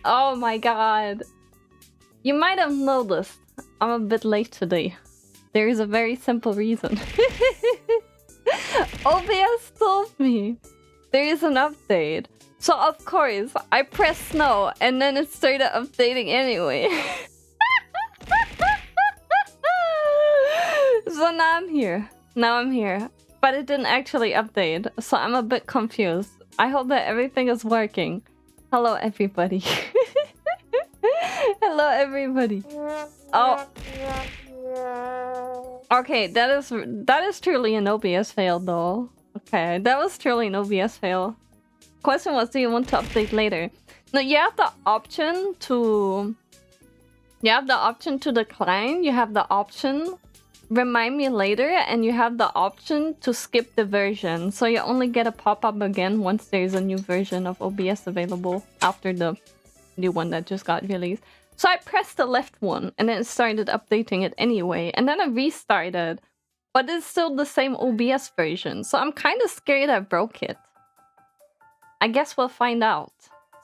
Oh my god. You might have noticed I'm a bit late today. There is a very simple reason. OBS told me there is an update. So of course, I pressed no and then it started updating anyway. So now I'm here. But it didn't actually update, so I'm a bit confused. I hope that everything is working. Hello, everybody. Hello, everybody. Oh. Okay, that is truly an OBS fail, though. Okay, that was truly an OBS fail. Question was, do you want to update later? No, you have the option to... You have the option to decline. You have the option... Remind me later, and you have the option to skip the version. So you only get a pop-up again once there's a new version of OBS available after the new one that just got released. So I pressed the left one, and then it started updating it anyway. And then I restarted, but it's still the same OBS version. So I'm kind of scared I broke it. I guess we'll find out.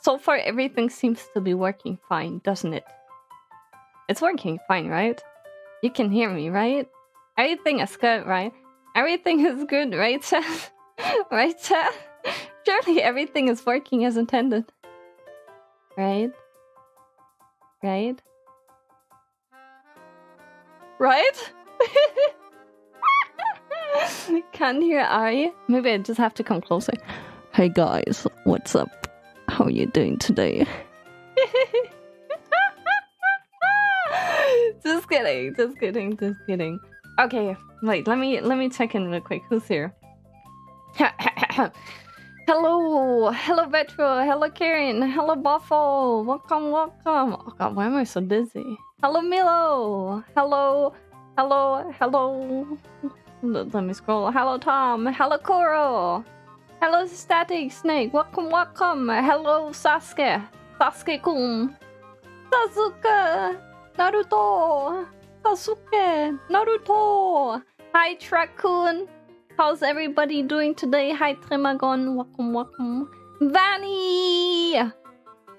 So far, everything seems to be working fine, doesn't it? It's working fine, right? You can hear me, right? Everything is good, right? Everything is good, right, chat? Right, chat? Surely everything is working as intended. Right? Right? Right? Can't hear Ari. Maybe I just have to come closer. Hey guys, what's up? How are you doing today? Just kidding. Okay, wait, let me check in real quick. Who's here? Hello Vetro, hello Karen, hello Buffo, welcome. Oh god, why am I so dizzy? Hello Milo, hello. Let me scroll. Hello Tom, hello Koro, hello Static Snake, welcome. Hello Sasuke-kun, Sasuke. Naruto! Sasuke! Naruto! Hi, Trakun! How's everybody doing today? Hi, Trimagon! Welcome. Vanny!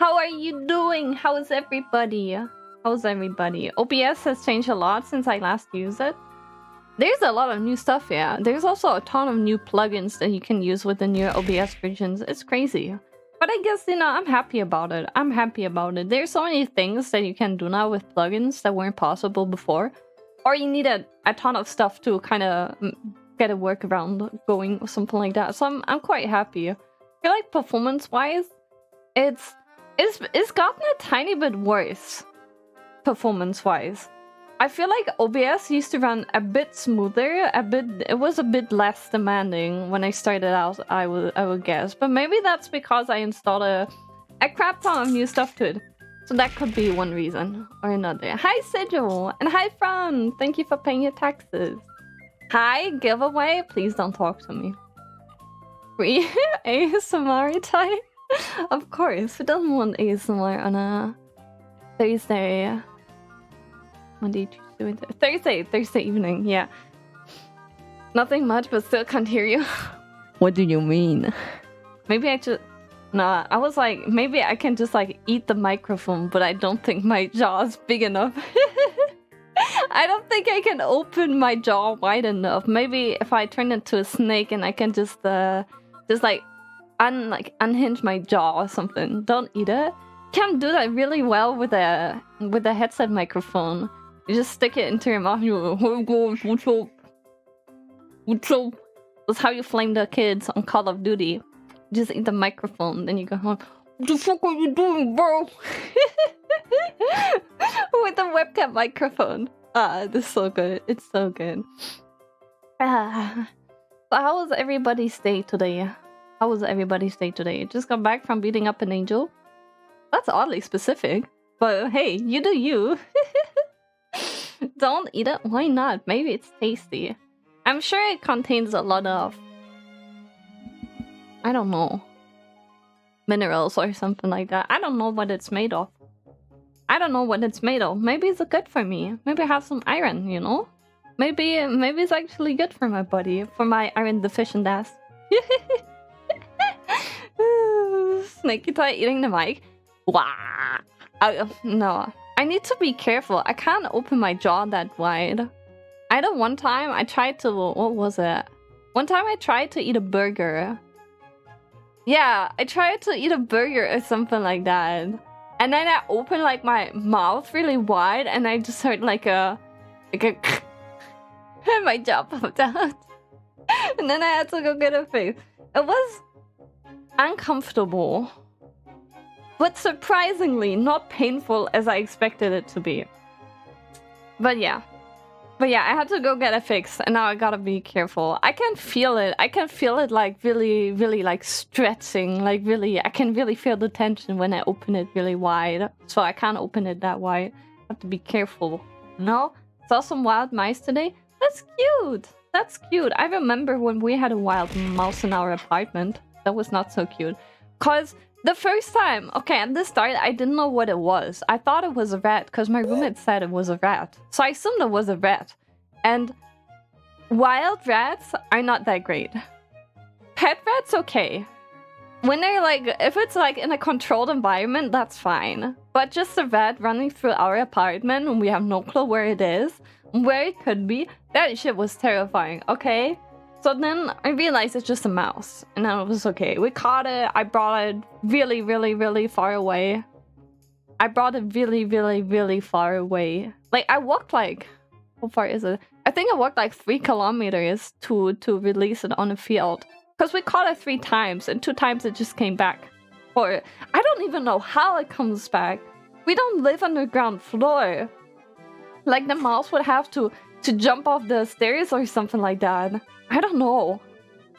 How are you doing? How's everybody? OBS has changed a lot since I last used it. There's a lot of new stuff, yeah. There's also a ton of new plugins that you can use with the new OBS versions. It's crazy. But I guess, you know, I'm happy about it. There's so many things that you can do now with plugins that weren't possible before. Or you need a ton of stuff to kind of get a workaround going or something like that. So I'm quite happy. I feel like performance-wise, it's gotten a tiny bit worse. Performance-wise. I feel like OBS used to run a bit smoother, it was a bit less demanding when I started out, I would guess. But maybe that's because I installed a crap ton of new stuff to it. So that could be one reason or another. Hi Sigil! And hi Fran! Thank you for paying your taxes. Hi, giveaway? Please don't talk to me. Free ASMR time? Of course, who doesn't want ASMR on a Thursday? Monday, Tuesday, Wednesday, Thursday evening, yeah. Nothing much, but still can't hear you. What do you mean? Maybe I just... Nah, I was like, maybe I can just like eat the microphone, but I don't think my jaw is big enough. I don't think I can open my jaw wide enough. Maybe if I turn into a snake and I can just unhinge my jaw or something. Don't eat it. Can't do that really well with a headset microphone. You just stick it into your mouth and you go, what's up? That's how you flame the kids on Call of Duty. Just eat the microphone, then you go, what the fuck are you doing, bro? With the webcam microphone. This is so good. It's so good. So how was everybody's day today? Just got back from beating up an angel. That's oddly specific. But hey, you do you. Don't eat it? Why not? Maybe it's tasty. I'm sure it contains a lot of... I don't know. Minerals or something like that. I don't know what it's made of. Maybe it's good for me. Maybe I have some iron, you know? Maybe it's actually good for my body. For my iron deficient ass. Snakey toy eating the mic. Wow. No. I need to be careful. I can't open my jaw that wide. I know one time I tried to... What was it? One time I tried to eat a burger. Yeah, I tried to eat a burger or something like that. And then I opened like my mouth really wide and I just heard like a and my jaw popped out. And then I had to go get it fixed. It was uncomfortable, but surprisingly not painful as I expected it to be. But yeah, I had to go get it fixed, and now I gotta be careful. I can feel it. I can feel it like really, really like stretching. Like really, I can really feel the tension when I open it really wide. So I can't open it that wide. I have to be careful. No? Saw some wild mice today. That's cute. That's cute. I remember when we had a wild mouse in our apartment. That was not so cute. Cause the first time, okay, at the start, I didn't know what it was. I thought it was a rat because my roommate said it was a rat. So I assumed it was a rat. And wild rats are not that great. Pet rats, okay. When they're like, if it's like in a controlled environment, that's fine. But just a rat running through our apartment and we have no clue where it is, where it could be, that shit was terrifying, okay? So then I realized it's just a mouse, and then it was okay. We caught it. I brought it really, really, really far away. Like, I walked like... How far is it? I think I walked like 3 kilometers to release it on the field. Because we caught it 3 times, and 2 times it just came back. Or, I don't even know how it comes back. We don't live on the ground floor. Like, the mouse would have to jump off the stairs or something like that. I don't know.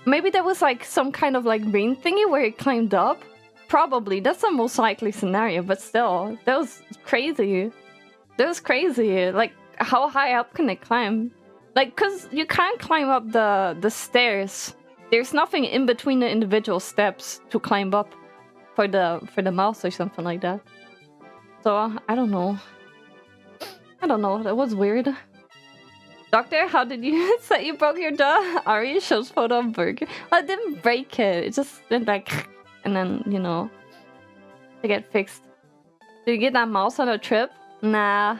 Maybe there was like some kind of like rain thingy where it climbed up. Probably. That's the most likely scenario, but still. That was crazy. Like, how high up can it climb? Like, cause you can't climb up the stairs. There's nothing in between the individual steps to climb up for the mouse or something like that. So, I don't know. That was weird. Doctor, how did you say you broke your jaw? Ari shows photo of burger. Well, I didn't break it. It just went like, and then, you know, to get fixed. Did you get that mouse on a trip? Nah.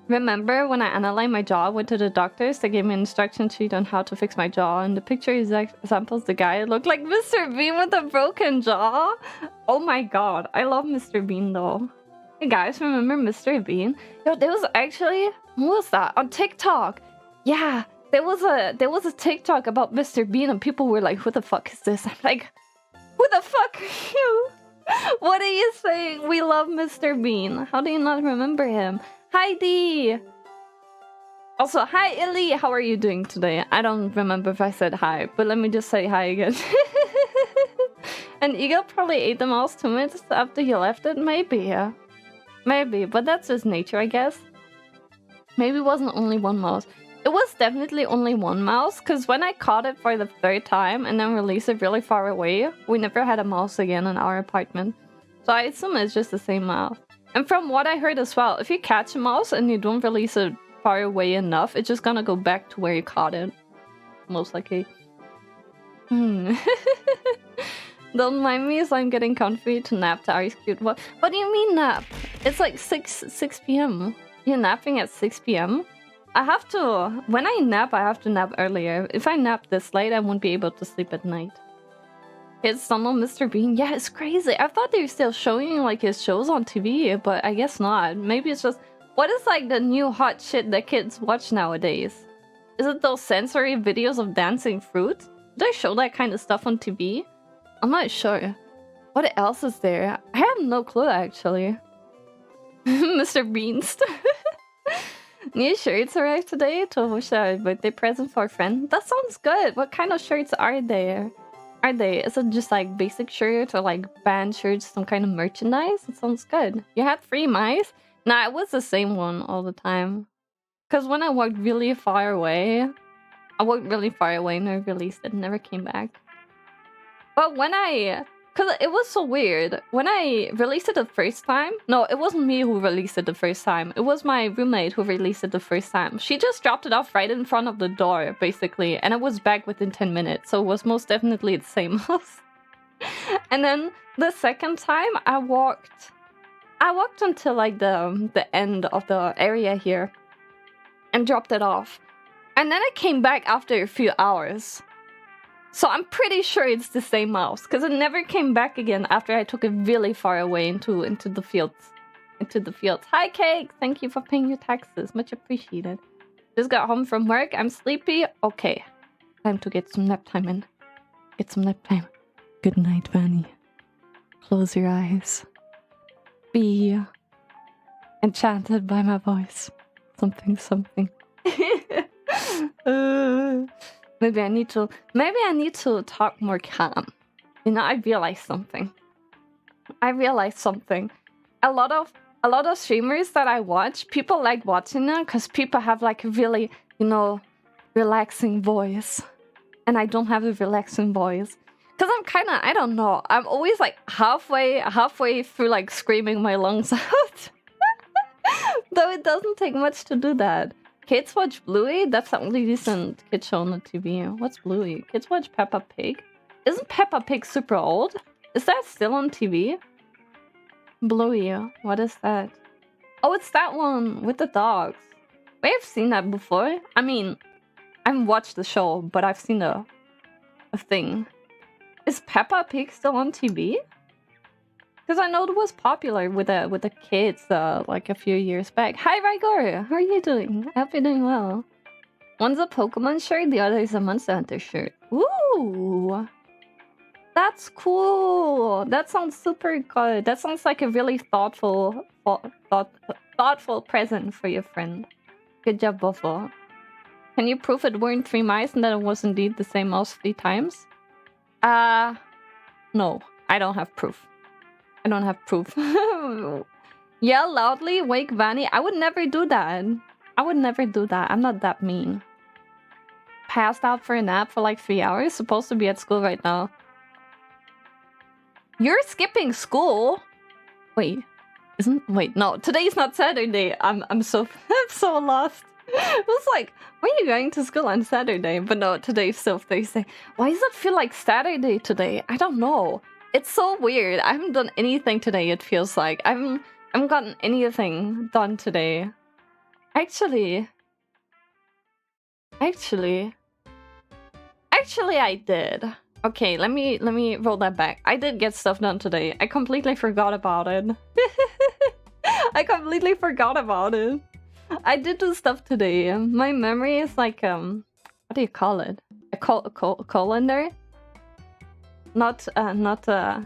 Remember when I analyzed my jaw, went to the doctors, they gave me an instruction sheet on how to fix my jaw, and the picture examples the guy looked like Mr. Bean with a broken jaw. Oh my god, I love Mr. Bean though. Hey guys, remember Mr. Bean? Yo, there was actually... What was that? On TikTok. Yeah, there was a TikTok about Mr. Bean and people were like, who the fuck is this? I'm like, who the fuck are you? What are you saying? We love Mr. Bean. How do you not remember him? Hi D! Also, hi Illy! How are you doing today? I don't remember if I said hi, but let me just say hi again. And Eagle probably ate the mouse 2 minutes after he left it? Maybe, yeah. Maybe, but that's his nature, I guess. Maybe it wasn't only one mouse. It was definitely only one mouse, because when I caught it for the 3rd time and then released it really far away, we never had a mouse again in our apartment. So I assume it's just the same mouse. And from what I heard as well, if you catch a mouse and you don't release it far away enough, it's just gonna go back to where you caught it. Most likely. Don't mind me as I'm getting comfy to nap to Ari's cute. What do you mean nap? It's like 6 p.m. You're napping at 6 p.m.? I have to... When I nap, I have to nap earlier. If I nap this late, I won't be able to sleep at night. It's some of Mr. Bean. Yeah, it's crazy. I thought they were still showing like his shows on TV, but I guess not. Maybe it's just... What is like the new hot shit that kids watch nowadays? Is it those sensory videos of dancing fruit? Do they show that kind of stuff on TV? I'm not sure. What else is there? I have no clue actually. Mr. Beanst. New shirts arrived today to wish a birthday present for a friend. That sounds good. What kind of shirts are there? Is it just like basic shirts or like band shirts, some kind of merchandise? It sounds good. You had 3 mice? Nah, it was the same one all the time. Because when I walked really far away, and I released it and never came back. But when because it was so weird. When I released it the first time... No, it wasn't me who released it the first time. It was my roommate who released it the first time. She just dropped it off right in front of the door, basically. And it was back within 10 minutes. So it was most definitely the same house. And then the second time, I walked I walked until like the end of the area here and dropped it off. And then I came back after a few hours. So I'm pretty sure it's the same mouse, because it never came back again after I took it really far away into the fields. Hi, Cake! Thank you for paying your taxes. Much appreciated. Just got home from work. I'm sleepy. Okay. Time to get some nap time in. Get some nap time. Good night, Vanny. Close your eyes. Be enchanted by my voice. Something. Maybe I need to talk more calm. You know, I realized something. A lot of streamers that I watch, people like watching them because people have like a really, you know, relaxing voice. And I don't have a relaxing voice. Because I'm kind of, I don't know, I'm always like halfway through like screaming my lungs out. Though it doesn't take much to do that. Kids watch Bluey? That's the only decent kid show on the TV. What's Bluey? Kids watch Peppa Pig? Isn't Peppa Pig super old? Is that still on TV? Bluey, what is that? Oh, it's that one with the dogs. We have seen that before. I mean, I haven't watched the show, but I've seen a thing. Is Peppa Pig still on TV? Because I know it was popular with the kids like a few years back. Hi, Rigor! How are you doing? I hope you're doing well. One's a Pokemon shirt, the other is a Monster Hunter shirt. Ooh! That's cool! That sounds super good. That sounds like a really thoughtful present for your friend. Good job, Buffalo. Can you prove it weren't 3 mice and that it was indeed the same mouse 3 times? No. I don't have proof. Yell loudly, wake Vanny. I would never do that. I'm not that mean. Passed out for a nap for like 3 hours. Supposed to be at school right now. You're skipping school? Wait. No. Today's not Saturday. I'm so lost. It was like, when are you going to school on Saturday? But no, today's still Thursday. Why does it feel like Saturday today? I don't know. It's so weird. I haven't done anything today, it feels like. I haven't gotten anything done today. Actually, I did. Okay, let me roll that back. I did get stuff done today. I completely forgot about it. I did do stuff today. My memory is like, what do you call it? A colander? Not kohlrabi.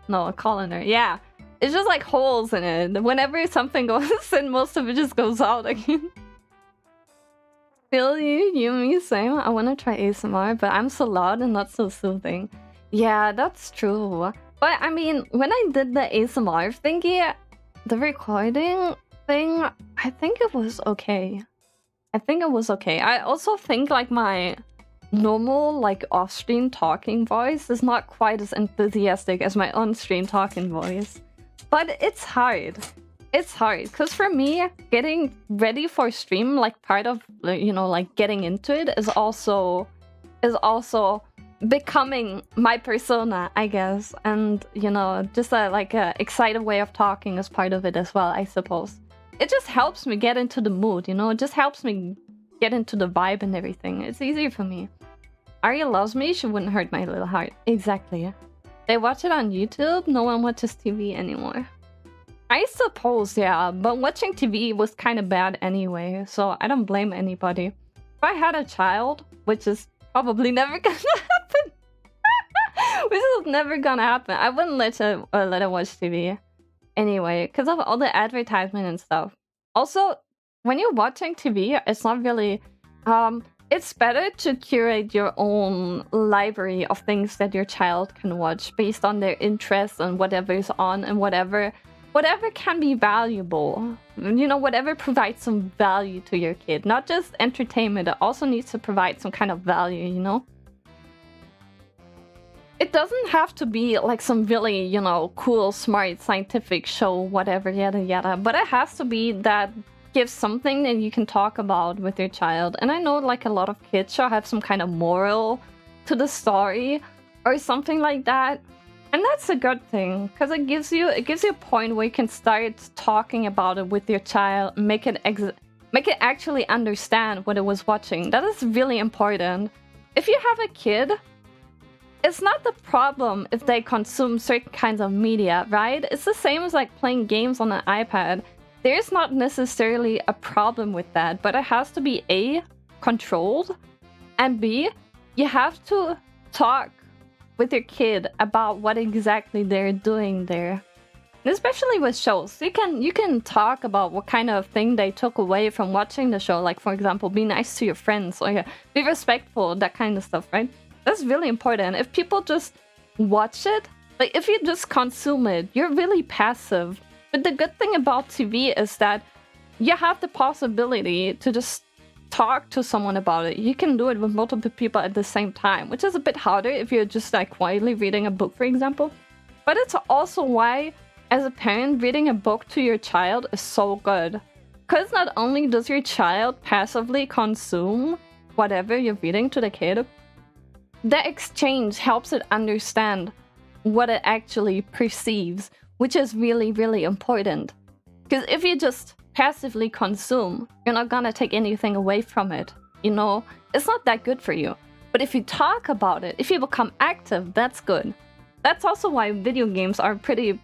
No, a colander. Yeah. It's just like holes in it. Whenever something goes in, most of it just goes out again. Feel you, me, same. I want to try ASMR, but I'm so loud and not so soothing. Yeah, that's true. But I mean, when I did the ASMR thingy, the recording thing, I think it was okay. I also think like my normal like off-stream talking voice is not quite as enthusiastic as my on-stream talking voice. But it's hard. Because for me, getting ready for stream, like part of, you know, like getting into it is also becoming my persona, I guess. And, you know, just a excited way of talking is part of it as well, I suppose. It just helps me get into the mood, you know? It just helps me get into the vibe and everything. It's easier for me. Arya loves me, she wouldn't hurt my little heart. Exactly. They watch it on YouTube, no one watches TV anymore. I suppose, yeah, but watching TV was kind of bad anyway, so I don't blame anybody. If I had a child, which is probably never gonna happen, I wouldn't let her watch TV anyway, because of all the advertisement and stuff. Also, when you're watching TV, it's not really... it's better to curate your own library of things that your child can watch based on their interests and whatever is on and whatever can be valuable. You know, whatever provides some value to your kid. Not just entertainment, it also needs to provide some kind of value, you know? It doesn't have to be like some really, you know, cool, smart, scientific show, whatever, yada yada. But it has to be that gives something that you can talk about with your child. And I know like a lot of kids should have some kind of moral to the story or something like that. And that's a good thing, because it gives you a point where you can start talking about it with your child, make it actually understand what it was watching. That is really important. If you have a kid, it's not the problem if they consume certain kinds of media, right? It's the same as like playing games on an iPad. There's not necessarily a problem with that, but it has to be A, controlled, and B, you have to talk with your kid about what exactly they're doing there. And especially with shows, you can talk about what kind of thing they took away from watching the show. Like, for example, be nice to your friends, or be respectful, that kind of stuff, right? That's really important. If people just watch it, like if you just consume it, you're really passive. But the good thing about TV is that you have the possibility to just talk to someone about it. You can do it with multiple people at the same time, which is a bit harder if you're just like quietly reading a book, for example. But it's also why, as a parent, reading a book to your child is so good. Because not only does your child passively consume whatever you're reading to the kid, the exchange helps it understand what it actually perceives, which is really, really important. Because if you just passively consume, you're not gonna take anything away from it. You know, it's not that good for you. But if you talk about it, if you become active, that's good. That's also why video games are pretty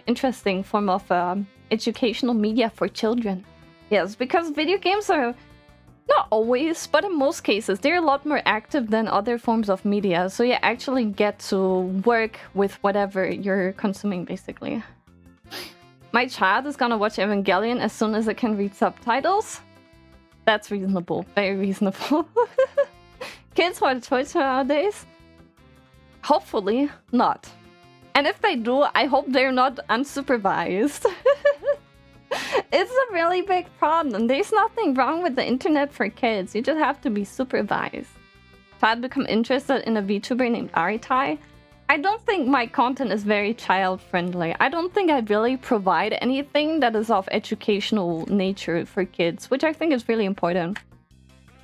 interesting form of educational media for children. Yes, because video games are not always, but in most cases, they're a lot more active than other forms of media. So you actually get to work with whatever you're consuming, basically. My child is gonna watch Evangelion as soon as it can read subtitles. That's reasonable. Very reasonable. Kids watch Twitch nowadays? Hopefully not. And if they do, I hope they're not unsupervised. It's a really big problem. There's nothing wrong with the internet for kids. You just have to be supervised. Child become interested in a VTuber named Aritai. I don't think my content is very child-friendly. I don't think I really provide anything that is of educational nature for kids, which I think is really important.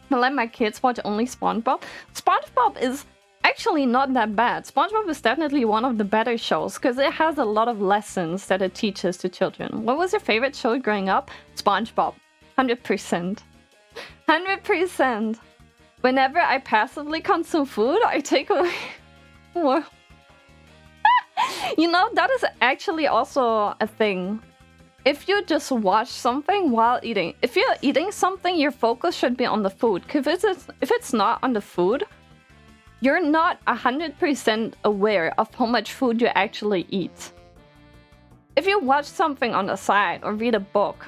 I let my kids watch only SpongeBob. SpongeBob is actually not that bad. SpongeBob is definitely one of the better shows because it has a lot of lessons that it teaches to children. What was your favorite show growing up? SpongeBob. 100%. 100%. Whenever I passively consume food, I take away more. You know, that is actually also a thing. If you just watch something while eating, if you're eating something, your focus should be on the food. Because if it's not on the food, you're not 100% aware of how much food you actually eat. If you watch something on the side or read a book,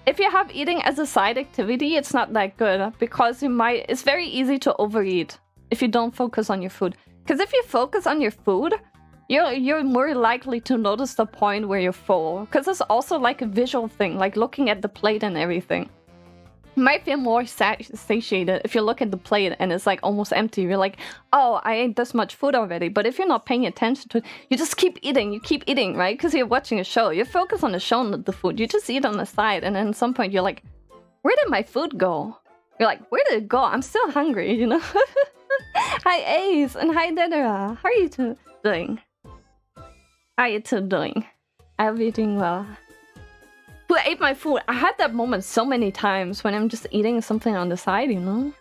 if you have eating as a side activity, it's not that good because it's very easy to overeat if you don't focus on your food. Because if you focus on your food, you're more likely to notice the point where you're full. Because it's also like a visual thing, like looking at the plate and everything. You might feel more satiated if you look at the plate and it's like almost empty. You're like, oh, I ate this much food already. But if you're not paying attention to it, you just keep eating. You keep eating, right? Because you're watching a show. You focus on the show, not the food. You just eat on the side. And then at some point you're like, where did my food go? You're like, where did it go? I'm still hungry, you know? Hi, Ace. And hi, Dedera. How are you two doing? How are you two doing? I hope you're doing well. Who ate my food? I had that moment so many times when I'm just eating something on the side, you know?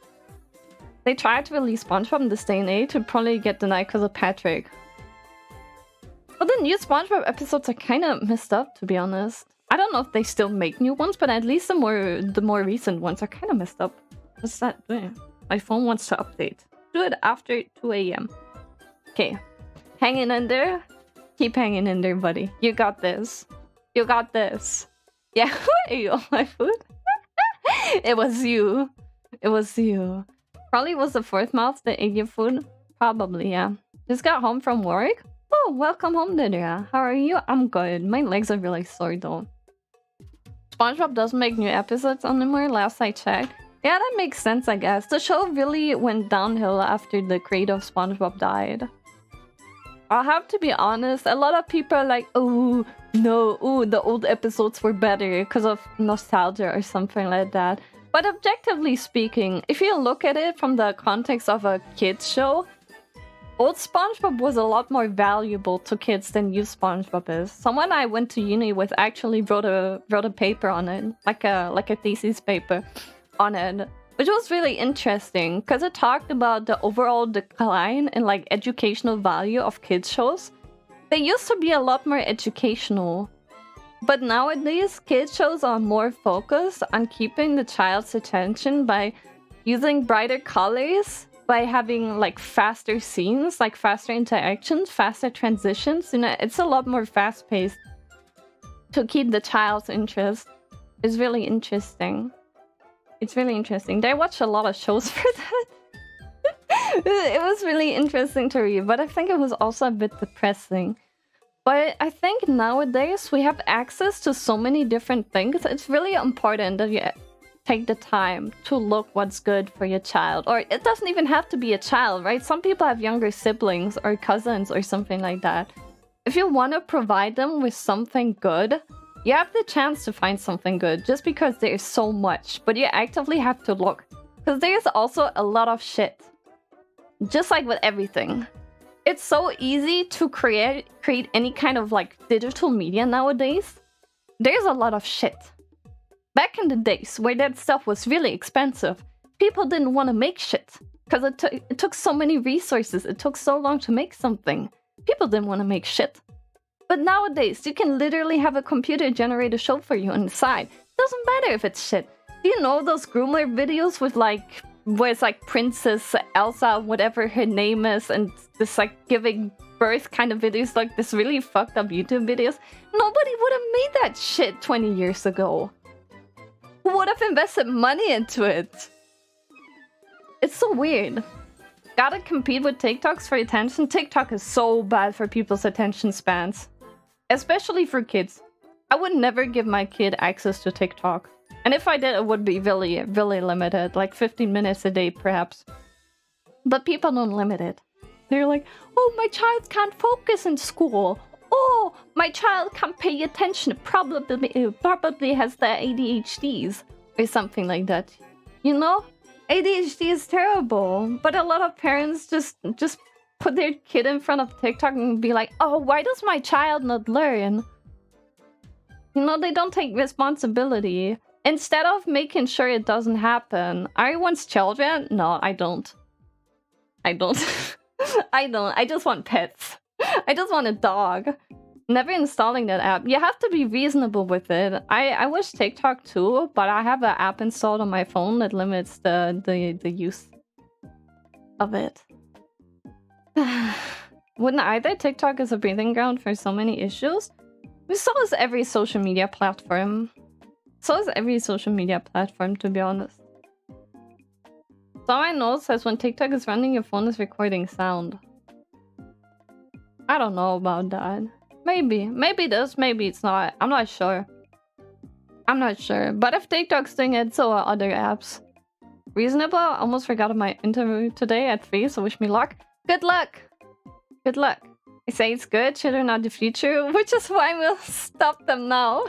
They tried to release SpongeBob in this day and age to probably get denied because of Patrick. But the new SpongeBob episodes are kind of messed up, to be honest. I don't know if they still make new ones, but at least the more recent ones are kind of messed up. What's that doing? My phone wants to update. Do it after 2 a.m. Okay. Hanging in there. Keep hanging in there, buddy. You got this. You got this. Yeah, who ate all my food? It was you. It was you. Probably was the fourth mouse that ate your food. Probably, yeah. Just got home from work. Oh, welcome home, Lydia. How are you? I'm good. My legs are really sore, though. SpongeBob doesn't make new episodes anymore, last I checked. Yeah, that makes sense, I guess. The show really went downhill after the creator of SpongeBob died. I'll have to be honest, a lot of people are like, oh, no, ooh, the old episodes were better because of nostalgia or something like that. But objectively speaking, if you look at it from the context of a kids show, Old SpongeBob was a lot more valuable to kids than new SpongeBob is. Someone I went to uni with actually wrote a paper on it, like a thesis paper on it, which was really interesting because it talked about the overall decline in like educational value of kids shows. They used to be a lot more educational, but nowadays kids shows are more focused on keeping the child's attention by using brighter colors, by having like faster scenes, like faster interactions, faster transitions. You know, it's a lot more fast-paced to keep the child's interest. It's really interesting. It's really interesting. They watch a lot of shows for that. It was really interesting to read, but I think it was also a bit depressing. But I think nowadays we have access to so many different things. It's really important that you take the time to look what's good for your child. Or it doesn't even have to be a child, right? Some people have younger siblings or cousins or something like that. If you want to provide them with something good, you have the chance to find something good just because there's so much. But you actively have to look. Because there's also a lot of shit. Just like with everything. It's so easy to create any kind of like digital media nowadays. There's a lot of shit. Back in the days where that stuff was really expensive, people didn't want to make shit. Because it took so many resources, it took so long to make something. People didn't want to make shit. But nowadays, you can literally have a computer generate a show for you on the side. It doesn't matter if it's shit. Do you know those groomer videos with like, where it's like Princess Elsa, whatever her name is, and this like giving birth kind of videos, like this really fucked up YouTube videos? Nobody would have made that shit 20 years ago. Who would have invested money into it? It's so weird. Gotta compete with TikToks for attention. TikTok is so bad for people's attention spans. Especially for kids. I would never give my kid access to TikTok. And if I did, it would be really, really limited. Like 15 minutes a day, perhaps. But people don't limit it. They're like, oh, my child can't focus in school. Oh, my child can't pay attention. Probably has the ADHDs. Or something like that. You know? ADHD is terrible. But a lot of parents just put their kid in front of TikTok and be like, oh, why does my child not learn? You know, they don't take responsibility. Instead of making sure it doesn't happen. I want children? No, I don't. I don't. I don't. I just want pets. I just want a dog. Never installing that app. You have to be reasonable with it. I wish TikTok too, but I have an app installed on my phone that limits the use of it. Wouldn't either TikTok is a breeding ground for so many issues? So is every social media platform. So is every social media platform, to be honest. So my note says when TikTok is running, your phone is recording sound. I don't know about that. Maybe. Maybe it is, maybe it's not. I'm not sure. I'm not sure. But if TikTok's doing it, so are other apps. Reasonable? I almost forgot my interview today at 3, so wish me luck. Good luck! Good luck. I say it's good, children are the future, which is why we'll stop them now.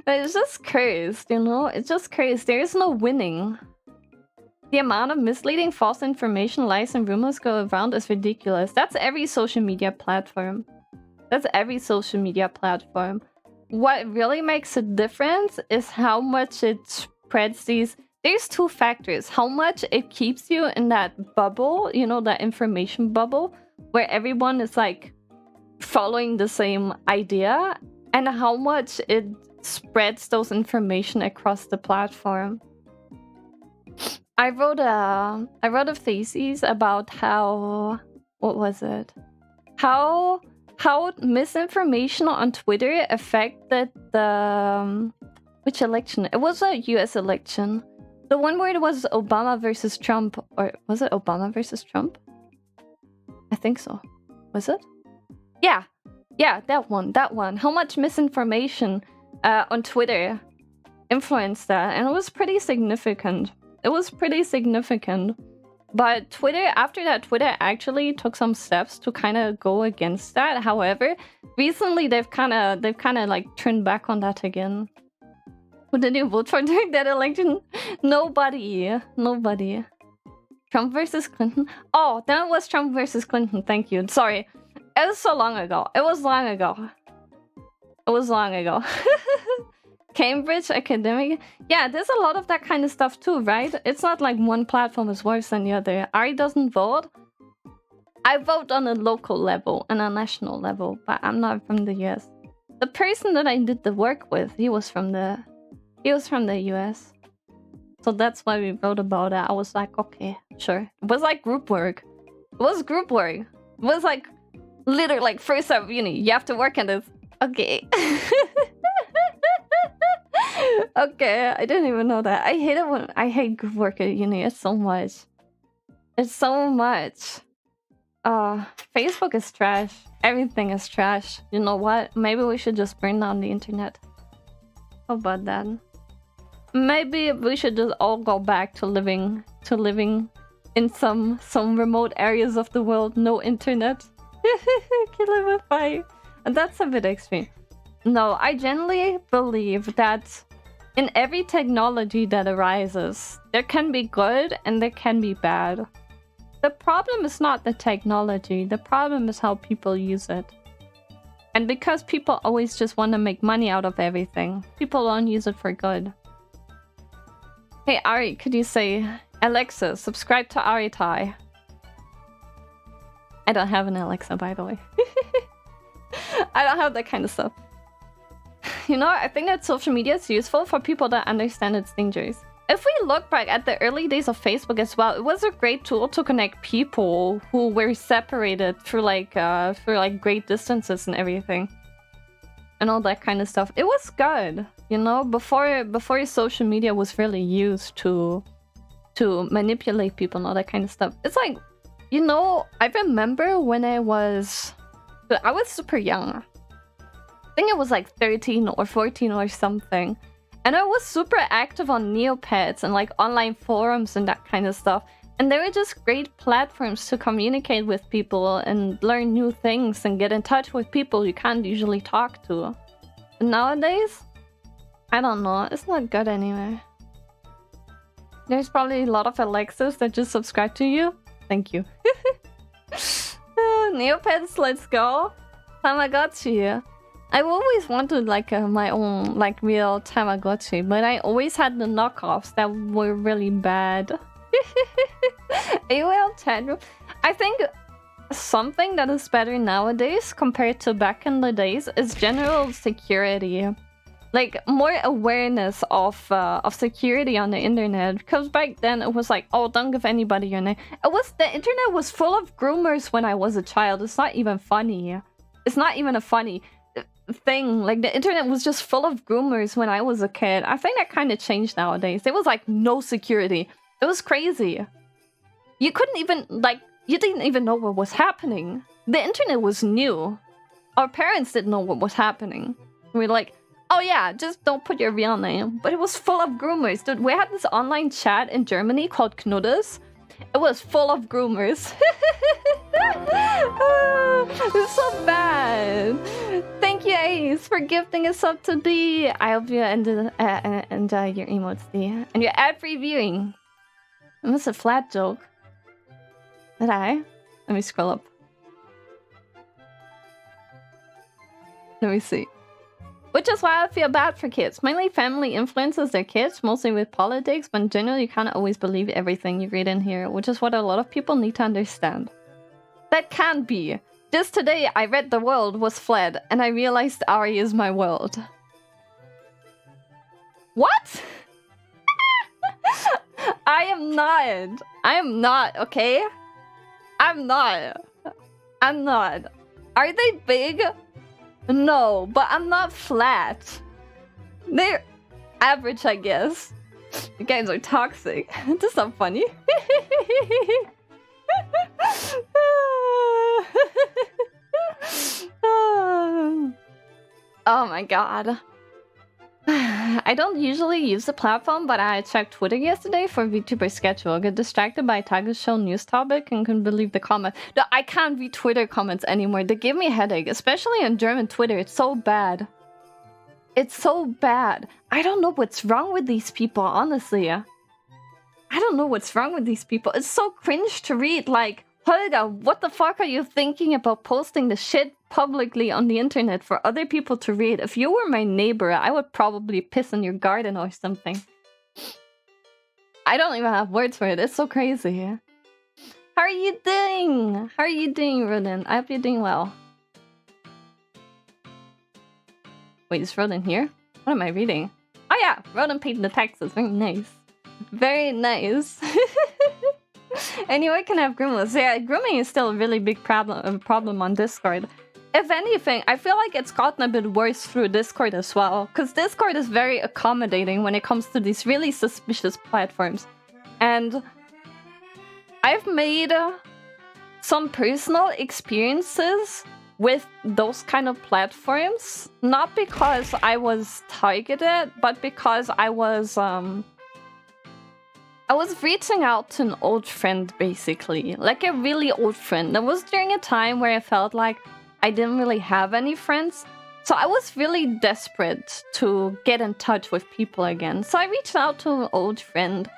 It's just cursed, you know? It's just cursed. There is no winning. The amount of misleading false information, lies, and rumors go around is ridiculous. That's every social media platform. That's every social media platform. What really makes a difference is how much it spreads these... There's two factors. How much it keeps you in that bubble, you know, that information bubble, where everyone is like following the same idea, and how much it spreads those information across the platform. I wrote a thesis about how... What was it? How misinformation on Twitter affected the... which election? It was a US election. The one where it was Obama versus Trump. Or was it Obama versus Trump? I think so. Was it? Yeah. Yeah, that one. How much misinformation on Twitter influenced that. And it was pretty significant. But Twitter, after that, Twitter actually took some steps to kind of go against that. However, recently they've kind of like turned back on that again. Who did you vote for during that election? Nobody. Trump versus Clinton? Oh, that was Trump versus Clinton. Thank you. Sorry. It was so long ago. It was long ago. It was long ago. Cambridge Academic. Yeah, there's a lot of that kind of stuff too, right? It's not like one platform is worse than the other. Ari doesn't vote. I vote on a local level and a national level, but I'm not from the US. The person that I did the work with, he was from the US. So that's why we wrote about it. I was like, okay, sure. It was like group work. It was group work. It was like literally like first of uni. You have to work on this. Okay. Okay, I didn't even know that. I hate it when I hate group work at uni. It's so much. It's so much. Facebook is trash. Everything is trash. You know what? Maybe we should just burn down the internet. How about that? Maybe we should just all go back to living in some remote areas of the world. No internet. Kill it with fire. And that's a bit extreme. No, I genuinely believe that in every technology that arises, there can be good and there can be bad. The problem is not the technology, the problem is how people use it. And because people always just want to make money out of everything, people don't use it for good. Hey Ari, could you say, Alexa, subscribe to Aritai? I don't have an Alexa, by the way. I don't have that kind of stuff. You know, I think that social media is useful for people that understand its dangers. If we look back at the early days of Facebook as well, it was a great tool to connect people who were separated through like great distances and everything. And all that kind of stuff. It was good, you know, before social media was really used to manipulate people and all that kind of stuff. It's like, you know, I remember when I was super young. I think it was like 13 or 14 or something. And I was super active on Neopets and like online forums and that kind of stuff. And they were just great platforms to communicate with people and learn new things and get in touch with people you can't usually talk to. But nowadays, I don't know, it's not good anyway. There's probably a lot of Alexas that just subscribe to you. Thank you. Neopets, let's go. Tamagotchi. I've always wanted like my own like real Tamagotchi, but I always had the knockoffs that were really bad. AOL Tandem. I think something that is better nowadays compared to back in the days is general security. Like more awareness of security on the internet, because back then it was like, oh, don't give anybody your name. The internet was full of groomers when I was a child. It's not even funny. It's not even a funny thing. Like the internet was just full of groomers when I was a kid. I think that kind of changed nowadays. There was like no security. It was crazy. You couldn't even you didn't even know what was happening. The internet was new. Our parents didn't know what was happening. We were like, oh yeah, just don't put your real name. But it was full of groomers. Dude, we had this online chat in Germany called Knudders. It was full of groomers. It's so bad. Thank you, Ace, for gifting us up to D. I hope you enjoy your emotes, D. And your ad-free viewing. It was a flat joke. Did I? Let me scroll up. Let me see. Which is why I feel bad for kids. Mainly family influences their kids, mostly with politics, but in general you can't always believe everything you read in here, which is what a lot of people need to understand. That can't be. Just today I read the world was flat, and I realized Ari is my world. What? I am not, okay? I'm not. Are they big? No, but I'm not flat. They're average, I guess. You guys are toxic. This is not funny. Oh my god. I don't usually use the platform, but I checked Twitter yesterday for VTuber schedule. Got distracted by a Tiger Show news topic and couldn't believe the comment. No, I can't read Twitter comments anymore. They give me a headache, especially on German Twitter. It's so bad. It's so bad. I don't know what's wrong with these people, honestly. I don't know what's wrong with these people. It's so cringe to read, like, Holga, what the fuck are you thinking about posting the shit publicly on the internet for other people to read? If you were my neighbor, I would probably piss in your garden or something. I don't even have words for it. It's so crazy. How are you doing? How are you doing, Rodin? I hope you're doing well. Wait, is Rodin here? What am I reading? Oh yeah, Rodin paid the taxes. Very nice. Very nice. Anyone can have groomers. Yeah, grooming is still a really big problem on Discord. If anything, I feel like it's gotten a bit worse through Discord as well. Because Discord is very accommodating when it comes to these really suspicious platforms. And I've made some personal experiences with those kind of platforms. Not because I was targeted, but because I was reaching out to an old friend, basically. Like a really old friend. That was during a time where I felt like I didn't really have any friends. So I was really desperate to get in touch with people again. So I reached out to an old friend.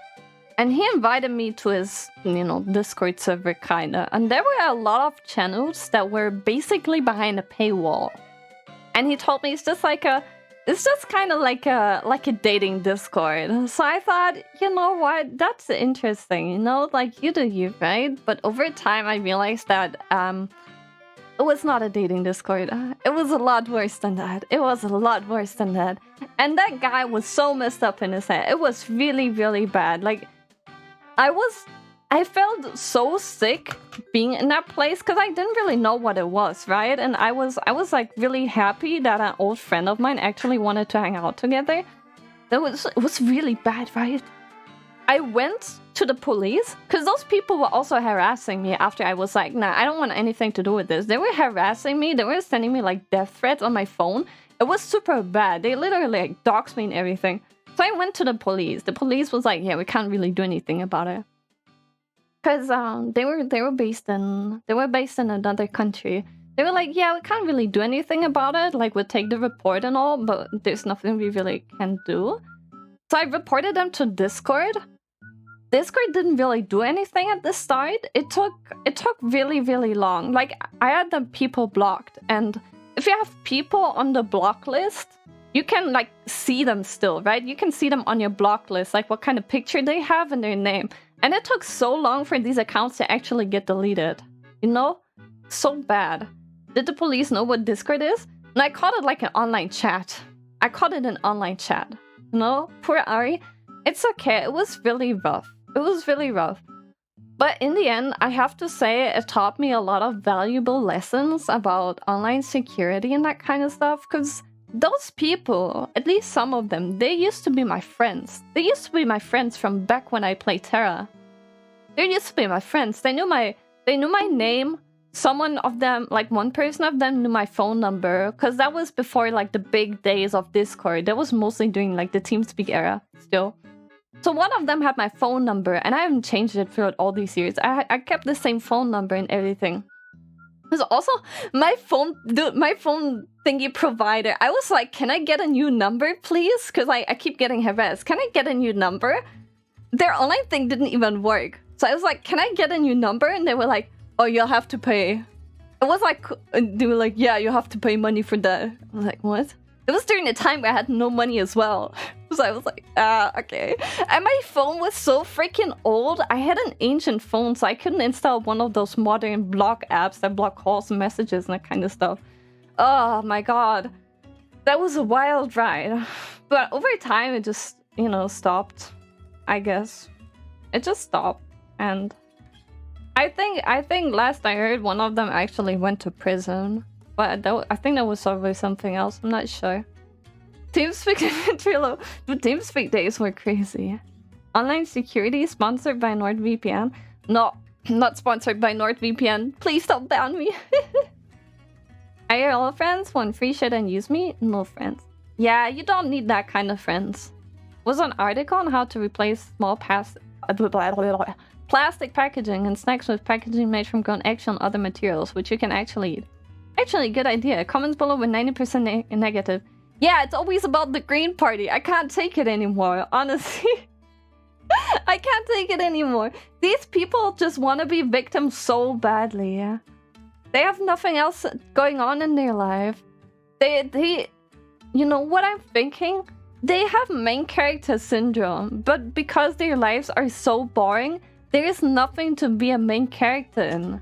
And he invited me to his, Discord server, kinda. And there were a lot of channels that were basically behind a paywall. And he told me it's just kind of like a dating Discord. So I thought, you know what, that's interesting, like you do you, right? But over time I realized that it was not a dating Discord. It was a lot worse than that. It was a lot worse than that. And that guy was so messed up in his head. It was really, really bad. Like, I felt so sick being in that place because I didn't really know what it was, right? And I was like really happy that an old friend of mine actually wanted to hang out together. It was really bad, right? I went to the police because those people were also harassing me after I was like, nah, I don't want anything to do with this. They were harassing me. They were sending me like death threats on my phone. It was super bad. They literally like doxed me and everything. So I went to the police. The police was like, yeah, we can't really do anything about it. Because they were based in another country. They were like, yeah, we can't really do anything about it. Like, we'll take the report and all, but there's nothing we really can do. So I reported them to Discord. Discord didn't really do anything at the start. It took really, really long. Like, I had the people blocked, and if you have people on the block list, you can like see them still, right? You can see them on your block list, like what kind of picture they have and their name. And it took so long for these accounts to actually get deleted. So bad. Did the police know what Discord is? And I called it like an online chat. I called it an online chat. Poor Ari. It's okay. It was really rough. It was really rough. But in the end, I have to say it taught me a lot of valuable lessons about online security and that kind of stuff. Because those people, at least some of them, they used to be my friends. They used to be my friends from back when I played Terra. They used to be my friends. They knew my name. Someone of them, like one person of them, knew my phone number. Because that was before like the big days of Discord. That was mostly during like the TeamSpeak era still. So one of them had my phone number, and I haven't changed it throughout all these years. I kept the same phone number and everything. There's also my phone thingy provider. I was like, can I get a new number, please? Because I keep getting harassed. Can I get a new number? Their online thing didn't even work. So I was like, can I get a new number? And they were like, oh, you'll have to pay. It was like, they were like, yeah, you have to pay money for that. I was like, what? It was during the time where I had no money as well. So I was like, okay. And my phone was so freaking old. I had an ancient phone, so I couldn't install one of those modern block apps that block calls and messages and that kind of stuff. Oh my god. That was a wild ride. But over time, it just, stopped. I guess. It just stopped. And I think last I heard, one of them actually went to prison. But I think that was probably something else. I'm not sure. TeamSpeak inventory low. The TeamSpeak days were crazy. Online security sponsored by NordVPN. No, not sponsored by NordVPN. Please don't ban me. Are you all friends? Want free shit and use me? No friends. Yeah, you don't need that kind of friends. Was an article on how to replace small plastic packaging and snacks with packaging made from grown eggs and other materials, which you can actually eat. Actually, good idea. Comments below with 90% negative. Yeah, it's always about the Green Party. I can't take it anymore, honestly. I can't take it anymore. These people just want to be victims so badly. They have nothing else going on in their life. They, you know what I'm thinking? They have main character syndrome, but because their lives are so boring, there is nothing to be a main character in.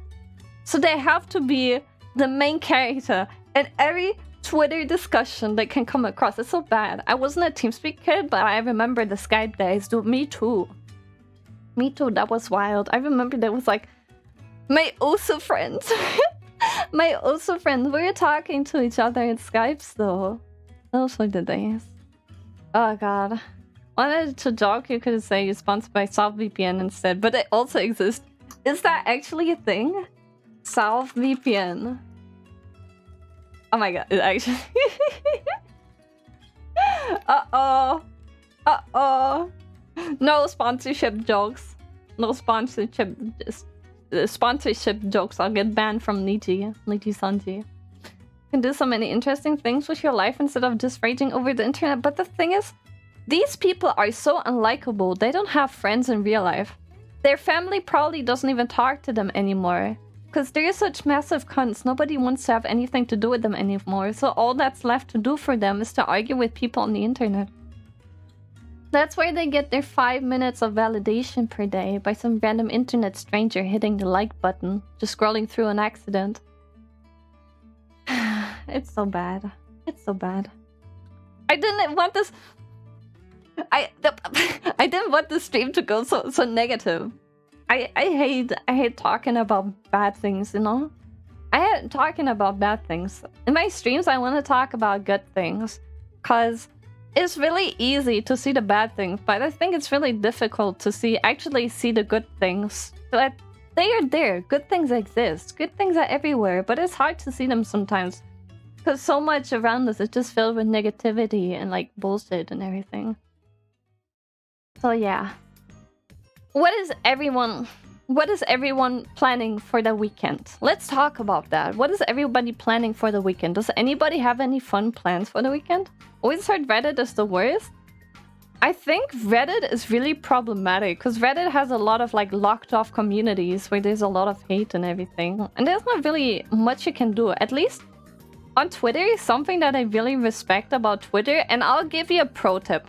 So they have to be the main character in every Twitter discussion they can come across. It's so bad. I wasn't a TeamSpeak kid, but I remember the Skype days. Dude, me too. Me too, that was wild. I remember there was like my OSA friends. My OSA friends, we were talking to each other in Skypes though. Those were the days. Oh god. Wanted to joke, you could say you're sponsored by SouthVPN instead, but it also exists. Is that actually a thing? SouthVPN. Oh my god, it actually... Uh-oh. Uh-oh. No sponsorship jokes. No sponsorship jokes. I'll get banned from Niji Sanji. You can do so many interesting things with your life instead of just raging over the internet. But the thing is, these people are so unlikable. They don't have friends in real life. Their family probably doesn't even talk to them anymore. Because they're such massive cunts. Nobody wants to have anything to do with them anymore. So all that's left to do for them is to argue with people on the internet. That's where they get their 5 minutes of validation per day by some random internet stranger hitting the like button, just scrolling through an accident. It's so bad. It's so bad. I didn't want this... I didn't want the stream to go so negative. I hate talking about bad things, you know? I hate talking about bad things. In my streams, I want to talk about good things. Because it's really easy to see the bad things, but I think it's really difficult to actually see the good things. But they are there. Good things exist. Good things are everywhere, but it's hard to see them sometimes. Because so much around us is just filled with negativity and like bullshit and everything. So yeah. What is everyone planning for the weekend? Let's talk about that. What is everybody planning for the weekend? Does anybody have any fun plans for the weekend? Always heard Reddit is the worst. I think Reddit is really problematic because Reddit has a lot of like locked off communities where there's a lot of hate and everything. And there's not really much you can do. At least on Twitter, something that I really respect about Twitter, and I'll give you a pro tip.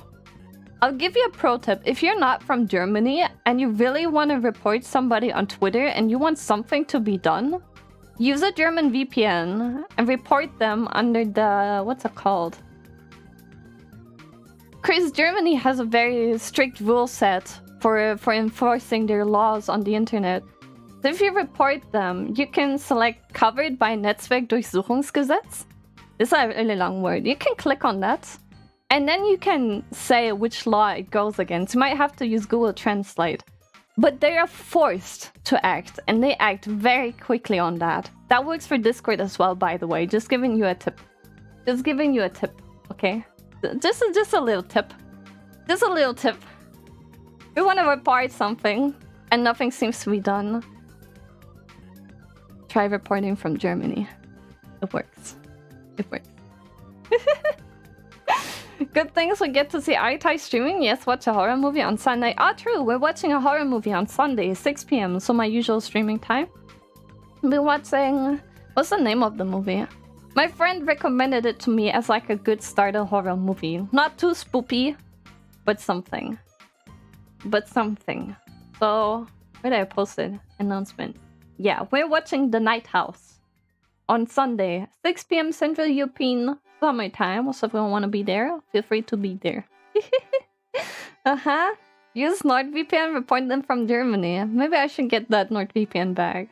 If you're not from Germany and you really want to report somebody on Twitter and you want something to be done, use a German VPN and report them under the... what's it called? Because Germany has a very strict rule set for enforcing their laws on the internet. So if you report them, you can select Covered by Netzwerkdurchsuchungsgesetz. This is a really long word. You can click on that. And then you can say which law it goes against. You might have to use Google Translate. But they are forced to act, and they act very quickly on that. That works for Discord as well, by the way. Just giving you a tip. Just giving you a tip, okay? Just a little tip. Just a little tip. We want to report something, and nothing seems to be done. Try reporting from Germany. It works. It works. Good things we get to see Aitai streaming. Yes, watch a horror movie on Sunday. Ah, true. We're watching a horror movie on Sunday, 6 p.m. So my usual streaming time. Been watching... what's the name of the movie? My friend recommended it to me as like a good starter horror movie. Not too spoopy, but something. So, where did I post it? Announcement. Yeah, we're watching The Night House on Sunday, 6 p.m. Central European Summertime. So if you want to be there, feel free to be there. Use NordVPN, report them from Germany. Maybe I should get that NordVPN bag.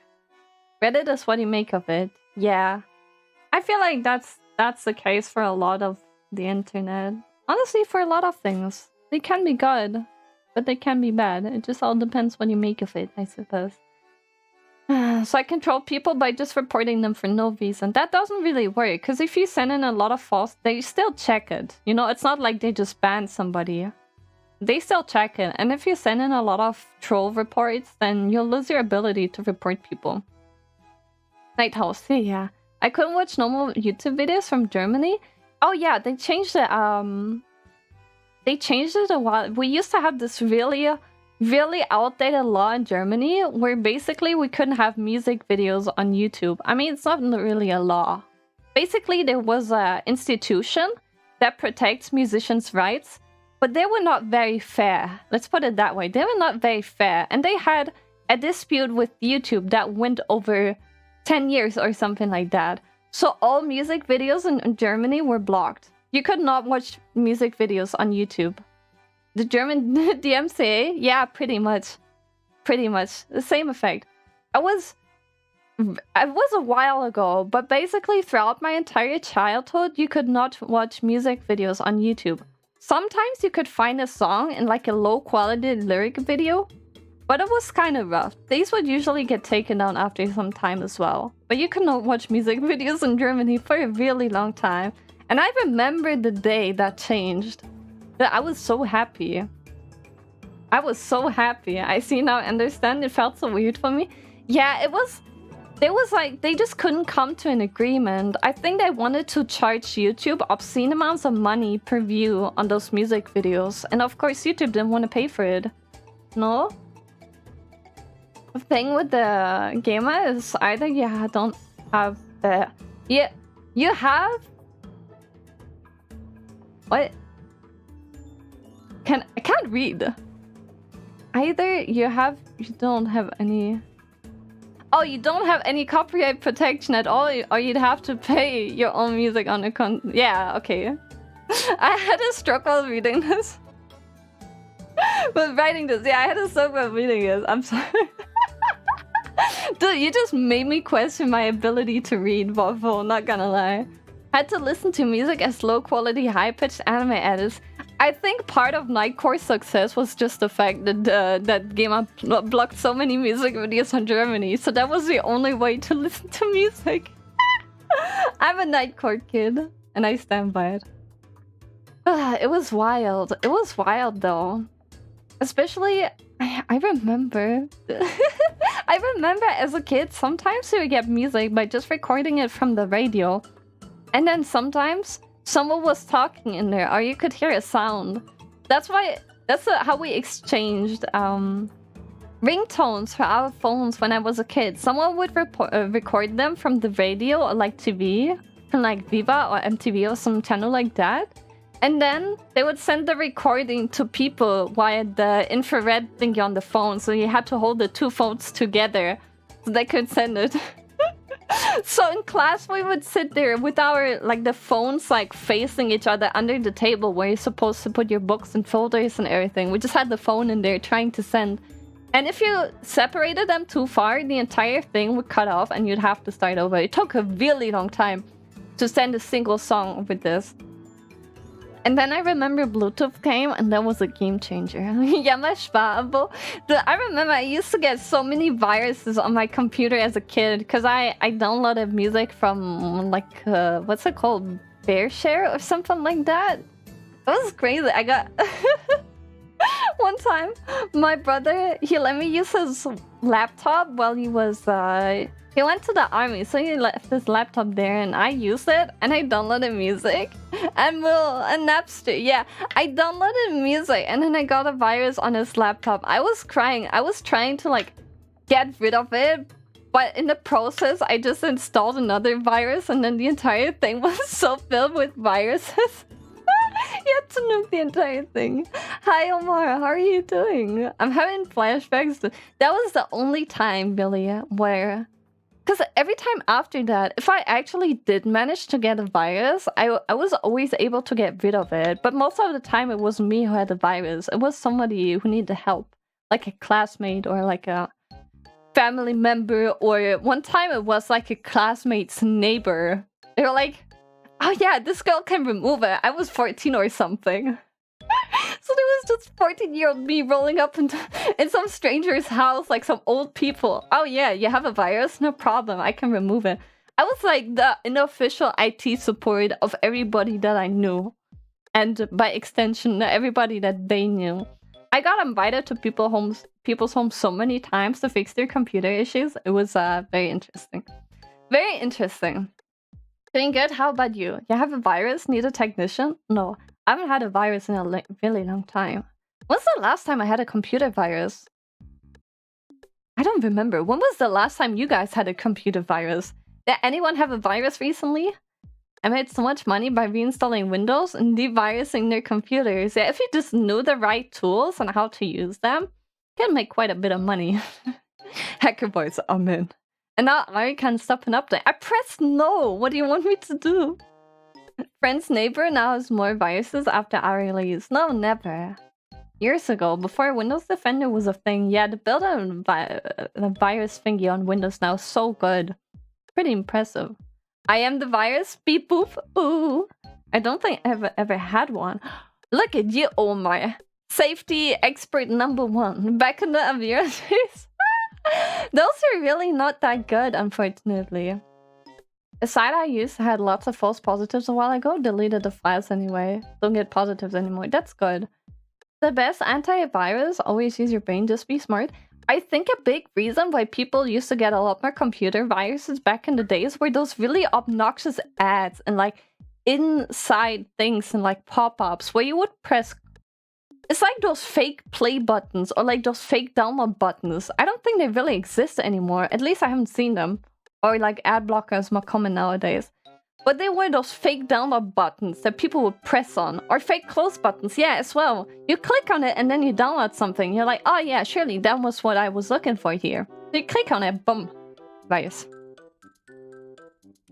Reddit is what you make of it. Yeah. I feel like that's the case for a lot of the internet. Honestly, for a lot of things. They can be good, but they can be bad. It just all depends what you make of it, I suppose. So I control people by just reporting them for no reason. That doesn't really work, because if you send in a lot of false, they still check it. You know, it's not like they just ban somebody. They still check it, and if you send in a lot of troll reports, then you'll lose your ability to report people. Night House, yeah. I couldn't watch normal YouTube videos from Germany. Oh yeah, they changed it. They changed it a while. We used to have this really really outdated law in Germany where basically we couldn't have music videos on YouTube. I mean, it's not really a law. Basically, there was an institution that protects musicians' rights, but they were not very fair. Let's put it that way. They were not very fair. And they had a dispute with YouTube that went over 10 years or something like that. So all music videos in Germany were blocked. You could not watch music videos on YouTube. The German DMCA? Yeah, pretty much. Pretty much. The same effect. It was a while ago, but basically throughout my entire childhood, you could not watch music videos on YouTube. Sometimes you could find a song in like a low quality lyric video, but it was kind of rough. These would usually get taken down after some time as well. But you could not watch music videos in Germany for a really long time. And I remember the day that changed. I was so happy. I was so happy. I see now, understand. It felt so weird for me. Yeah, it was... There was like, they just couldn't come to an agreement. I think they wanted to charge YouTube obscene amounts of money per view on those music videos. And of course, YouTube didn't want to pay for it. No? The thing with the gamer is either you don't have the... Yeah, you have... What? I can't read. Either you don't have any... Oh, you don't have any copyright protection at all, or you'd have to pay your own music on a yeah, okay. I had a stroke while reading this. But writing this, yeah, I had a stroke while reading this. I'm sorry. Dude, you just made me question my ability to read, Waffle, not gonna lie. Had to listen to music as low-quality, high-pitched anime edits. I think part of Nightcore's success was just the fact that that game blocked so many music videos on Germany, so that was the only way to listen to music. I'm a Nightcore kid, and I stand by it. It was wild. It was wild, though. Especially, I remember... I remember as a kid, sometimes you would get music by just recording it from the radio. And then sometimes... someone was talking in there, or you could hear a sound. That's how we exchanged ringtones for our phones when I was a kid. Someone would record them from the radio or like TV, from like Viva or MTV or some channel like that. And then they would send the recording to people via the infrared thingy on the phone. So you had to hold the two phones together so they could send it. So in class we would sit there with our the phones facing each other under the table where you're supposed to put your books and folders and everything. We just had the phone in there trying to send. And if you separated them too far, the entire thing would cut off and you'd have to start over. It took a really long time to send a single song with this. And then I remember Bluetooth came, and that was a game changer. I remember I used to get so many viruses on my computer as a kid because I downloaded music from what's it called? BearShare or something like that. That was crazy. I got one time my brother, he let me use his laptop while he was he went to the army, so he left his laptop there and I used it and I downloaded music and Napster. Yeah, I downloaded music and then I got a virus on his laptop. I was crying. I was trying to get rid of it, but in the process I just installed another virus and then the entire thing was so filled with viruses. You had to nuke the entire thing. Hi Omar, how are you doing? I'm having flashbacks. That was the only time, Billy, where... Because every time after that, if I actually did manage to get a virus, I was always able to get rid of it. But most of the time, it wasn't me who had the virus. It was somebody who needed help. Like a classmate or like a family member. Or one time it was like a classmate's neighbor. They were like, oh yeah, this girl can remove it. I was 14 or something. So there was just 14-year-old me rolling up in some stranger's house, like some old people. Oh yeah, you have a virus? No problem, I can remove it. I was like the unofficial IT support of everybody that I knew. And by extension, everybody that they knew. I got invited to people's homes so many times to fix their computer issues. It was very interesting. Very interesting. Doing good, how about you? You have a virus? Need a technician? No. I haven't had a virus in a really long time. When's the last time I had a computer virus? I don't remember. When was the last time you guys had a computer virus? Did anyone have a virus recently? I made so much money by reinstalling Windows and devirusing their computers. Yeah, if you just knew the right tools and how to use them, you can make quite a bit of money. Hacker boys, amen. And now Ari can't stop an update. I pressed no! What do you want me to do? Friend's neighbor now has more viruses after Ari leaves. No, never. Years ago, before Windows Defender was a thing, yeah, the built-in virus thingy on Windows now is so good. Pretty impressive. I am the virus, beep boop, ooh. I don't think I've ever had one. Look at you, Omar. Safety expert #1. Back in the Avira days. Those are really not that good, unfortunately. A site I used had lots of false positives a while ago. Deleted the files anyway. Don't get positives anymore. That's good. The best antivirus, always use your brain, just be smart. I think a big reason why people used to get a lot more computer viruses back in the days were those really obnoxious ads and like inside things and like pop-ups where you would press... It's like those fake play buttons or like those fake download buttons. I don't think they really exist anymore. At least I haven't seen them. Or like ad blockers more common nowadays. But they were those fake download buttons that people would press on. Or fake close buttons, yeah, as well. You click on it and then you download something. You're like, oh yeah, surely that was what I was looking for here. So you click on it, boom. Virus.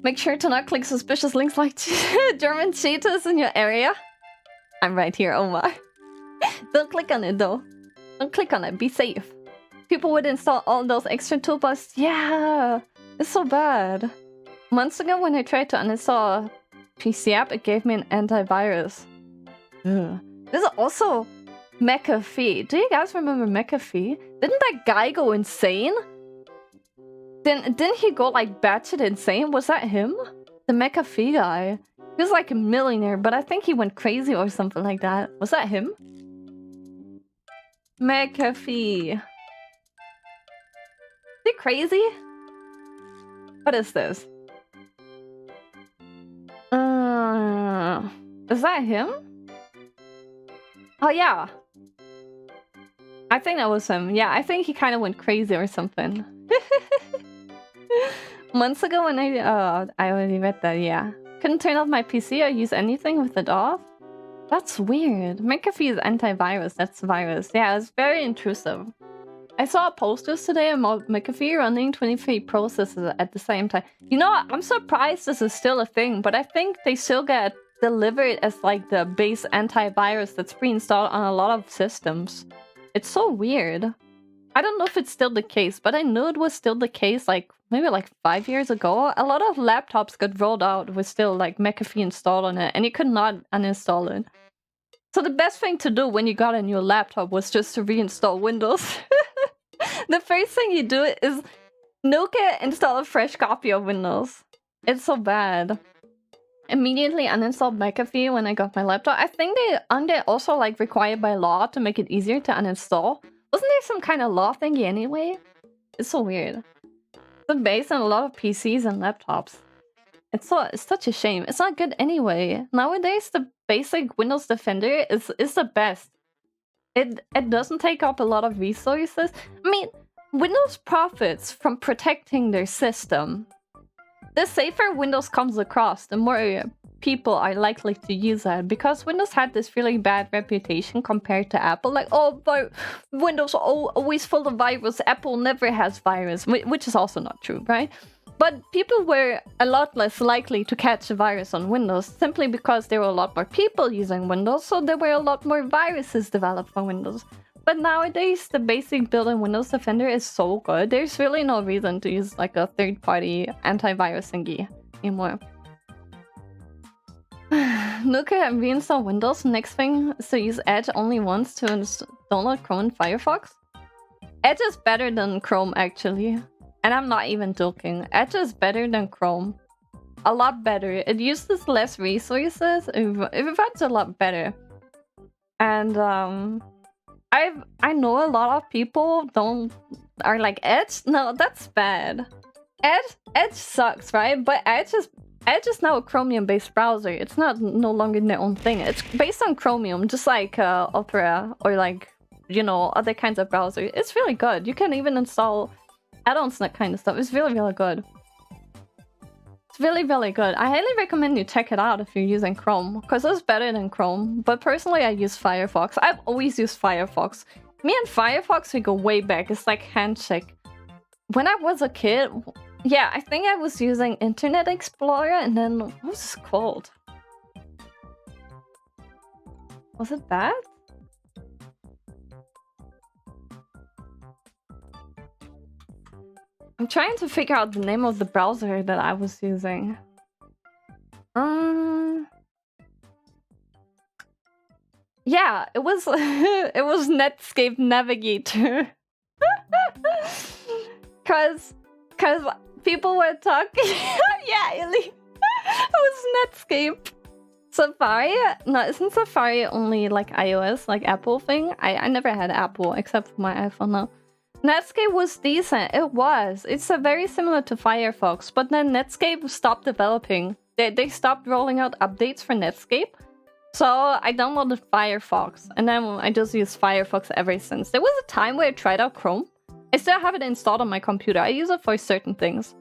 Make sure to not click suspicious links like German cheaters in your area. I'm right here, Omar. Don't click on it though. Don't click on it, be safe. People would install all those extra toolbars. Yeah, it's so bad. Months ago, when I tried to uninstall a PC app, it gave me an antivirus. Ugh. This is also McAfee. Do you guys remember McAfee? Didn't that guy go insane? Didn't he go like batshit insane? Was that him? The McAfee guy. He was like a millionaire, but I think he went crazy or something like that. Was that him? McAfee. Is he crazy? What is this? Is that him? Oh yeah. I think that was him. Yeah, I think he kind of went crazy or something. Months ago when I already read that, yeah. Couldn't turn off my PC or use anything with it off? That's weird. McAfee is antivirus, that's virus. Yeah, it's very intrusive. I saw posters today about McAfee running 23 processes at the same time. You know what? I'm surprised this is still a thing, but I think they still get delivered as like the base antivirus that's pre-installed on a lot of systems. It's so weird. I don't know if it's still the case, but I knew it was still the case like maybe like 5 years ago. A lot of laptops got rolled out with still like McAfee installed on it, and you could not uninstall it. So the best thing to do when you got a new laptop was just to reinstall Windows. The first thing you do is nuke it, install a fresh copy of Windows. It's so bad. Immediately uninstalled McAfee when I got my laptop. I think aren't they also like required by law to make it easier to uninstall? Wasn't there some kind of law thingy anyway? It's so weird. It's based on a lot of PCs and laptops. It's such a shame. It's not good anyway. Nowadays the basic Windows Defender is the best. It doesn't take up a lot of resources. I mean, Windows profits from protecting their system. The safer Windows comes across, the more people are likely to use it. Because Windows had this really bad reputation compared to Apple. Like, oh, but Windows always full of virus. Apple never has virus. Which is also not true, right? But people were a lot less likely to catch a virus on Windows simply because there were a lot more people using Windows, so there were a lot more viruses developed for Windows. But nowadays, the basic built-in Windows Defender is so good, there's really no reason to use like a third-party antivirus thingy anymore. Nuke and reinstall Windows. Next thing is to use Edge only once to download Chrome and Firefox. Edge is better than Chrome actually. And I'm not even joking. Edge is better than Chrome. A lot better. It uses less resources. It runs a lot better. And I know a lot of people are like, Edge? No, that's bad. Edge sucks, right? But Edge is Edge is now a Chromium-based browser. It's no longer their own thing. It's based on Chromium, just like Opera or like, you know, other kinds of browsers. It's really good. You can even install add-ons and that kind of stuff. It's really, really good. It's really, really good. I highly recommend you check it out if you're using Chrome, because it's better than Chrome. But personally, I use Firefox. I've always used Firefox. Me and Firefox, we go way back. It's like handshake. When I was a kid, yeah, I think I was using Internet Explorer, and then what was it called? Was it that? I'm trying to figure out the name of the browser that I was using. Yeah, it was it was Netscape Navigator. Cause people were talking. Yeah, Illy. It was Netscape. Safari? No, isn't Safari only like iOS, like Apple thing? I never had Apple except for my iPhone now. Netscape was decent. It was. It's very similar to Firefox, but then Netscape stopped developing. They stopped rolling out updates for Netscape. So I downloaded Firefox, and then I just used Firefox ever since. There was a time where I tried out Chrome. I still have it installed on my computer. I use it for certain things.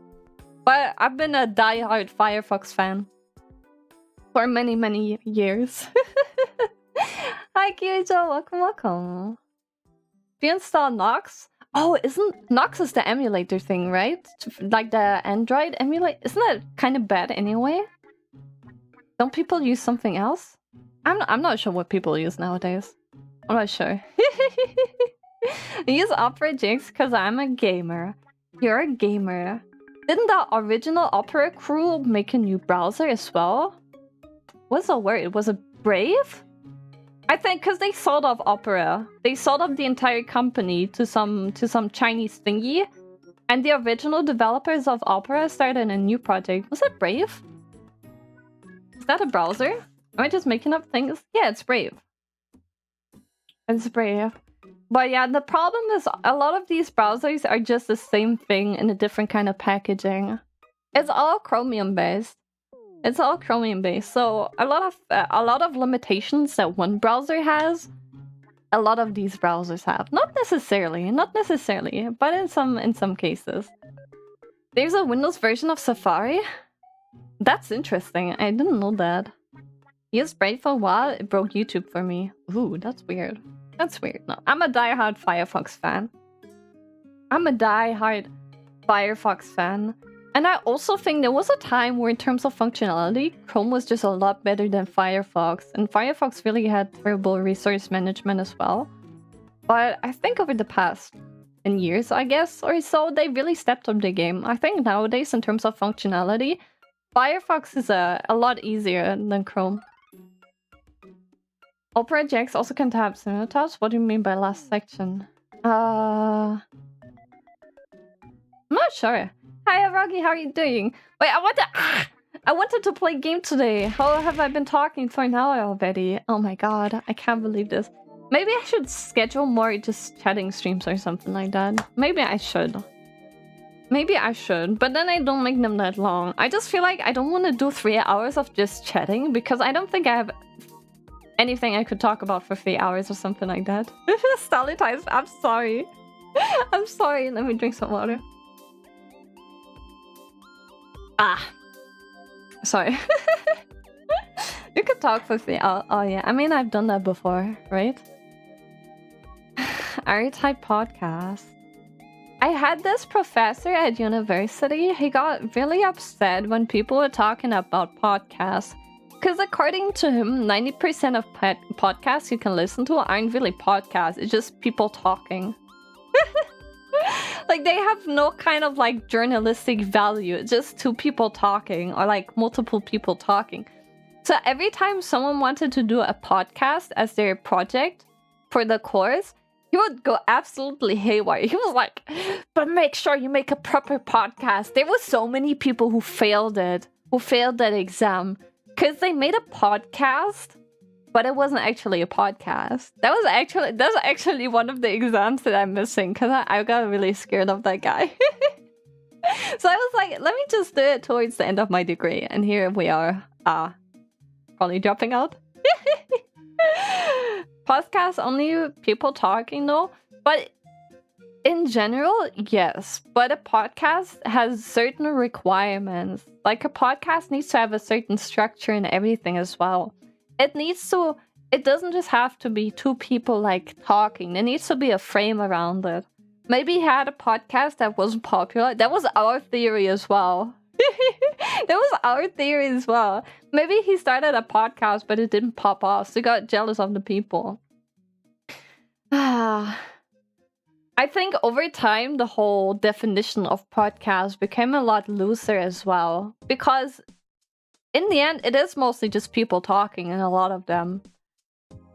But I've been a die-hard Firefox fan for many, many years. Hi, Kirito. Welcome, welcome. Do you install Nox? Oh, isn't Nox is the emulator thing, right? Like the Android emulator? Isn't that kind of bad anyway? Don't people use something else? I'm not sure what people use nowadays. I'm not sure. I use Opera Jinx because I'm a gamer. You're a gamer. Didn't the original Opera crew make a new browser as well? What's the word? Was it Brave? I think because they sold off Opera. They sold off the entire company to some Chinese thingy. And the original developers of Opera started a new project. Was it Brave? Is that a browser? Am I just making up things? Yeah, it's Brave. It's Brave. But yeah, the problem is a lot of these browsers are just the same thing in a different kind of packaging. It's all Chromium based. It's all Chromium based, so a lot of limitations that one browser has, a lot of these browsers have. Not necessarily, but in some cases. There's a Windows version of Safari. That's interesting. I didn't know that. Used Brave for a while. It broke YouTube for me. Ooh, that's weird. That's weird. No, I'm a diehard Firefox fan. And I also think there was a time where in terms of functionality, Chrome was just a lot better than Firefox. And Firefox really had terrible resource management as well. But I think over the past years, I guess, or so, they really stepped up their game. I think nowadays, in terms of functionality, Firefox is a lot easier than Chrome. Opera Jax also can tab simultaps. What do you mean by last section? I'm not sure. Hi, Rocky, how are you doing? Wait, I wanted to play a game today. How have I been talking for an hour already? Oh my god, I can't believe this. Maybe I should schedule more just chatting streams or something like that. Maybe I should, but then I don't make them that long. I just feel like I don't want to do 3 hours of just chatting because I don't think I have anything I could talk about for 3 hours or something like that. Stalitize, I'm sorry. I'm sorry, let me drink some water. Sorry. You could talk for 3 hours. Oh yeah, I mean I've done that before, right? R-type podcast. I had this professor at university. He got really upset when people were talking about podcasts. Because according to him, 90% of podcasts you can listen to aren't really podcasts. It's just people talking. Like, they have no kind of, like, journalistic value. It's just two people talking or, like, multiple people talking. So every time someone wanted to do a podcast as their project for the course, he would go absolutely haywire. He was like, but make sure you make a proper podcast. There were so many people who failed it, who failed that exam. Because they made a podcast, but it wasn't actually a podcast. That's actually one of the exams that I'm missing, because I got really scared of that guy. So I was like, let me just do it towards the end of my degree. And here we are. Probably dropping out. Podcast, only people talking though. But in general, yes. But a podcast has certain requirements. Like a podcast needs to have a certain structure and everything as well. It doesn't just have to be two people like talking. There needs to be a frame around it. Maybe he had a podcast that wasn't popular. That was our theory as well. That was our theory as well. Maybe he started a podcast, but it didn't pop off. So he got jealous of the people. I think over time, the whole definition of podcast became a lot looser as well. Because in the end, it is mostly just people talking, and a lot of them.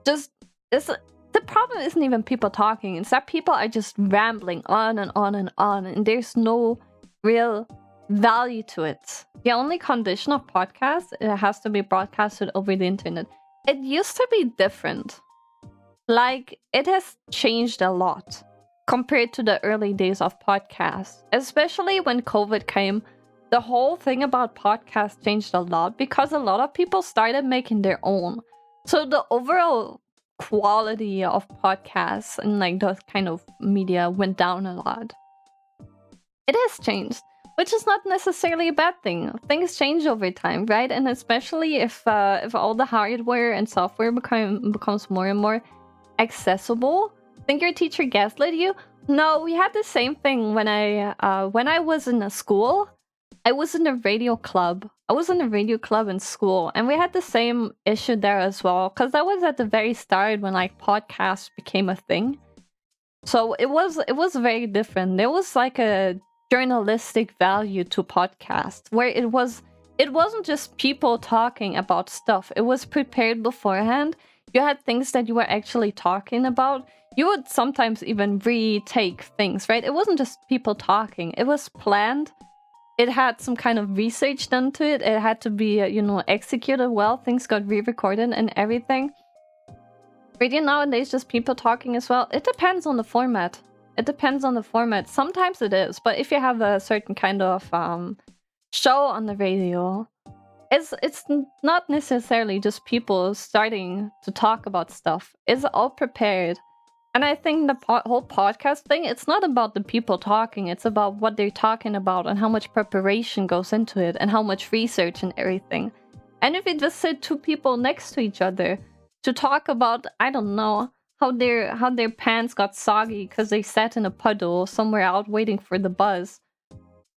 The problem isn't even people talking. It's that people are just rambling on and on and on, and there's no real value to it. The only condition of podcasts, it has to be broadcasted over the internet. It used to be different. Like, it has changed a lot compared to the early days of podcasts. Especially when COVID came, the whole thing about podcasts changed a lot because a lot of people started making their own. So the overall quality of podcasts and like those kind of media went down a lot. It has changed, which is not necessarily a bad thing. Things change over time, right? And especially if all the hardware and software becomes more and more accessible. Think your teacher gaslit you? No, we had the same thing when I was in a school. I was in a radio club. I was in a radio club in school, and we had the same issue there as well, because that was at the very start when like podcasts became a thing. So it was very different. There was like a journalistic value to podcasts where it wasn't just people talking about stuff. It was prepared beforehand. You had things that you were actually talking about. You would sometimes even retake things, right? It wasn't just people talking. It was planned. It had some kind of research done to it. It had to be, executed well. Things got re-recorded and everything. Radio nowadays, just people talking as well. It depends on the format. Sometimes it is, but if you have a certain kind of show on the radio, it's not necessarily just people starting to talk about stuff. It's all prepared. And I think the whole podcast thing, it's not about the people talking. It's about what they're talking about and how much preparation goes into it and how much research and everything. And if you just sit two people next to each other to talk about, I don't know, how their pants got soggy because they sat in a puddle somewhere out waiting for the bus,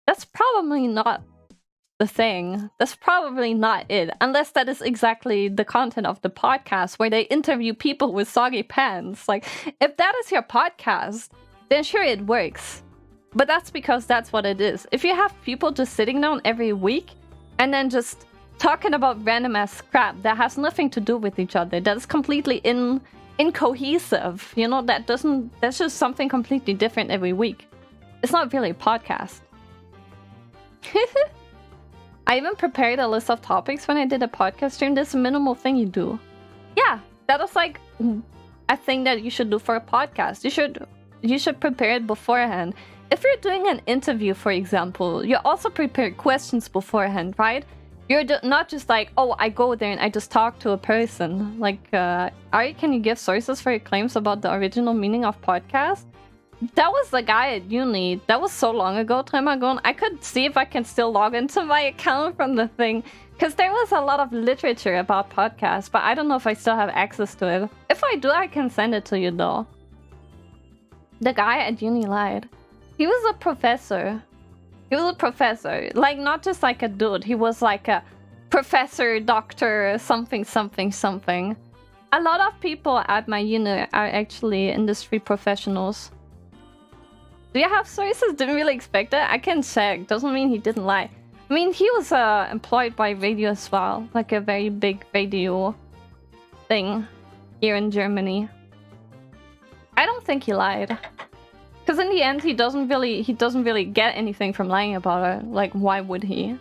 that's probably not the thing. That's probably not it. Unless that is exactly the content of the podcast where they interview people with soggy pants. Like, if that is your podcast, then sure it works. But that's because that's what it is. If you have people just sitting down every week and then just talking about random ass crap that has nothing to do with each other, that is completely incohesive, that's just something completely different every week. It's not really a podcast. I even prepared a list of topics when I did a podcast stream. This minimal thing you do. Yeah, that was like a thing that you should do for a podcast. You should prepare it beforehand. If you're doing an interview, for example, you also prepare questions beforehand, right? You're not just like, oh, I go there and I just talk to a person. Like, Ari, can you give sources for your claims about the original meaning of podcast? That was the guy at uni. That was so long ago, Tremagon. I could see if I can still log into my account from the thing. Because there was a lot of literature about podcasts, but I don't know if I still have access to it. If I do, I can send it to you, though. The guy at uni lied. He was a professor. Like, not just like a dude. He was like a professor, doctor, something. A lot of people at my uni are actually industry professionals. Do you have sources? Didn't really expect it. I can check. Doesn't mean he didn't lie. I mean, he was employed by radio as well. Like a very big radio thing here in Germany. I don't think he lied. Because in the end, he doesn't really get anything from lying about it. Like, why would he?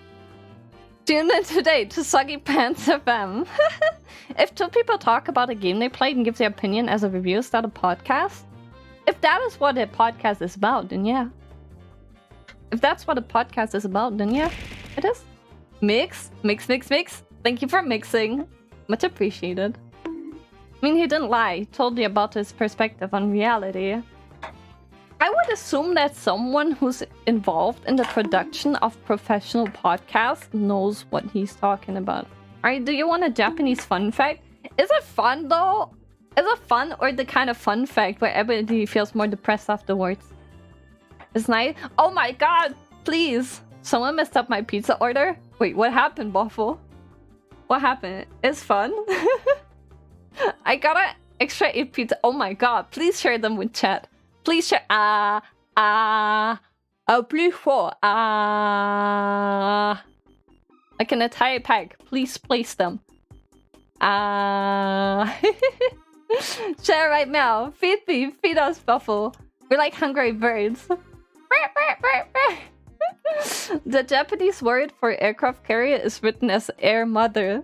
Tune in today to Soggy Pants FM. If two people talk about a game they played and give their opinion as a review, is that a podcast? If that is what a podcast is about, then yeah. If that's what a podcast is about, then yeah, it is. Mix. Thank you for mixing. Much appreciated. I mean, he didn't lie. He told you about his perspective on reality. I would assume that someone who's involved in the production of professional podcasts knows what he's talking about. Alright, do you want a Japanese fun fact? Is it fun though? Is it fun or the kind of fun fact where everybody feels more depressed afterwards? It's nice. Oh my god, please. Someone messed up my pizza order. Wait, what happened, Waffle? What happened? It's fun. I got an extra 8 pizza. Oh my god, please share them with chat. Please share. Plus fort. Like an entire pack. Please place them. Share right now. Feed me. Feed us, Buffalo. We're like hungry birds. The Japanese word for aircraft carrier is written as air mother.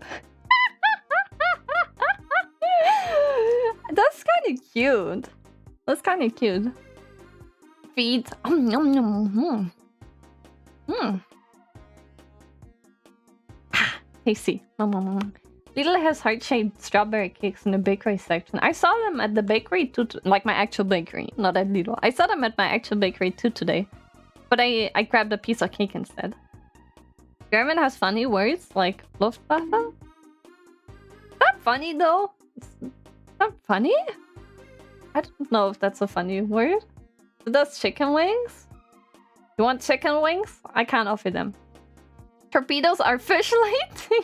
That's kind of cute. That's kind of cute. Feed. Tasty. Lidl has heart-shaped strawberry cakes in the bakery section. I saw them at the bakery too, like my actual bakery, not at Lidl. I saw them at my actual bakery too today. But I grabbed a piece of cake instead. German has funny words like Luftwaffe. Not funny though. It's not funny? I don't know if that's a funny word. That's chicken wings? You want chicken wings? I can't offer them. Torpedoes are fish lighting.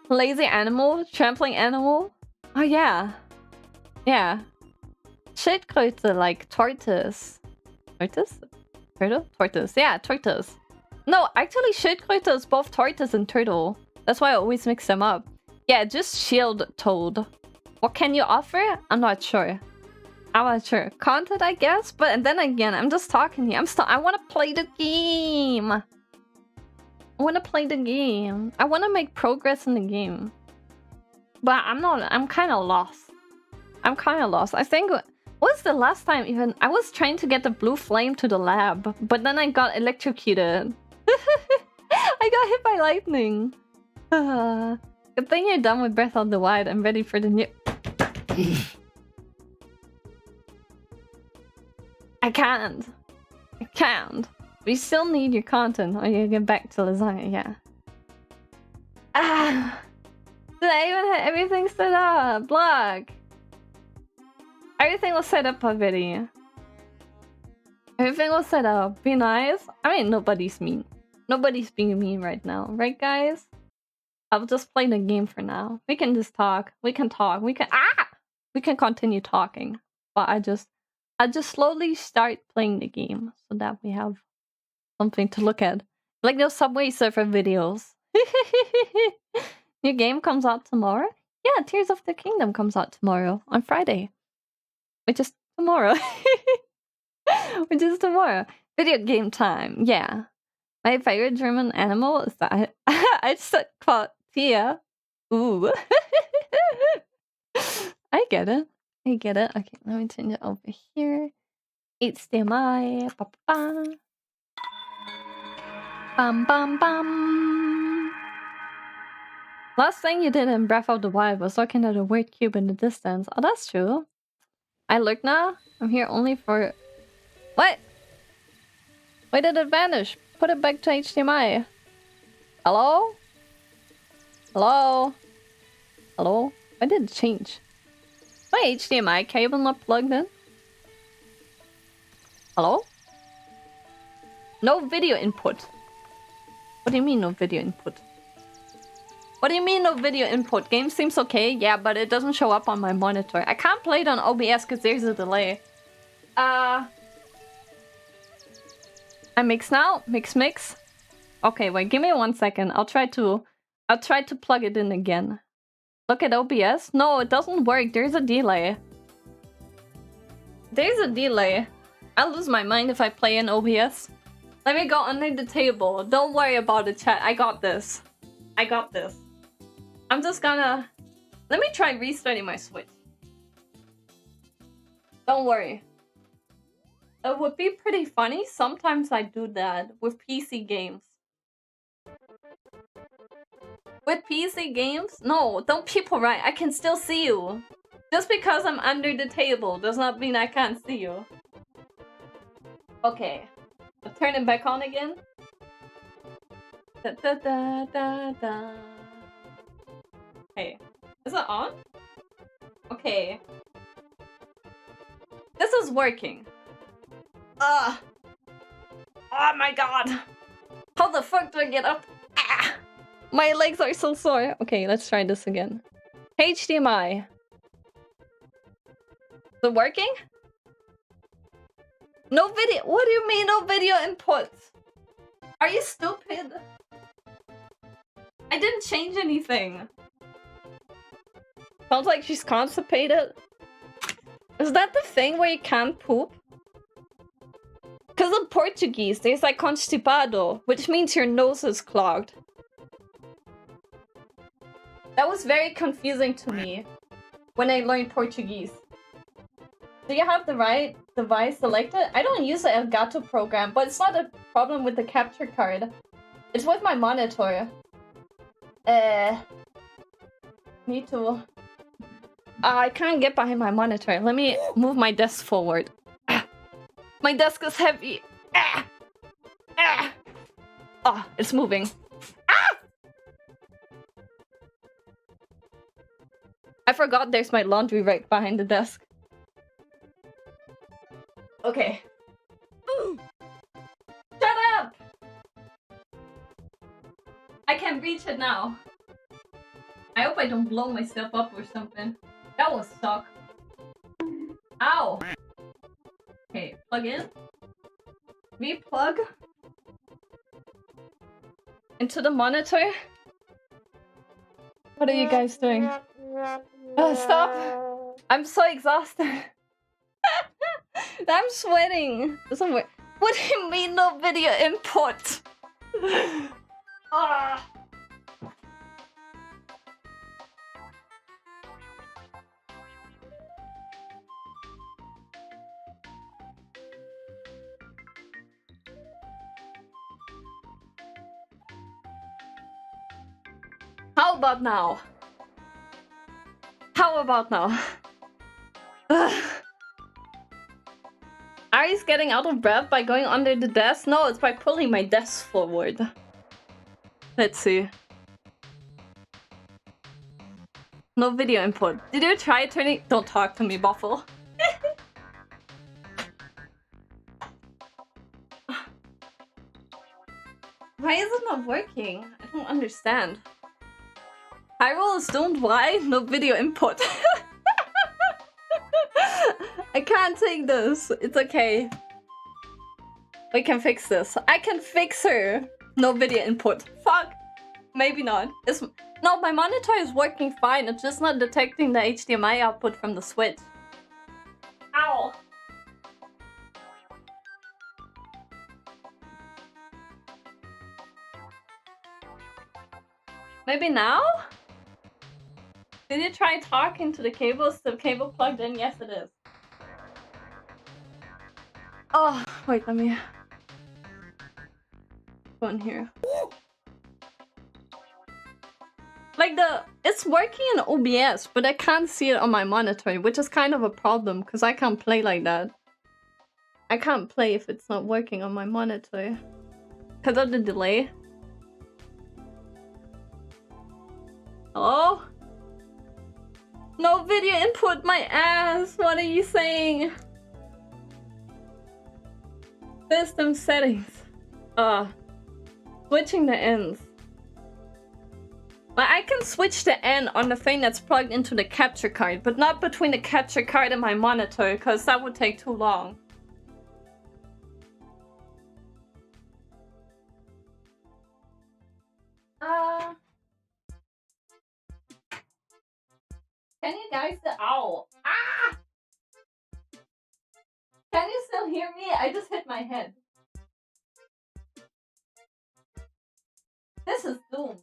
Lazy animal, trampling animal. Oh yeah. Yeah. Schildkröte, like tortoise. Tortoise? Turtle? Tortoise. Yeah, tortoise. No, actually Schildkröte is both tortoise and turtle. That's why I always mix them up. Yeah, just shield toad. What can you offer? I'm not sure. I'm not sure. Content, I guess? But then again, I'm just talking here. I want to play the game. I want to play the game. I want to make progress in the game. But I'm kind of lost. I think... What's the last time even? I was trying to get the blue flame to the lab. But then I got electrocuted. I got hit by lightning. Good thing you're done with Breath of the Wild. I'm ready for the new... I can't. We still need your content or you get back to lasagna, yeah. Did I even have everything set up? Block. Everything was set up already. Everything was set up. Be nice. I mean, nobody's mean. Nobody's being mean right now. Right, guys? I'll just play the game for now. We can just talk. We can talk. We can continue talking. But I just slowly start playing the game so that we have something to look at. Like those Subway Surfer videos. New game comes out tomorrow? Yeah, Tears of the Kingdom comes out tomorrow on Friday. Which is tomorrow. Video game time, yeah. My favorite German animal is that I said Quartier. Ooh. I get it. Okay, let me change it over here. HDMI. Bam bam bam. Last thing you did in Breath of the Wild was looking at a weird cube in the distance. Oh, that's true. I look now. I'm here only for... What? Why did it vanish? Put it back to HDMI. Hello? Hello? Hello? Why did it change? My HDMI cable not plugged in? Hello? No video input. What do you mean no video input? What do you mean no video input? Game seems okay, yeah, but it doesn't show up on my monitor. I can't play it on OBS because there's a delay. I mix now? Mix? Okay, wait, give me 1 second. I'll try to plug it in again. Look at OBS. No, it doesn't work. There's a delay. I'll lose my mind if I play in OBS. Let me go under the table. Don't worry about the chat. I got this. I'm just gonna... Let me try restarting my Switch. Don't worry. It would be pretty funny. Sometimes I do that with PC games. With PC games? No, don't people right. I can still see you. Just because I'm under the table does not mean I can't see you. Okay. I'll turn it back on again. Da, da, da, da, da. Okay. Is it on? Okay. This is working. Oh my god. How the fuck do I get up? Ah! My legs are so sore. Okay, let's try this again. HDMI. Is it working? No video. What do you mean no video input? Are you stupid? I didn't change anything. Sounds like she's constipated. Is that the thing where you can't poop? Because in Portuguese, there's like constipado, which means your nose is clogged. That was very confusing to me when I learned Portuguese. Do you have the right device selected? I don't use the Elgato program, but it's not a problem with the capture card. It's with my monitor. Me too. I can't get behind my monitor. Let me move my desk forward. My desk is heavy. Oh, it's moving. I forgot there's my laundry rack behind the desk. Okay. Shut up! I can reach it now. I hope I don't blow myself up or something. That will suck. Ow! Okay, plug in. Replug. Into the monitor. What are you guys doing? Stop! I'm so exhausted. I'm sweating. Doesn't work. What do you mean no video input? How about now? How about now? Ari's getting out of breath by going under the desk? No, it's by pulling my desk forward. Let's see. No video input. Did you try turning? Don't talk to me, Buffalo. Why is it not working? I don't understand. Hyrule is doomed. Why? No video input. I can't take this. It's okay. We can fix this. I can fix her. No video input. Fuck. Maybe not. No, my monitor is working fine. It's just not detecting the HDMI output from the Switch. Ow. Maybe now? Did you try talking to the cable? Is the cable plugged in? Yes, it is. Oh, wait, let me go in here. Like it's working in OBS, but I can't see it on my monitor, which is kind of a problem because I can't play like that. I can't play if it's not working on my monitor because of the delay. Hello? No video input, my ass. What are you saying? System settings. Switching the ends. I can switch the end on the thing that's plugged into the capture card, but not between the capture card and my monitor, because that would take too long. Can you guys... Ow! Ah! Can you still hear me? I just hit my head. This is doomed.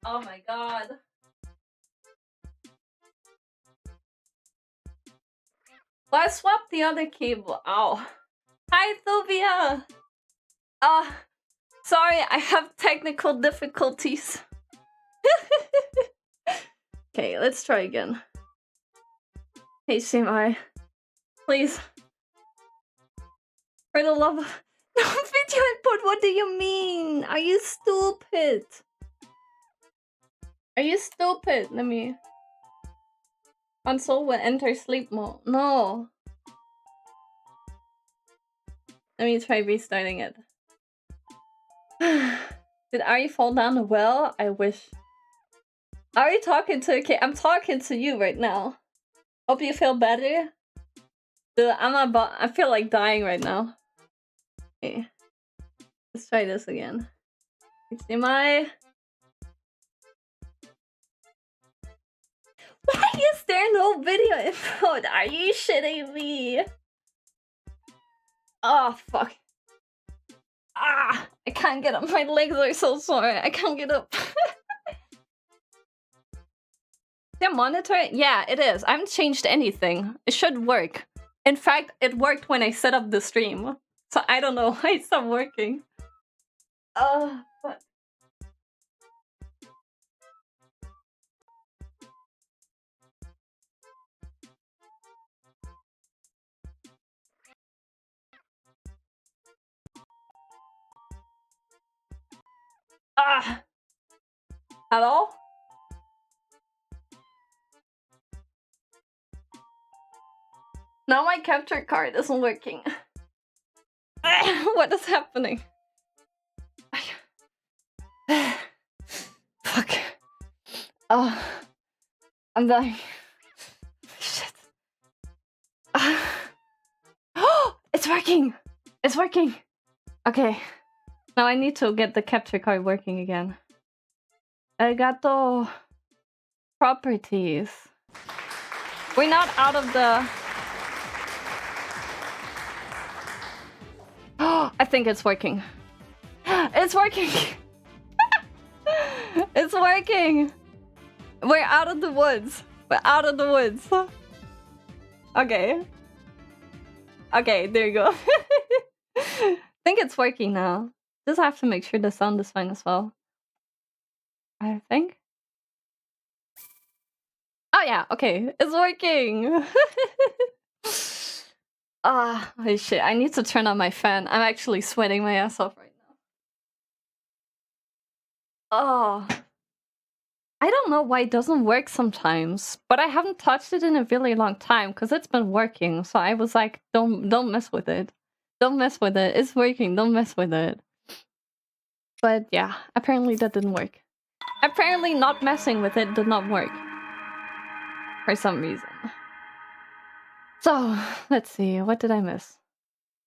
Oh my god. Well, I swapped the other cable. Ow. Hi, Thuvia! Sorry, I have technical difficulties. Okay, let's try again. HDMI. Please. For the love of... No video input, what do you mean? Are you stupid? Are you stupid? Let me... Console will enter sleep mode. No. Let me try restarting it. Did Ari fall down the well? I wish. Are you talking to... Okay, I'm talking to you right now. Hope you feel better. Dude, I feel like dying right now. Okay. Let's try this again. HDMI. Why is there no video input? Are you shitting me? Oh, fuck. Ah, I can't get up. My legs are so sore. I can't get up. They're monitoring? Yeah, it is. I haven't changed anything. It should work. In fact, it worked when I set up the stream. So I don't know why it's not working. But... Hello? Now my capture card isn't working. What is happening? Fuck. Oh, I'm dying. Shit. Oh, it's working! It's working! Okay. Now I need to get the capture card working again. Arigato. Properties. We're not out of the... Oh, I think it's working. It's working! It's working! We're out of the woods. We're out of the woods. Okay. Okay, there you go. I think it's working now. Just have to make sure the sound is fine as well. I think. Oh yeah, okay. It's working! Holy shit. I need to turn on my fan. I'm actually sweating my ass off right now. Oh. I don't know why it doesn't work sometimes, but I haven't touched it in a really long time because it's been working. So I was like, don't mess with it. Don't mess with it. It's working. Don't mess with it. But yeah, apparently that didn't work. Apparently not messing with it did not work. For some reason. So, let's see. What did I miss?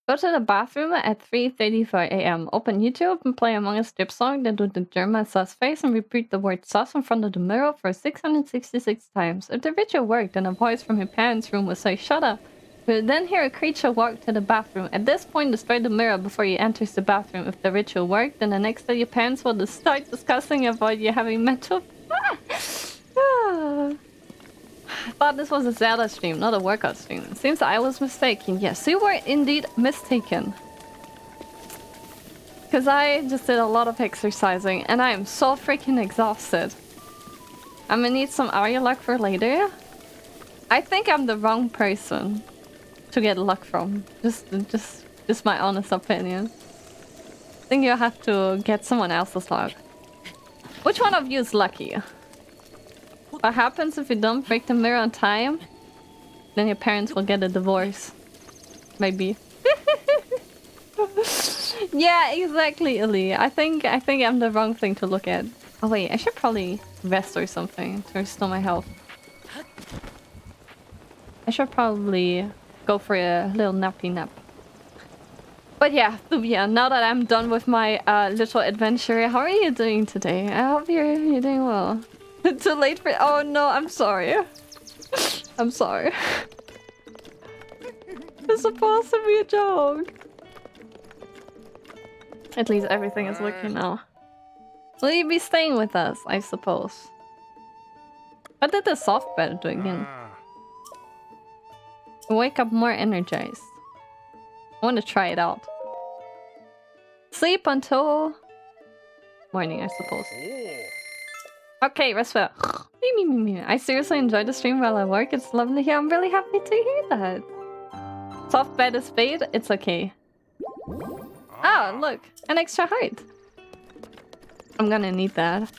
Go to the bathroom at 3:34 AM. Open YouTube and play Among Us strip song, then do the German sus face and repeat the word sus in front of the mirror for 666 times. If the ritual worked, then a voice from your parents' room will say, "Shut up." You will then hear a creature walk to the bathroom. At this point, destroy the mirror before you enter the bathroom. If the ritual worked, then the next day your parents will start discussing about you having mental... I thought this was a Zelda stream, not a workout stream. It seems I was mistaken. Yes, you were indeed mistaken. Because I just did a lot of exercising and I am so freaking exhausted. I'm gonna need some Arya luck for later. I think I'm the wrong person to get luck from. Just my honest opinion. I think you have to get someone else's luck. Which one of you is lucky? What happens if you don't break the mirror on time? Then your parents will get a divorce. Maybe. Yeah, exactly, Illy. I think I'm the wrong thing to look at. Oh wait, I should probably rest or something to restore my health. I should probably go for a little nappy nap. But yeah, now that I'm done with my little adventure, how are you doing today? I hope you're doing well. Too late for... Oh no, I'm sorry. I'm sorry. It's supposed to be a joke. At least everything is working now. Will you be staying with us, I suppose? What did the soft bed do again? Wake up more energized. I want to try it out. Sleep until morning, I suppose. Okay, rest well. I seriously enjoy the stream while I work. It's lovely here. I'm really happy to hear that. Soft bed is fade. It's okay. Oh, look. An extra heart. I'm gonna need that.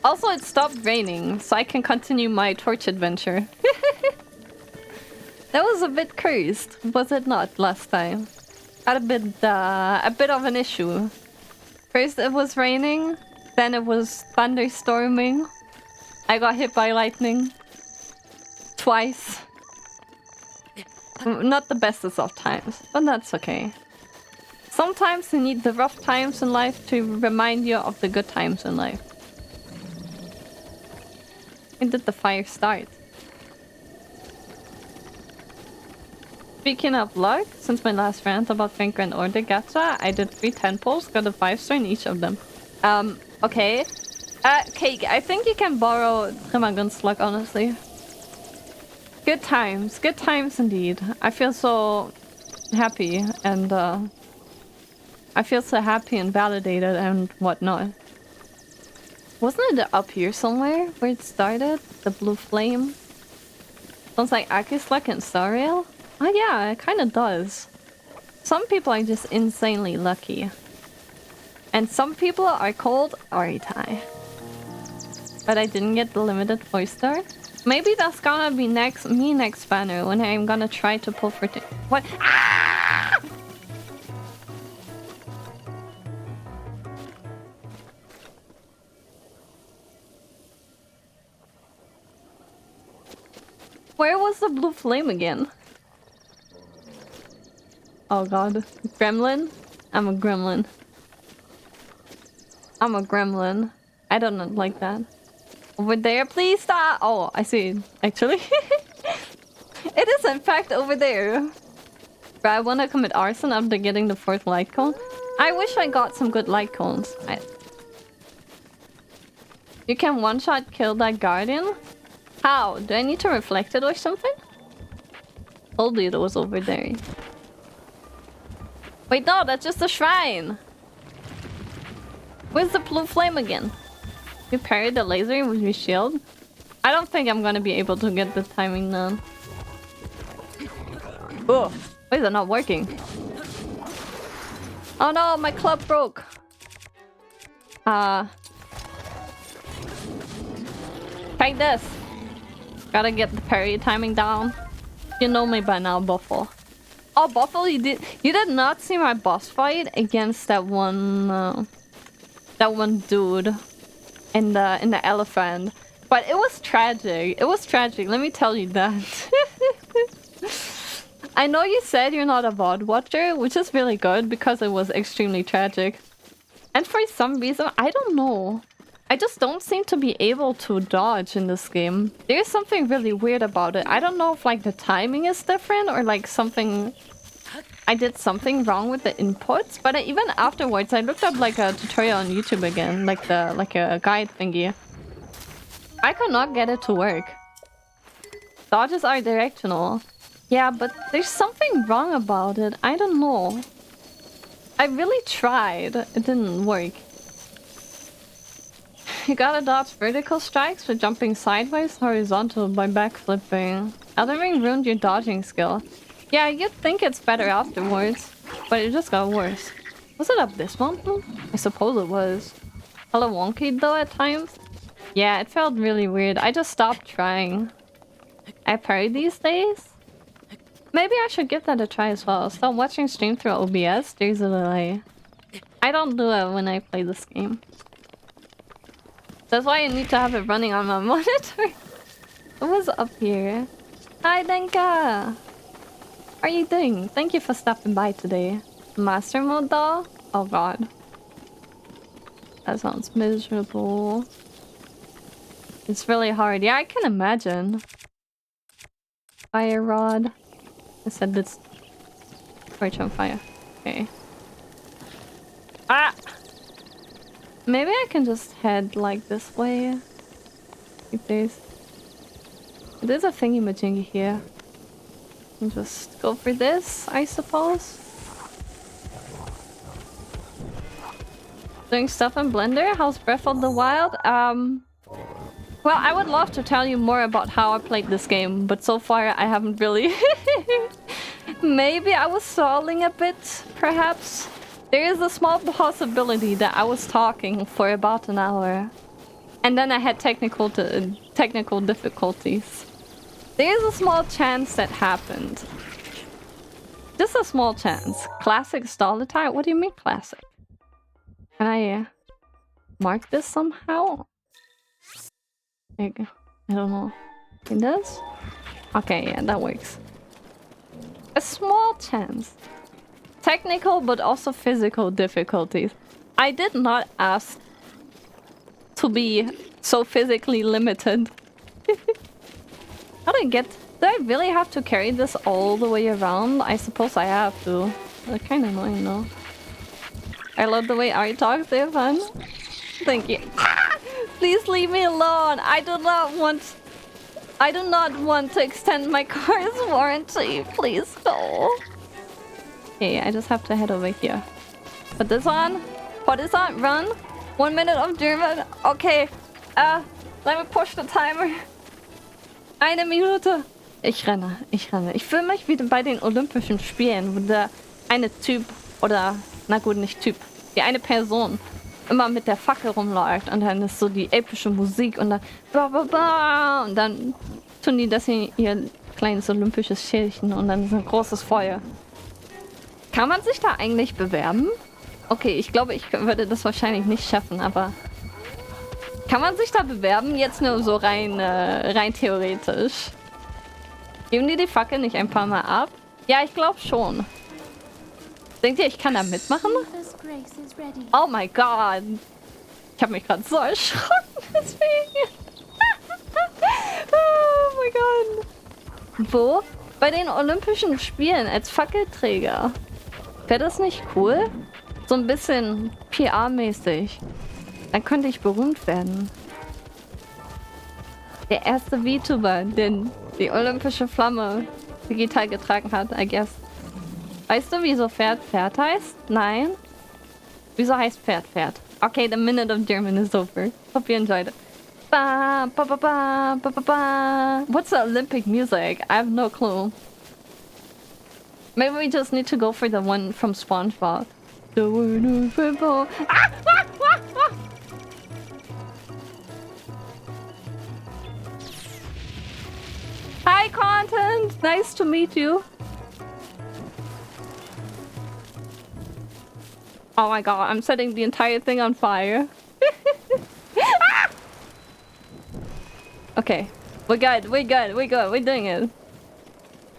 Also, it stopped raining, so I can continue my torch adventure. That was a bit cursed, was it not, last time? Had a bit of an issue. First it was raining, then it was thunderstorming. I got hit by lightning. Twice. Not the bestest of times, but that's okay. Sometimes you need the rough times in life to remind you of the good times in life. When did the fire start? Speaking of luck, since my last rant about Frank Grand Order Gacha, I did 3 10 pulls, got a 5-star in each of them. Okay. Cake, I think you can borrow Trimagun's luck, honestly. Good times indeed. I feel so happy and I feel so happy and validated and whatnot. Wasn't it up here somewhere where it started? The blue flame? Sounds like Aki's luck and Star Rail? Oh yeah, it kinda does. Some people are just insanely lucky. And some people are called Aritai. But I didn't get the limited 4-star. Maybe that's gonna be next banner when I'm gonna try to pull for what? Ah! Where was the blue flame again? Oh god. Gremlin? I'm a gremlin. I'm a gremlin. I don't like that. Over there, please stop! Oh, I see. Actually. It is in fact over there. But I wanna commit arson after getting the 4th light cone. I wish I got some good light cones. You can one-shot kill that guardian? How? Do I need to reflect it or something? Told you it was over there. Wait, no, that's just a shrine. Where's the blue flame again? You parried the laser with your shield? I don't think I'm gonna be able to get the timing down. Oh, why is it not working? Oh no, my club broke. Take this. Gotta get the parry timing down. You know me by now, Buffalo. Oh, Buffalo, you did not see my boss fight against that one dude in the elephant. But it was tragic. It was tragic, let me tell you that. I know you said you're not a VOD watcher, which is really good because it was extremely tragic. And for some reason, I don't know. I just don't seem to be able to dodge in this game. There's something really weird about it. I don't know if like the timing is different or like something... I did something wrong with the inputs, but even afterwards I looked up like a tutorial on YouTube again, like a guide thingy. I could not get it to work. Dodges are directional. Yeah, but there's something wrong about it. I don't know. I really tried. It didn't work. You gotta dodge vertical strikes by jumping sideways, horizontal by backflipping. Elden Ring ruined your dodging skill. Yeah, you'd think it's better afterwards, but it just got worse. Was it up this mountain? I suppose it was. Hella wonky though at times. Yeah, it felt really weird. I just stopped trying. I parry these days? Maybe I should give that a try as well. Stop watching stream through OBS. There's a delay. I don't do it when I play this game. That's why I need to have it running on my monitor. It was up here. Hi, Denka! How are you doing? Thank you for stopping by today. Master mode though? Oh god. That sounds miserable. It's really hard. Yeah, I can imagine. Fire rod. I said this. Torch on fire. Okay. Ah! Maybe I can just head like this way. If there's a thingy-majingy here. can just go for this, I suppose. Doing stuff in Blender? How's Breath of the Wild? Well, I would love to tell you more about how I played this game, but so far I haven't really. Maybe I was stalling a bit, perhaps. There is a small possibility that I was talking for about an hour. And then I had technical difficulties. There is a small chance that happened. Just a small chance. Classic stall attire? What do you mean classic? Can I mark this somehow? I don't know. It does? Okay, yeah, that works. A small chance. Technical, but also physical difficulties. I did not ask to be so physically limited. How do I get... Do I really have to carry this all the way around? I suppose I have to. That's kind of annoying though. I love the way Ari talks, they're fun. Thank you. Please leave me alone. I do not want to extend my car's warranty. Please go. Okay, I just have to head over here. Put this on. Put this on. Run. 1 minute of German. Okay. Let me push the timer. 1 Minute. Ich renne. Ich fühle mich wie bei den Olympischen Spielen, wo der eine Typ oder, na gut, nicht Typ, die eine Person immer mit der Fackel rumläuft und dann ist so die epische Musik und dann ba, ba, ba, und dann tun die das in ihr kleines olympisches Schälchen und dann ist ein großes Feuer. Kann man sich da eigentlich bewerben? Okay, ich glaube, ich würde das wahrscheinlich nicht schaffen, aber kann man sich da bewerben? Jetzt nur so rein theoretisch. Geben die Fackel nicht ein paar Mal ab? Ja, ich glaube schon. Denkt ihr, ich kann da mitmachen? Oh mein Gott. Ich habe mich gerade so erschrocken, deswegen. Oh mein Gott. Wo? Bei den Olympischen Spielen als Fackelträger. Wäre das nicht cool? So ein bisschen PR-mäßig. Dann könnte ich berühmt werden. Der erste VTuber, der die olympische Flamme digital getragen hat, I guess. Weißt du, wieso Pferd heißt? Nein. Wieso heißt Pferd? Okay, the minute of German is over. Hope you enjoyed it. Ba, ba, ba, ba, ba, ba, ba. What's the Olympic music? I have no clue. Maybe we just need to go for the one from SpongeBob. The one of football. Hi, Content! Nice to meet you. Oh my god, I'm setting the entire thing on fire. Okay, we're good, we're doing it.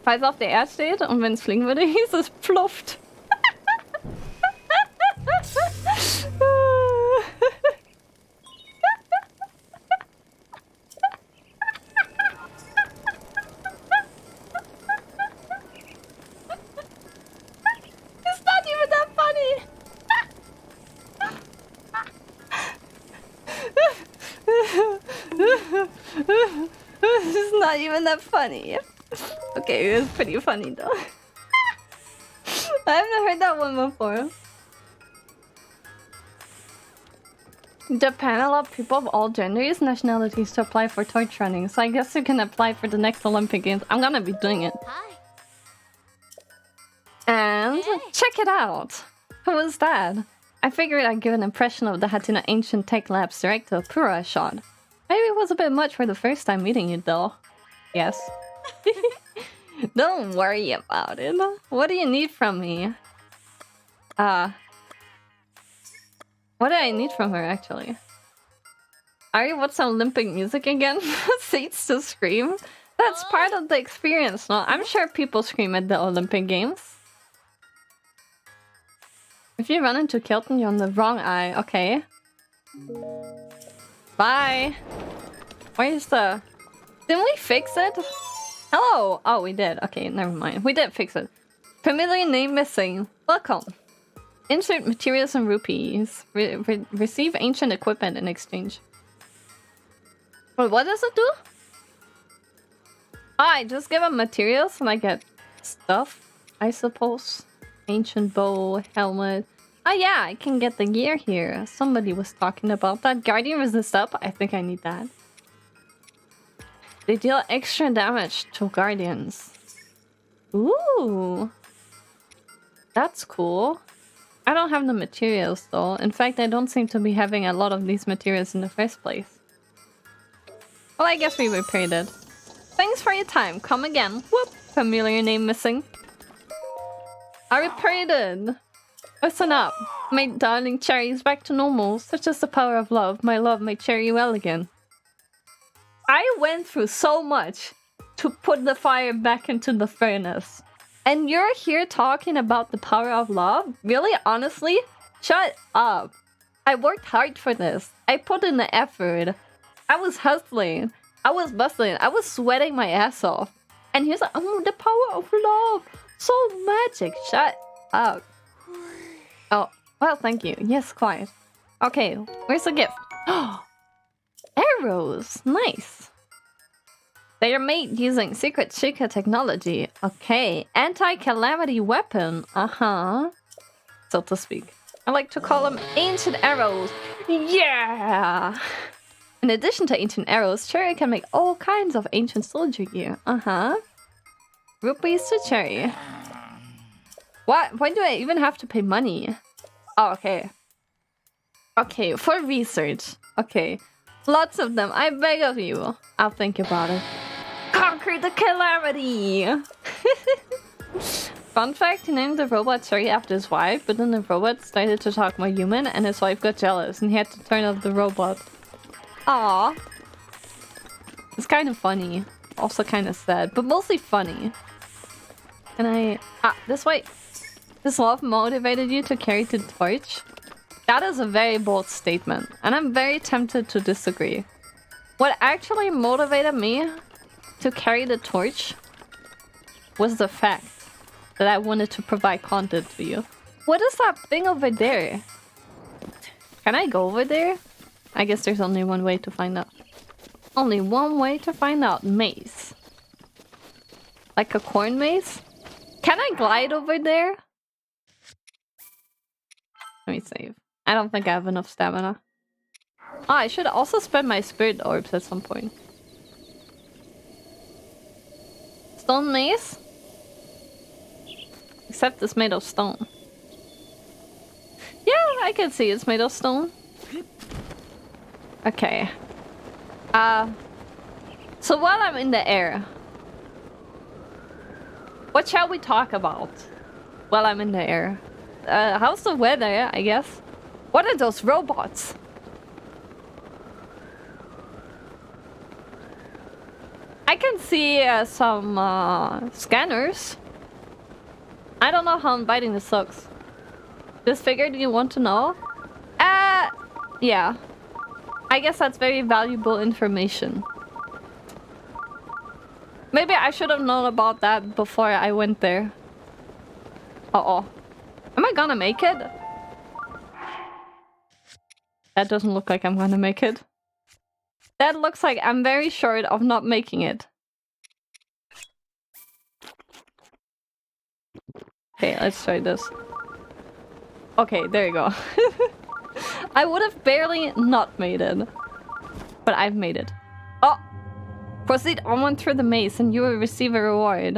Falls auf der Erde steht und wenn es fliegen würde, hieß es plufft. It's not even that funny. It's not even that funny. Okay, it was pretty funny though. I haven't heard that one before. Japan allowed people of all genders, nationalities to apply for torch running, so I guess you can apply for the next Olympic Games. I'm gonna be doing it. Hi. And check it out! Who was that? I figured I'd give an impression of the Hatuna Ancient Tech Labs director, Pura, shot. Maybe it was a bit much for the first time meeting you though. Yes. Don't worry about it. What do you need from me? What do I need from her, actually? Ari, what's Olympic music again? Seats to scream? That's part of the experience, no? I'm sure people scream at the Olympic Games. If you run into Kilton, you're on the wrong eye. Okay. Bye. Where's the... Didn't we fix it? Hello! Oh, we did. Okay, never mind. We did fix it. Familiar name missing. Welcome. Insert materials and rupees. Receive ancient equipment in exchange. Wait, what does it do? I just give them materials and I get stuff, I suppose. Ancient bow, helmet. Oh yeah, I can get the gear here. Somebody was talking about that. Guardian resist up. I think I need that. They deal extra damage to guardians. Ooh. That's cool. I don't have the materials though. In fact, I don't seem to be having a lot of these materials in the first place. Well, I guess we repaired it. Thanks for your time. Come again. Whoop. Familiar name missing. I repaired it. Listen up. My darling Cherry is back to normal. Such is the power of love. My love made Cherry well again. I went through so much to put the fire back into the furnace. And you're here talking about the power of love? Really? Honestly? Shut up. I worked hard for this. I put in the effort. I was hustling. I was bustling. I was sweating my ass off. And he's like, oh, the power of love. So magic. Shut up. Oh, well, thank you. Yes, quiet. Okay, where's the gift? Arrows. Nice. They are made using secret Chica technology. Okay. Anti-calamity weapon. Uh-huh. So to speak. I like to call them ancient arrows. Yeah! In addition to ancient arrows, Cherry can make all kinds of ancient soldier gear. Uh-huh. Rupees to Cherry. What? Why do I even have to pay money? Oh, okay. Okay, for research. Okay. Lots of them. I beg of you. I'll think about it. Conquer the calamity! Fun fact, he named the robot Cherry after his wife, but then the robot started to talk more human and his wife got jealous and he had to turn off the robot. Aww. It's kind of funny. Also kind of sad, but mostly funny. Can I... Ah, this way. This love motivated you to carry the torch? That is a very bold statement, and I'm very tempted to disagree. What actually motivated me to carry the torch was the fact that I wanted to provide content for you. What is that thing over there? Can I go over there? I guess there's only one way to find out. Only one way to find out. Maze. Like a corn maze? Can I glide over there? Let me save. I don't think I have enough stamina. Ah, I should also spend my spirit orbs at some point. Stone maze? Except it's made of stone. Yeah, I can see it's made of stone. Okay. So while I'm in the air, what shall we talk about while I'm in the air? How's the weather, I guess? What are those robots? I can see some scanners. I don't know how inviting this looks. This figure, do you want to know? Yeah. I guess that's very valuable information. Maybe I should have known about that before I went there. Uh-oh. Am I gonna make it? That doesn't look like I'm gonna make it. That looks like I'm very short of not making it. Okay, let's try this. Okay, there you go. I would have barely not made it. But I've made it. Oh! Proceed onward through the maze and you will receive a reward.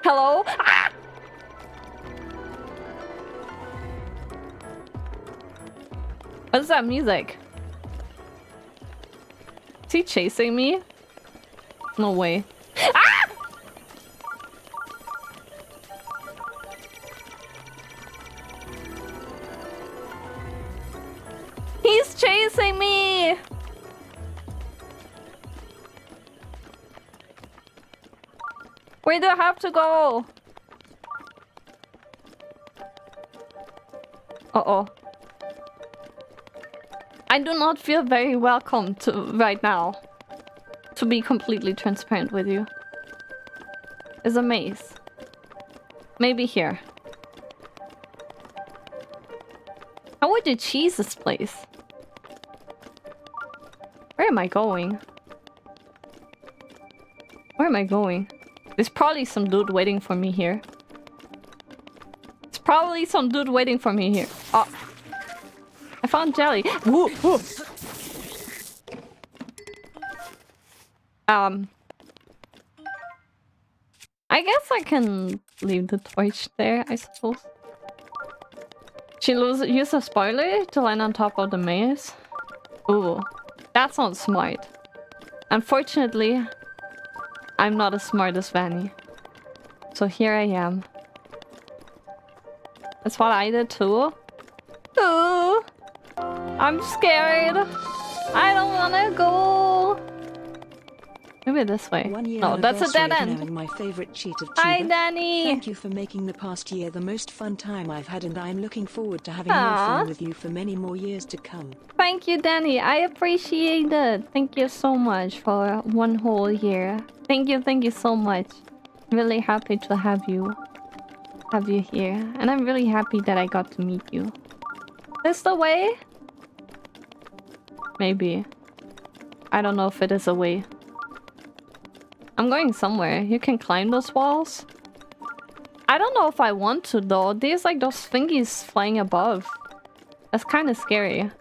Hello? Ah! What is that music? Is he chasing me? No way. Ah! He's chasing me! Where do I have to go? Uh-oh. I do not feel very welcome to right now. To be completely transparent with you. Is a maze. Maybe here. How would you cheese this place? Where am I going? Where am I going? There's probably some dude waiting for me here. There's probably some dude waiting for me here. Oh. I found jelly. Woo, woo. I guess I can leave the torch there, I suppose. She used a spoiler to land on top of the maze. Ooh, that sounds smart. Unfortunately, I'm not as smart as Vanny. So here I am. That's what I did too. Ooh, I'm scared. I don't wanna go. Maybe this way. No, that's a dead end. My favorite cheat of Hi, Danny. Thank you for making the past year the most fun time I've had, and I'm looking forward to having more fun with you for many more years to come. Thank you, Danny. I appreciate it. Thank you so much for one whole year. Thank you so much. Really happy to have you here, and I'm really happy that I got to meet you. This the way? Maybe. I don't know if it is a way. I'm going somewhere. You can climb those walls. I don't know if I want to though. There's like those thingies flying above. That's kind of scary.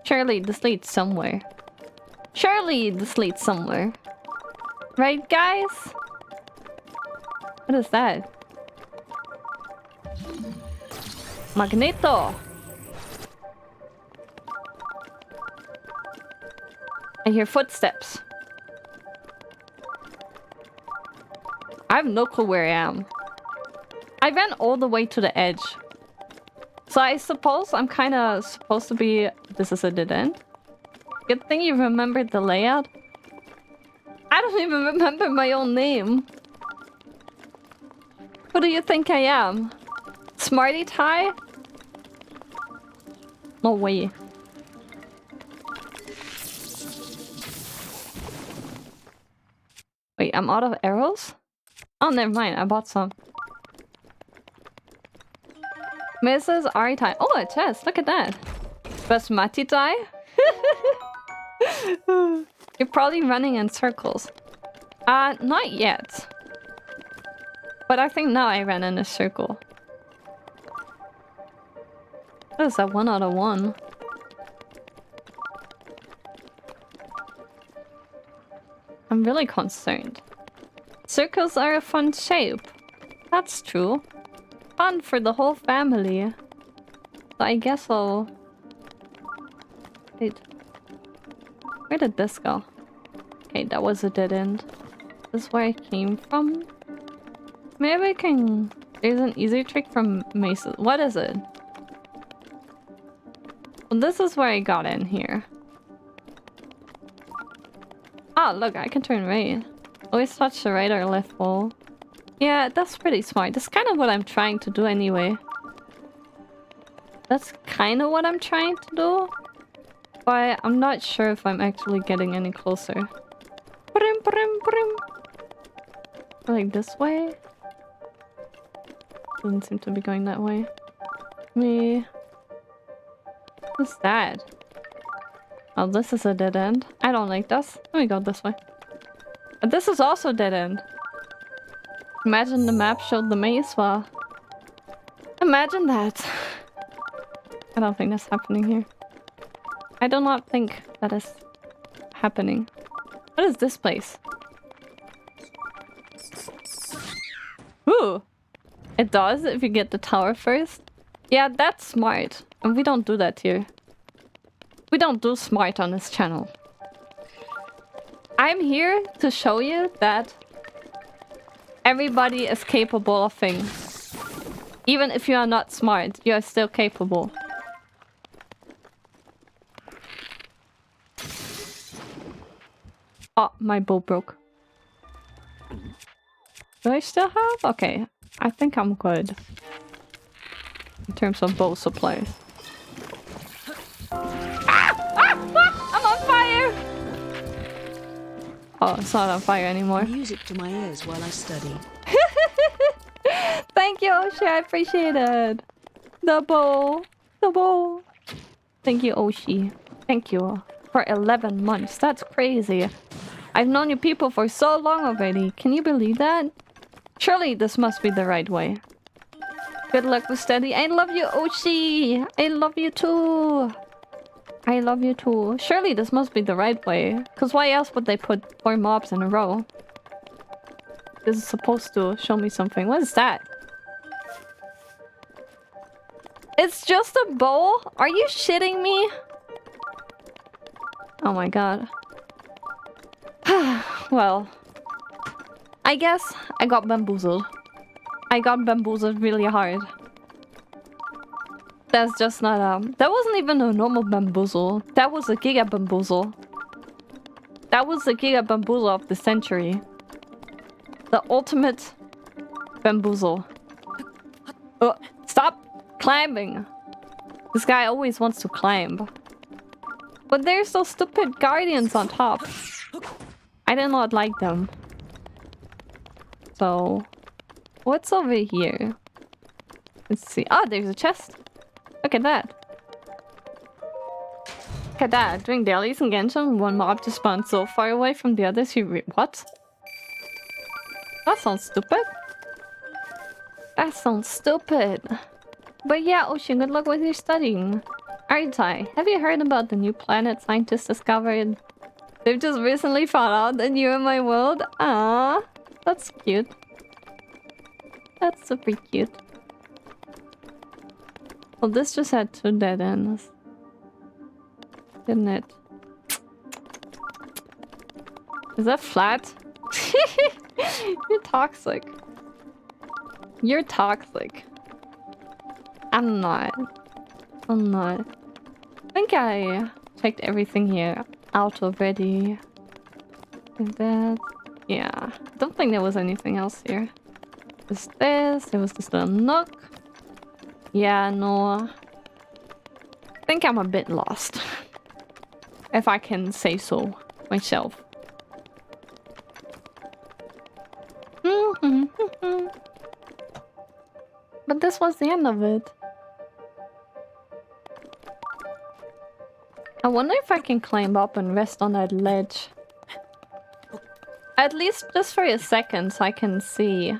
Surely this leads somewhere. Surely this leads somewhere. Right, guys? What is that? Magneto! I hear footsteps. I have no clue where I am. I ran all the way to the edge. So I suppose I'm kind of supposed to be... This is a dead end. Good thing you remembered the layout. I don't even remember my own name. Who do you think I am? Smarty Tie? No way. Wait, I'm out of arrows? Oh, never mind. I bought some. Mrs. Aritai. Oh, a chest. Look at that. Basmati tie? You're probably running in circles. Not yet. But I think now I ran in a circle. What is that? 1 out of 1. I'm really concerned. Circles are a fun shape. That's true. Fun for the whole family. So I guess I'll... Wait. Where did this go? Okay, that was a dead end. This is where I came from? Maybe I can... There's an easy trick from Mason. What is it? Well, this is where I got in here. Oh, look, I can turn right. Always touch the right or left wall. Yeah, that's pretty smart. That's kind of what I'm trying to do anyway. That's kind of what I'm trying to do. But I'm not sure if I'm actually getting any closer. Brim, brim, brim. Like this way? Doesn't seem to be going that way. Me. What's that? Oh, this is a dead end. I don't like this. Let me go this way. But this is also dead end. Imagine the map showed the maze well. Imagine that. I don't think that's happening here. I do not think that is happening. What is this place? Ooh! It does if you get the tower first. Yeah, that's smart. And we don't do that here. We don't do smart on this channel. I'm here to show you that everybody is capable of things. Even if you are not smart, you are still capable. Oh, my bow broke. Do I still have? Okay, I think I'm good. In terms of bow supplies. I'm on fire! Oh, it's not on fire anymore. Music to my ears while I study. Thank you, Oshi. I appreciate it. The bow. The bow. Thank you, Oshi. Thank you. For 11 months. That's crazy. I've known you people for so long already. Can you believe that? Surely this must be the right way. Good luck with study. I love you, Oshi. I love you too. I love you too. Surely this must be the right way. Because why else would they put 4 mobs in a row? This is supposed to show me something. What is that? It's just a bowl? Are you shitting me? Oh my god. Well, I guess I got bamboozled. I got bamboozled really hard. That's just not that wasn't even a normal bamboozle. That was a giga bamboozle. That was the giga bamboozle of the century. The ultimate bamboozle. Stop climbing. This guy always wants to climb. But there's those stupid guardians on top. I did not like them. So, what's over here? Let's see. Ah, there's a chest. Look at that. Look at that. During dailies in Genshin, one mob just spawned so far away from the others. What? That sounds stupid. That sounds stupid. But yeah, Ocean, good luck with your studying. Aritai, have you heard about the new planet scientists discovered? They've just recently found out that you're in my world. Ah, that's cute. That's super cute. Well, this just had 2 dead ends. Didn't it? Is that flat? You're toxic. You're toxic. I'm not. I'm not. I think I checked everything here out already. And that... yeah. I don't think there was anything else here. There's this. There was this little nook. Yeah, no. I think I'm a bit lost. If I can say so myself. But this was the end of it. I wonder if I can climb up and rest on that ledge. At least just for a second so I can see.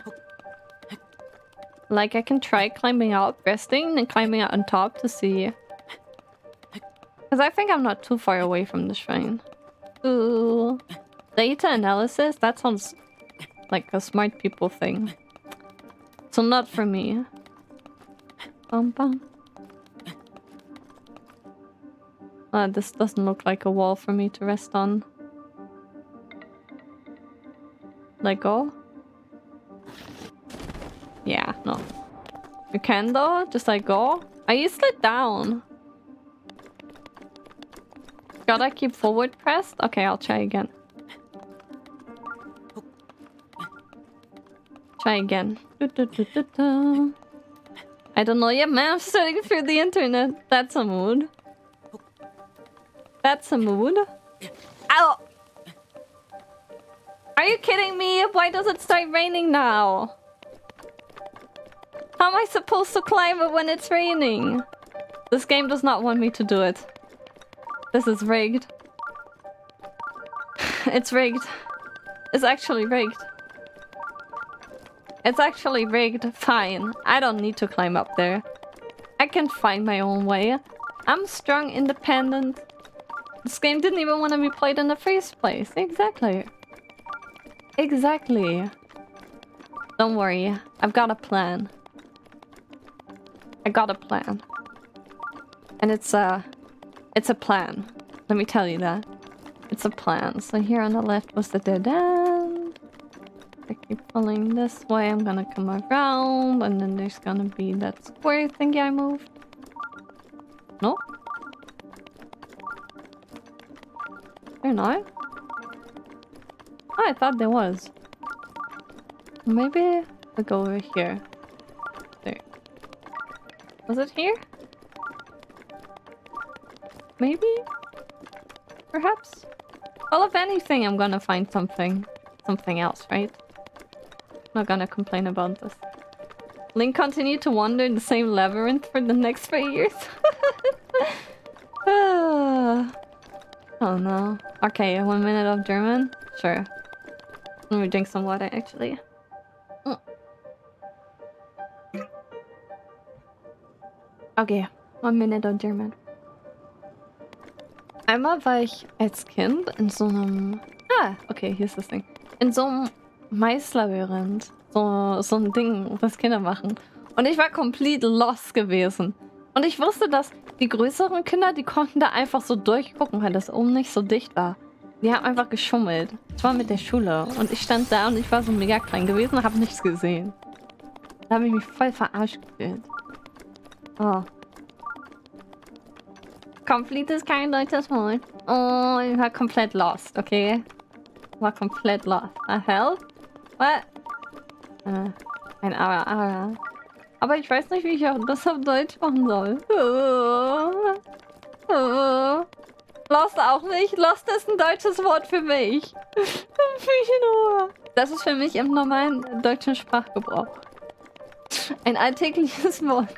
Like I can try climbing up, resting, and climbing out on top to see. Because I think I'm not too far away from the shrine. Ooh. Data analysis? That sounds like a smart people thing. So not for me. Bum bum. This doesn't look like a wall for me to rest on. Let go? Yeah, no. You can though? Just like go? Are you slid down? Gotta keep forward pressed? Okay, I'll try again. Try again. I don't know yet, man. I'm studying through the internet. That's a mood. That's a mood. Ow! Are you kidding me? Why does it start raining now? How am I supposed to climb it when it's raining? This game does not want me to do it. This is rigged. It's rigged. It's actually rigged. It's actually rigged. Fine. I don't need to climb up there. I can find my own way. I'm strong, independent. This game didn't even want to be played in the first place. Exactly. Exactly. Don't worry. I've got a plan. I got a plan. And it's a plan. Let me tell you that. It's a plan. So here on the left was the dead end. I keep pulling this way. I'm gonna come around. And then there's gonna be that square thingy I moved. No? There not? Oh, I thought there was. Maybe I'll go over here. There. Was it here? Maybe? Perhaps? Well, if anything, I'm gonna find something else, right? Not gonna complain about this. Link continued to wander in the same labyrinth for the next 3 years. Oh no. Okay, 1 minute of German? Sure. Let me drink some water actually. Okay, 1 minute of German. Einmal war ich als Kind in so einem... Ah, okay, hier ist das Ding. In so einem Maislabyrinth. So ein Ding, was Kinder machen. Und ich war komplett lost gewesen. Und ich wusste, dass die größeren Kinder, die konnten da einfach so durchgucken, weil das oben nicht so dicht war. Die haben einfach geschummelt. Das war mit der Schule. Und ich stand da und ich war so mega klein gewesen und habe nichts gesehen. Da habe ich mich voll verarscht gefühlt. Oh. Complete ist kein deutsches Wort. Oh, ich war komplett lost, okay? War komplett lost. Hell? What? Ein Ara. Aber ich weiß nicht, wie ich auch das auf Deutsch machen soll. Lost auch nicht. Lost ist ein deutsches Wort für mich. Das ist für mich im normalen deutschen Sprachgebrauch. Ein alltägliches Wort.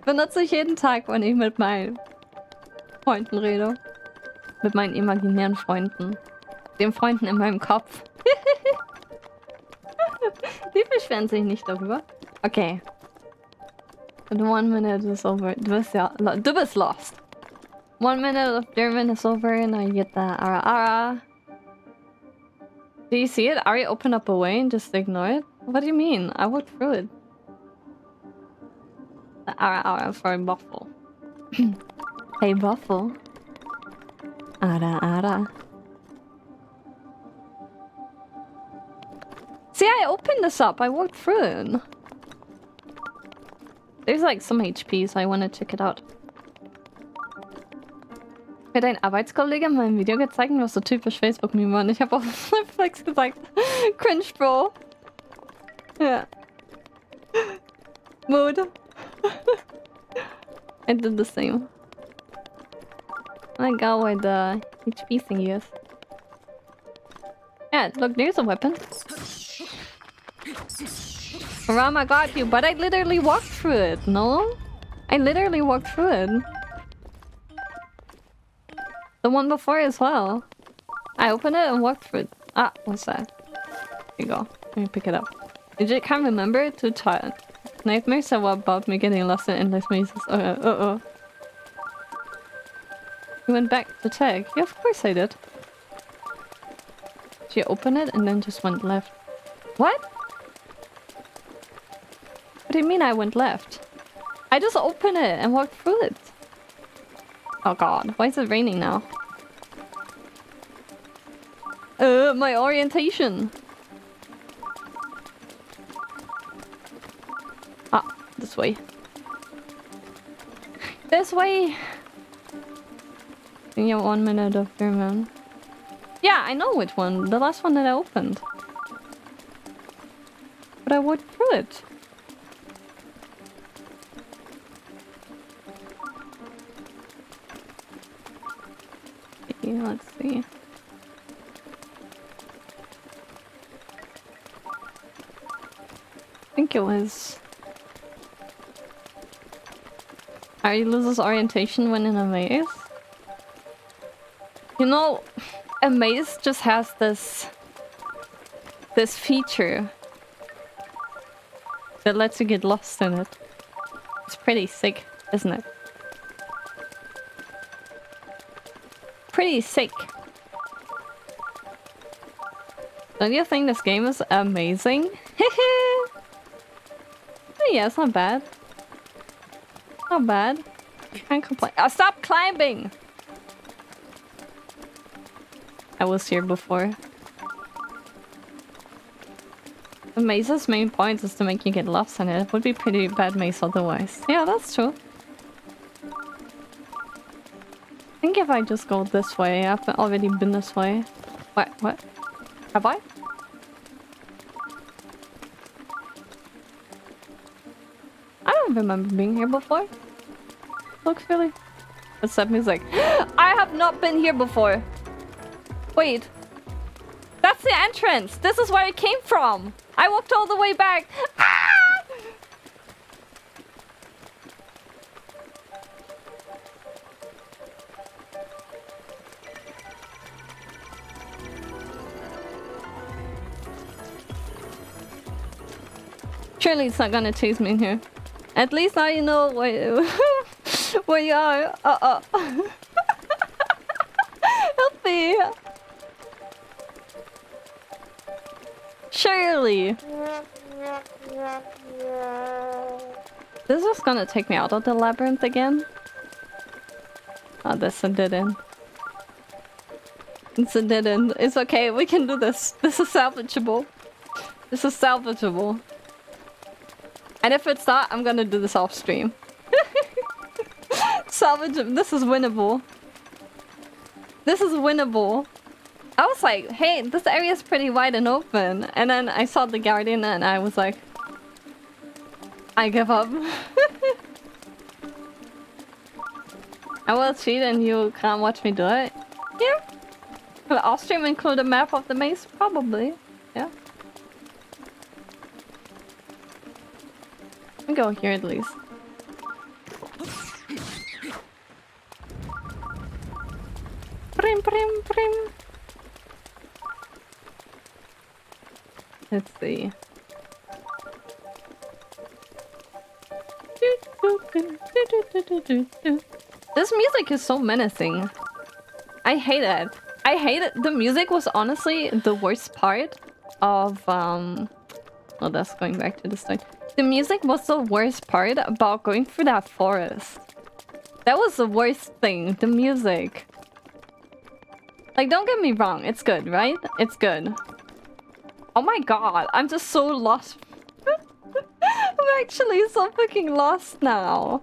Benutze ich jeden Tag, wenn ich mit meinen Freunden rede. Mit meinen imaginären Freunden. Den Freunden in meinem Kopf. Die beschweren sich nicht darüber. Okay. And 1 minute is over. Du bist lost. 1 minute of German is over and I get the ara. Do you see it? Ari opened up a way and just ignore it? What do you mean? I walked through it. The ara for a buffle. Hey buffle. Ara. See, I opened this up. I walked through it. There's like some HP, so I want to check it out. Mir hat ein Arbeitskollege in meinem Video gezeigt, was so typisch Facebook-Meme war. Und ich habe auf Netflix gesagt, cringe, Bro. Ja. Mood. I did the same. I got where the HP thing is. Yeah, look, there's a weapon. Ram, I got you, but I literally walked through it, no? I literally walked through it. The one before as well. I opened it and walked through it. Ah, what's that? Here you go. Let me pick it up. I just can't remember to try it. Nightmares are about me getting lost in endless mazes. You went back to check. Yeah, of course I did. She opened it and then just went left. What? What do you mean I went left? I just opened it and walked through it. Oh god, why is it raining now? My orientation. Ah, this way. This way! You have 1 minute of German. Yeah, I know which one. The last one that I opened. But I walked through it. Yeah, let's see. I think it was... Ari loses orientation when in a maze. You know, a maze just has this feature that lets you get lost in it. It's pretty sick, isn't it? Pretty sick. Don't you think this game is amazing? Yeah, it's not bad. Not bad. Can't complain. Oh, stop climbing! I was here before. The maze's main point is to make you get lost in it. It would be pretty bad maze otherwise. Yeah, that's true. I think if I just go this way, I've already been this way. What? Have I? I don't remember being here before. Looks really... What's that music? I have not been here before. Wait. That's the entrance. This is where it came from. I walked all the way back. Ah! Surely it's not gonna chase me in here. At least now you know where, where you are. Help me! Surely! This is gonna take me out of the labyrinth again. Oh, this a dead end. It's a dead end. It's okay, we can do this. This is salvageable. This is salvageable. And if it's not, I'm gonna do this off stream. Salvageable. This is winnable. This is winnable. I was like, hey, this area is pretty wide and open. And then I saw the guardian and I was like, I give up. I will cheat and you can't watch me do it. Yeah. Will off stream include a map of the maze? Probably. Yeah. Let me go here at least. Prim, prim, prim. Let's see. This music is so menacing. I hate it. I hate it. The music was honestly the worst part of well, that's going back to the start. The music was the worst part about going through that forest. That was the worst thing. The music. Like, don't get me wrong. It's good, right? It's good. Oh my god. I'm just so lost. I'm actually so fucking lost now.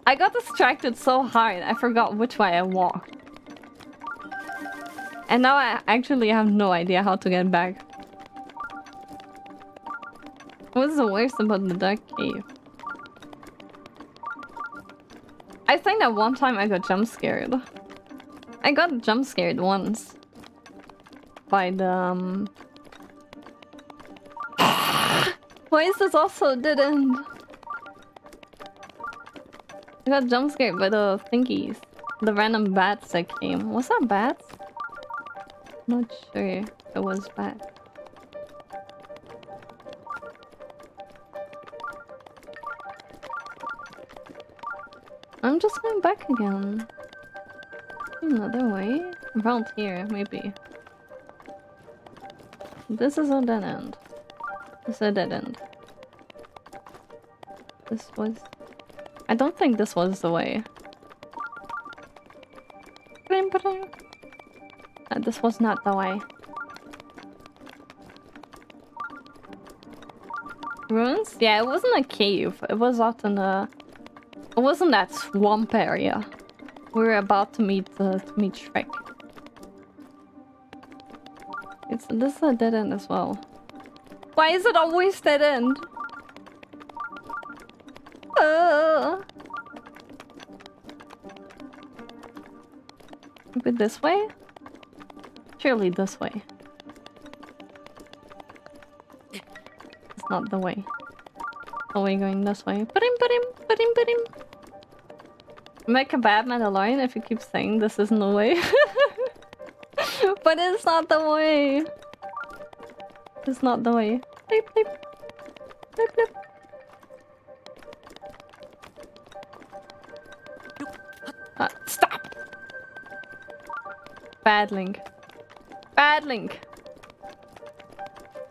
I got distracted so hard. I forgot which way I walked. And now I actually have no idea how to get back. What's the worst about the dark cave? I think that one time I got jump scared. I got jump scared once. By the Why is this also dead end? I got jump scared by the thingies. The random bats that came. Was that bats? Not sure if it was bats. I'm just going back again. Another way? Around here, maybe. This is a dead end. This is a dead end. This was... I don't think this was the way. This was not the way. Ruins? Yeah, it wasn't a cave. It was out in the... It wasn't that swamp area. We were about to meet Shrek. This is a dead end as well. Why is it always dead end? Maybe this way? Surely this way. It's not the way. Oh, we're going this way. Make a bad Mandalorian if you keep saying this isn't the way. But it's not the way. It's not the way. Bleep, bleep. Bleep, bleep. Stop! Bad Link. Bad Link.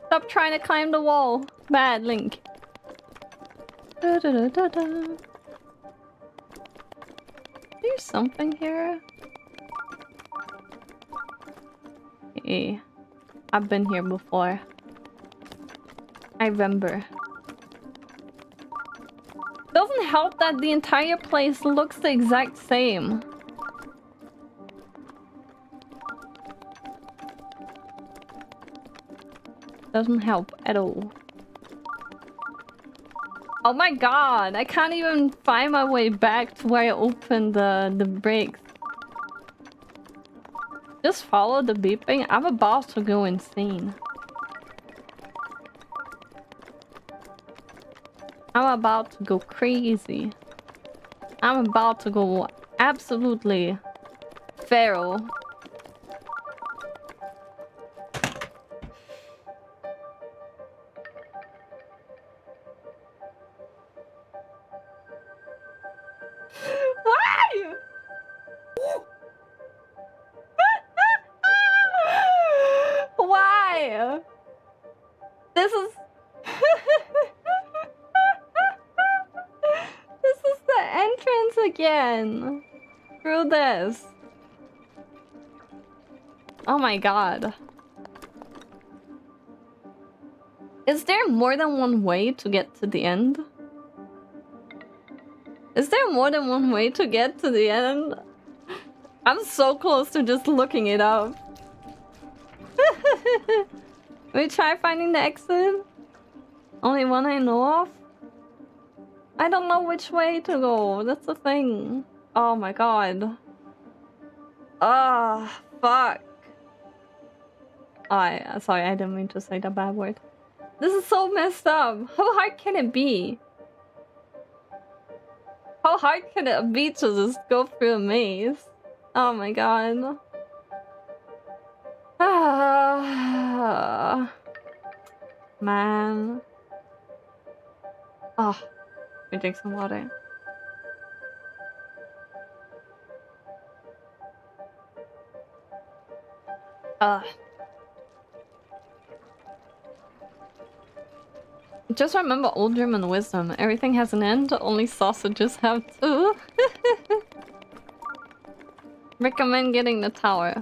Stop trying to climb the wall. Bad Link. Da, da, da, da, da. There's something here. Hey, I've been here before. I remember. Doesn't help that the entire place looks the exact same. Doesn't help at all. Oh my god, I can't even find my way back to where I opened the brakes. Just follow the beeping. I'm about to go insane. I'm about to go crazy. I'm about to go absolutely feral. Why? This is... This is the entrance again. Through this. Oh my god. Is there more than one way to get to the end? Is there more than one way to get to the end? I'm so close to just looking it up. We try finding the exit. Only one I know of. I don't know which way to go. That's the thing. Oh my god. Ah, fuck. Sorry, I didn't mean to say the bad word. This is so messed up. How hard can it be? How hard can it be to just go through a maze? Oh my god. Ah, man. Oh, let me drink some water. Just remember old German wisdom. Everything has an end, only sausages have two. Recommend getting the tower.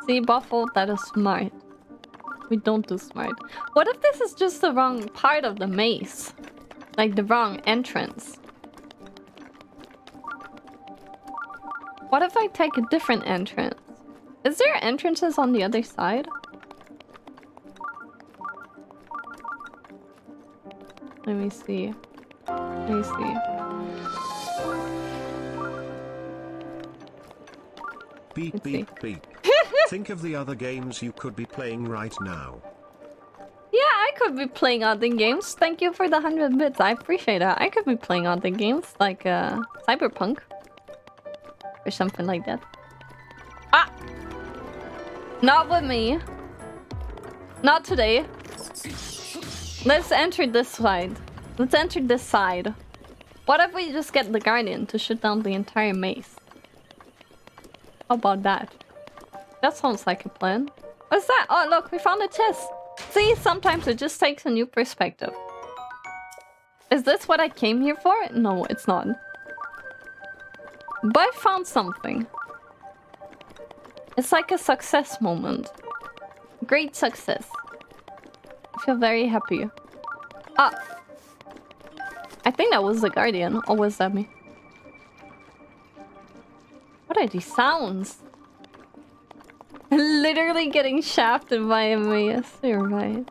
See, Buffalo, that is smart. We don't do smart. What if this is just the wrong part of the maze? Like the wrong entrance? What if I take a different entrance? Is there entrances on the other side? Let me see. Let me see. Beep, beep, beep. Think of the other games you could be playing right now. Yeah, I could be playing other games. Thank you for the 100 bits. I appreciate that. I could be playing other games like Cyberpunk. Or something like that. Ah! Not with me. Not today. Let's enter this side. Let's enter this side. What if we just get the Guardian to shoot down the entire maze? How about that? That sounds like a plan. What's that? Oh, look, we found a chest. See, sometimes it just takes a new perspective. Is this what I came here for? No, it's not. But I found something. It's like a success moment. Great success. I feel very happy. Ah! I think that was the Guardian. Or was that me? What are these sounds? Literally getting shafted by a maze. You're right.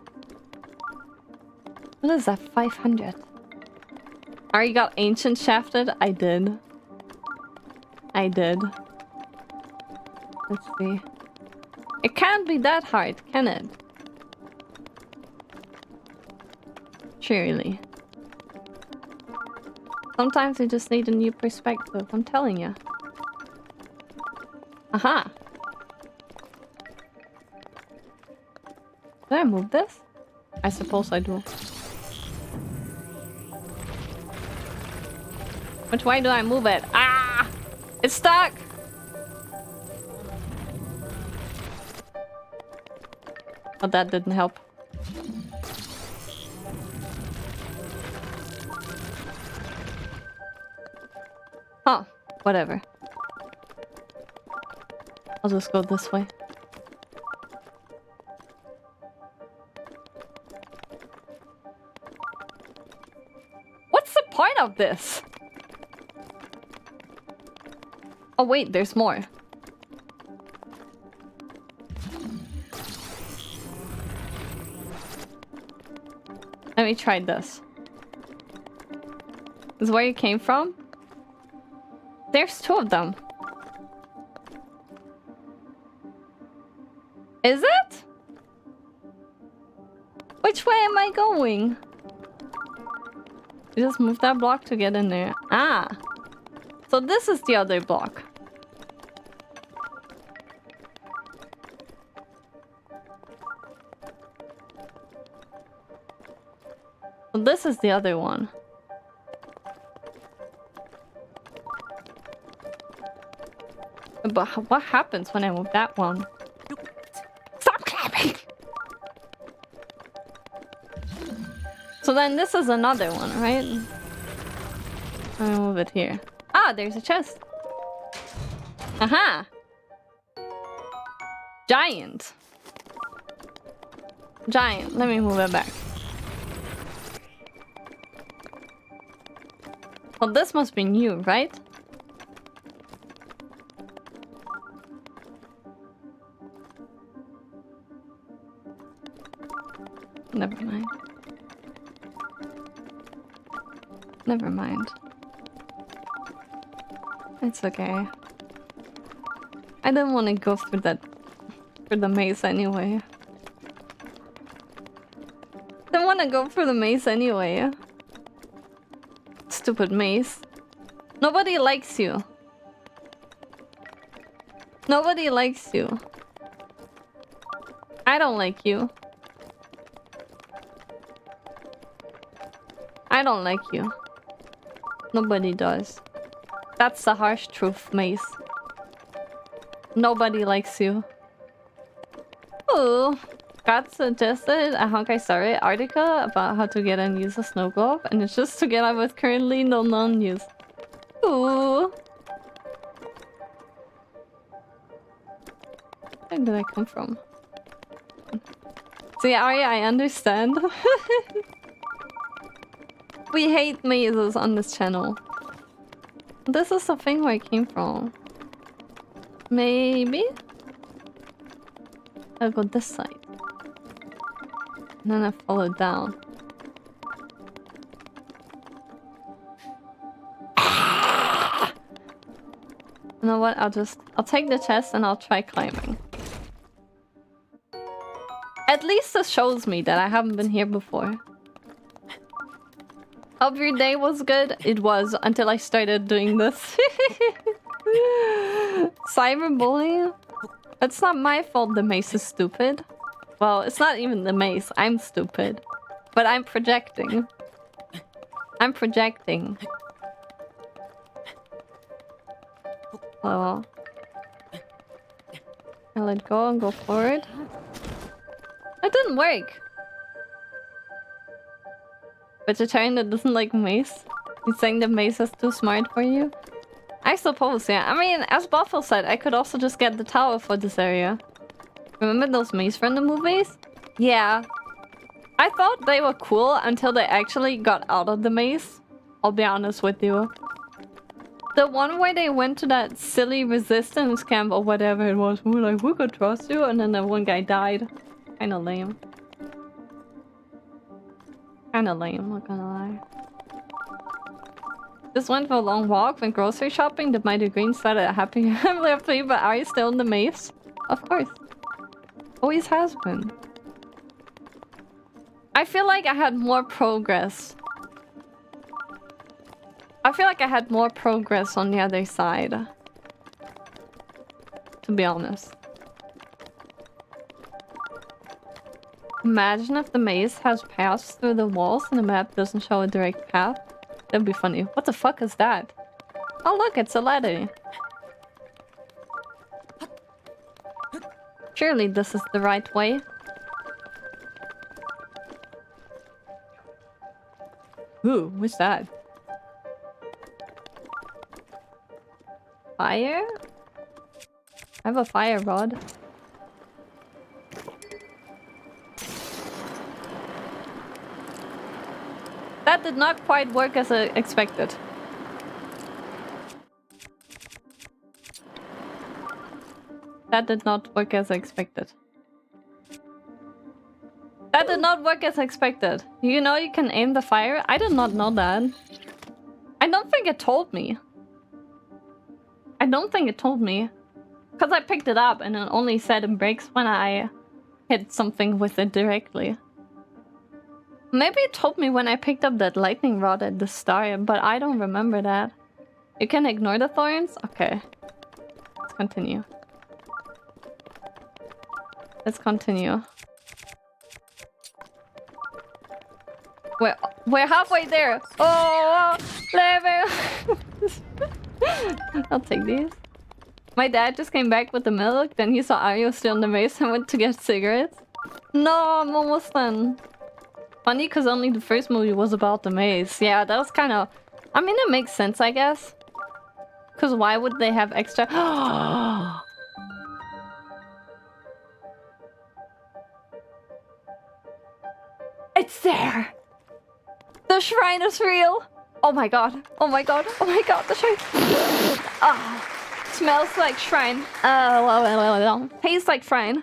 What is that? 500. Already got ancient shafted? I did. I did. Let's see. It can't be that hard, can it? Surely. Sometimes you just need a new perspective, I'm telling you. Aha! Did I move this? I suppose I do. Which way do I move it? Ah! It's stuck! Oh, that didn't help. Huh. Whatever. I'll just go this way. What's the point of this? Oh wait, there's more. Let me try this. This is where you came from? There's two of them. Is it? Which way am I going? You just move that block to get in there. Ah! So this is the other block. So this is the other one. But what happens when I move that one? Stop! So then this is another one, right? Let me move it here. Ah, there's a chest. Aha! Giant. Giant. Let me move it back. Well, this must be new, right? Never mind. Never mind. It's okay. I didn't want to go through that... through the maze anyway. Didn't want to go through the maze anyway. Stupid maze. Nobody likes you. Nobody likes you. I don't like you. I don't like you. Nobody does. That's the harsh truth, Mace. Nobody likes you. Oh, got suggested a Honkai Star Rail article about how to get and use a snow globe, and it's just together with currently no known use. Ooh. Where did I come from? See, Arya, I understand. We hate mazes on this channel. This is the thing where I came from. Maybe? I'll go this side. And then I follow down. You know what? I'll take the chest and I'll try climbing. At least this shows me that I haven't been here before. Hope your day was good. It was until I started doing this. Cyberbullying? It's not my fault the maze is stupid. Well, it's not even the maze. I'm stupid. But I'm projecting. I'm projecting. Oh. I let go and go forward. It didn't work. Vegetarian that doesn't like maze? He's saying the maze is too smart for you? I suppose, yeah. I mean, as Buffalo said, I could also just get the tower for this area. Remember those Maze Runner movies? Yeah. I thought they were cool until they actually got out of the maze. I'll be honest with you. The one where they went to that silly resistance camp or whatever it was. We were like, we could trust you. And then that one guy died. Kinda lame. Kinda lame, not gonna lie. Just went for a long walk, went grocery shopping. The Mighty Green started a happy family of three, but are you still in the maze? Of course. Always has been. I feel like I had more progress. I feel like I had more progress on the other side. To be honest. Imagine if the maze has paths through the walls and the map doesn't show a direct path. That'd be funny. What the fuck is that? Oh look, it's a ladder. Surely this is the right way. Ooh, what's that? Fire? I have a fire rod. That did not quite work as expected. That did not work as expected. That did not work as expected. You know you can aim the fire? I did not know that. I don't think it told me. I don't think it told me. Because I picked it up and it only said it breaks when I hit something with it directly. Maybe it told me when I picked up that lightning rod at the start, but I don't remember that. You can ignore the thorns? Okay. Let's continue. Let's continue. We're halfway there. Oh, I'll take these. My dad just came back with the milk. Then he saw Ario still in the maze and went to get cigarettes. No, I'm almost done. Funny because only the first movie was about the maze. Yeah, that was kind of... I mean, it makes sense, I guess. Because why would they have extra... It's there! The shrine is real! Oh my god. Oh my god. Oh my god, the shrine. Smells like shrine. Tastes like shrine.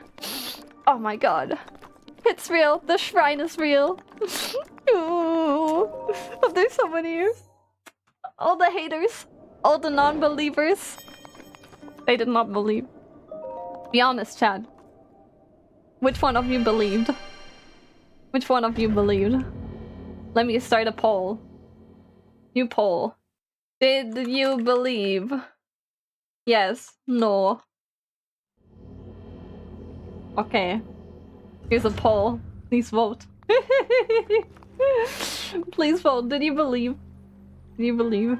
Oh my god. It's real. The shrine is real. There's so many. All the haters. All the non-believers. They did not believe. Be honest, Chad. Which one of you believed? Which one of you believed? Let me start a poll. You poll. Did you believe? Yes. No. Okay. Here's a poll. Please vote. Please vote. Did you believe? Did you believe?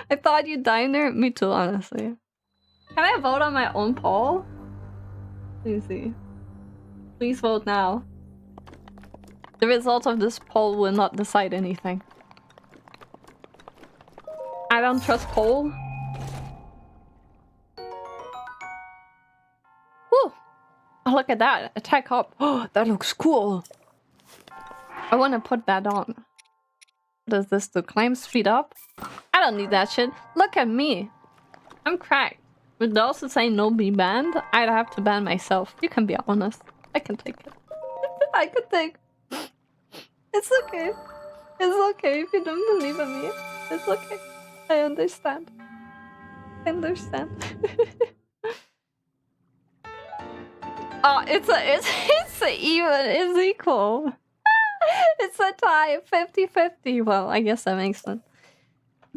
I thought you died there. Me too, honestly. Can I vote on my own poll? Let me see. Please vote now. The result of this poll will not decide anything. I don't trust poll. Whew. Oh, look at that. Attack up. Oh, that looks cool. I want to put that on. Does this do? Climb speed up? I don't need that shit. Look at me. I'm cracked. Would they also say no be banned? I'd have to ban myself. You can be honest. I can take it. I can take. It's okay. It's okay if you don't believe in me. It's okay. I understand. I understand. Oh, it's even. It's equal. It's a tie. 50-50. Well, I guess that makes sense.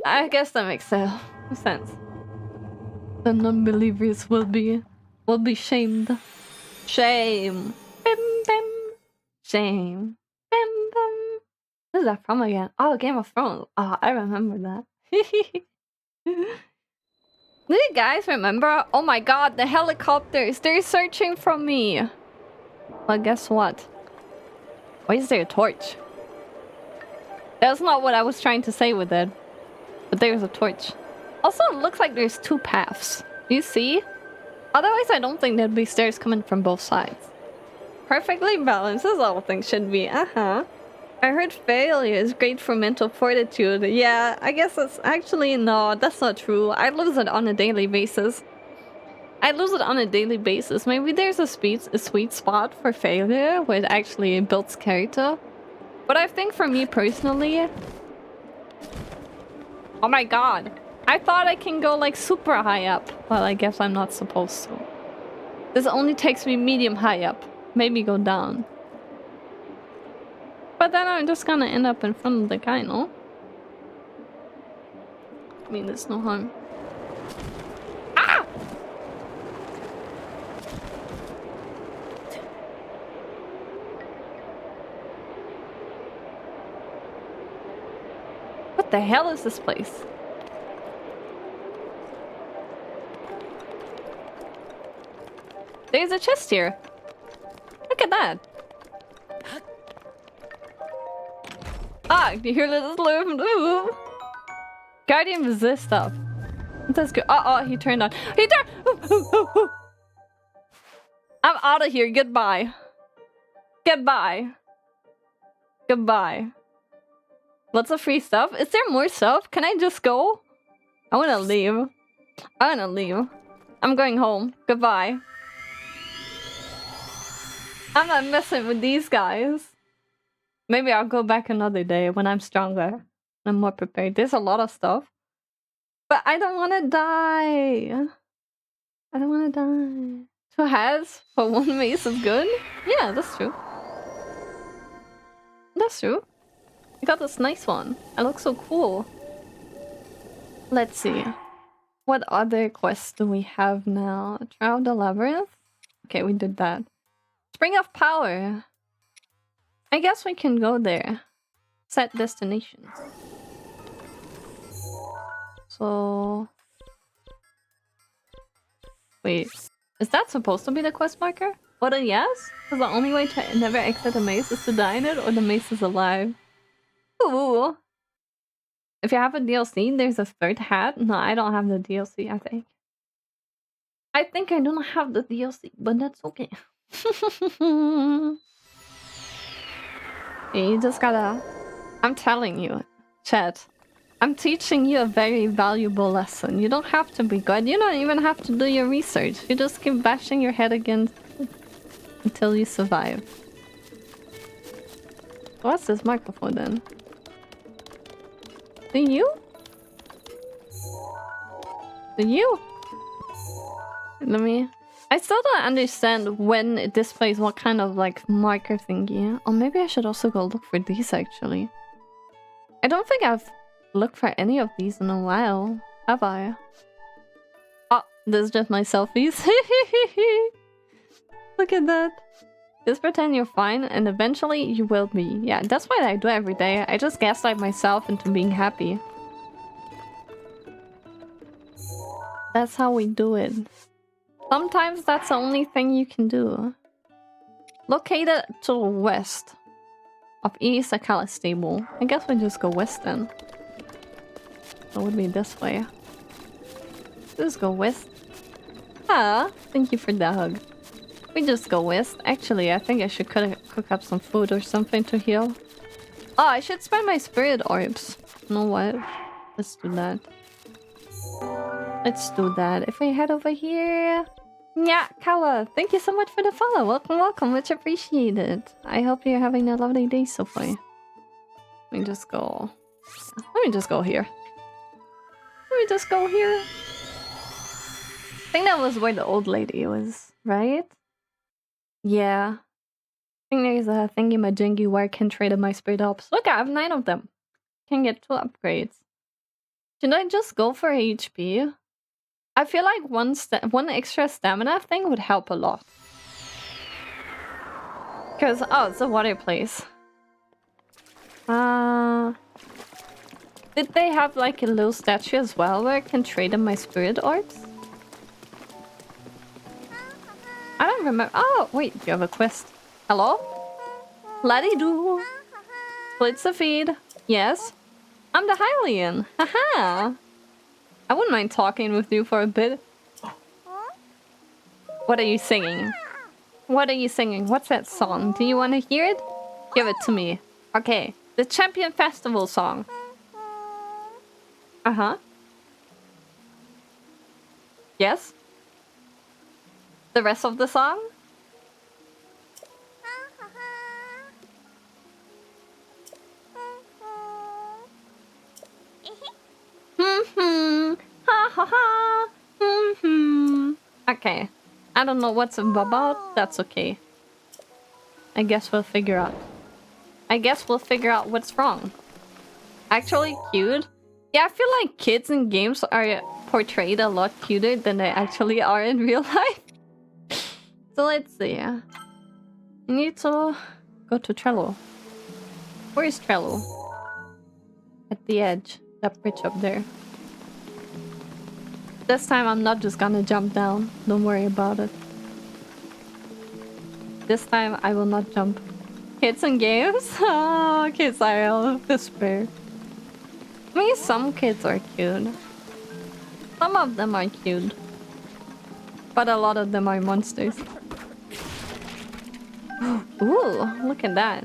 I guess that makes sense. The non-believers will be shamed. Shame. Bim bim. Shame. Bim bim. Who's that from again? Oh, Game of Thrones. Oh, I remember that. Do you guys remember? Oh my god, the helicopters. They're searching for me. Well, guess what? Why is there a torch? That's not what I was trying to say with it. But there's a torch. Also, it looks like there's two paths. You see? Otherwise, I don't think there'd be stairs coming from both sides. Perfectly balanced, as all things should be. I heard failure is great for mental fortitude. Yeah, I guess that's actually... No, that's not true. I lose it on a daily basis. Maybe there's a sweet spot for failure where it actually builds character. But I think for me personally... Oh my god. I thought I can go like super high up. Well, I guess I'm not supposed to. This only takes me medium high up. Maybe go down. But then I'm just gonna end up in front of the guy, no? I mean, there's no harm. Ah! What the hell is this place? There's a chest here. Look at that. Ah, you hear this little... Guardian resist up. That's good. Uh-oh, he turned on. He turned... I'm out of here. Goodbye. Goodbye. Goodbye. Lots of free stuff. Is there more stuff? Can I just go? I want to leave. I want to leave. I'm going home. Goodbye. I'm not messing with these guys. Maybe I'll go back another day when I'm stronger. I'm more prepared. There's a lot of stuff. But I don't want to die. I don't want to die. 2 heads for 1 mace is good? Yeah, that's true. That's true. I got this nice one. I look so cool. Let's see. What other quests do we have now? Trial the Labyrinth? Okay, we did that. Spring of Power. I guess we can go there. Set destinations. So... Wait. Is that supposed to be the quest marker? What a yes? Because the only way to never exit a maze is to die in it, or the maze is alive. Ooh. If you have a DLC, there's a third hat. No, I don't have the DLC, I think. I think I don't have the DLC, but that's okay. You just gotta... I'm telling you, chat. I'm teaching you a very valuable lesson. You don't have to be good. You don't even have to do your research. You just keep bashing your head against it until you survive. What's this microphone then? Do you? Do you? Let me... I still don't understand when it displays what kind of like marker thingy. Or maybe I should also go look for these actually. I don't think I've looked for any of these in a while. Have I? Oh, this is just my selfies. Look at that. Just pretend you're fine and eventually you will be. Yeah, that's what I do every day. I just gaslight myself into being happy. That's how we do it. Sometimes that's the only thing you can do. Located to the west of East Akala Stable. I guess we just go west then. It would be this way. Just go west. Ah, thank you for the hug. We just go west. Actually, I think I should cook up some food or something to heal. Oh, I should spend my spirit orbs. You know what? Let's do that. Let's do that. If we head over here... Yeah, Kawa, thank you so much for the follow. Welcome, welcome. Much appreciated. I hope you're having a lovely day so far. Let me just go... Let me just go here. Let me just go here. I think that was where the old lady was, right? Yeah. I think there's a thingy-majingy where I can trade in my spirit helps. Look, I have 9 of them. Can get 2 upgrades. Should I just go for HP? I feel like one extra stamina thing would help a lot. Because, oh, it's a water place. Did they have like a little statue as well where I can trade in my spirit orbs? I don't remember. Oh, wait, you have a quest. Hello? Laddie-doo. Splits the feed. Yes. I'm the Hylian. Haha. I wouldn't mind talking with you for a bit. What are you singing? What are you singing? What's that song? Do you want to hear it? Give it to me. Okay. The Champion Festival song. Uh-huh. Yes? The rest of the song? Ha ha ha. Okay. I don't know what's about. That's okay. I guess we'll figure out. I guess we'll figure out what's wrong. Actually cute. Yeah, I feel like kids in games are portrayed a lot cuter than they actually are in real life. So let's see. I need to go to Trello. Where is Trello? At the edge. That bridge up there. This time I'm not just gonna jump down. Don't worry about it. This time I will not jump. Kids and games? Oh, kids are all despair. I mean, some kids are cute. Some of them are cute. But a lot of them are monsters. Ooh, look at that.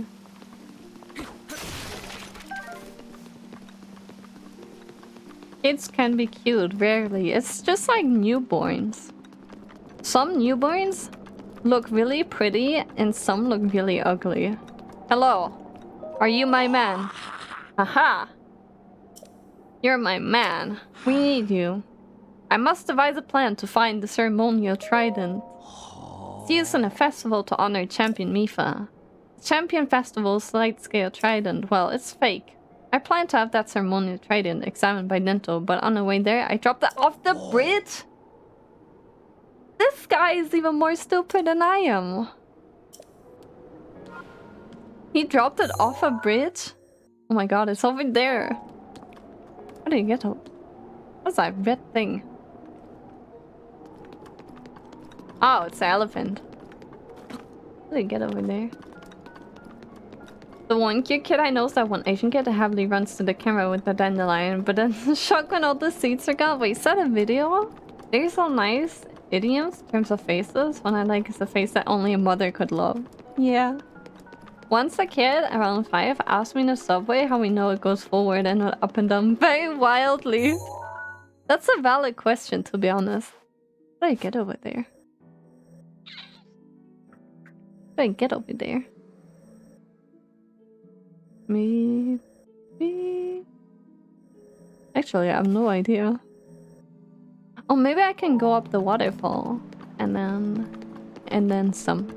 Kids can be cute, rarely. It's just like newborns. Some newborns look really pretty and some look really ugly. Hello. Are you my man? Haha. You're my man. We need you. I must devise a plan to find the ceremonial trident. It's used in a festival to honor Champion Mifa. The Champion Festival's slight-scale trident, well, it's fake. I plan to have that ceremonial trident examined by Nento, but on the way there, I dropped it off the bridge! This guy is even more stupid than I am. He dropped it off a bridge? Oh my god, it's over there. How do you get up? What's that red thing? Oh, it's the elephant. How do I get over there? The one cute kid I know is that one Asian kid that happily runs to the camera with the dandelion, but then shocked when all the seeds are gone. Wait, is that a video? There's some nice idioms in terms of faces. One I like is a face that only a mother could love. Yeah. Once a kid, around 5, asked me in the subway how we know it goes forward and not up and down very wildly. That's a valid question, to be honest. How do I get over there? How do I get over there? Maybe... Actually, I have no idea. Oh, maybe I can go up the waterfall. And then some.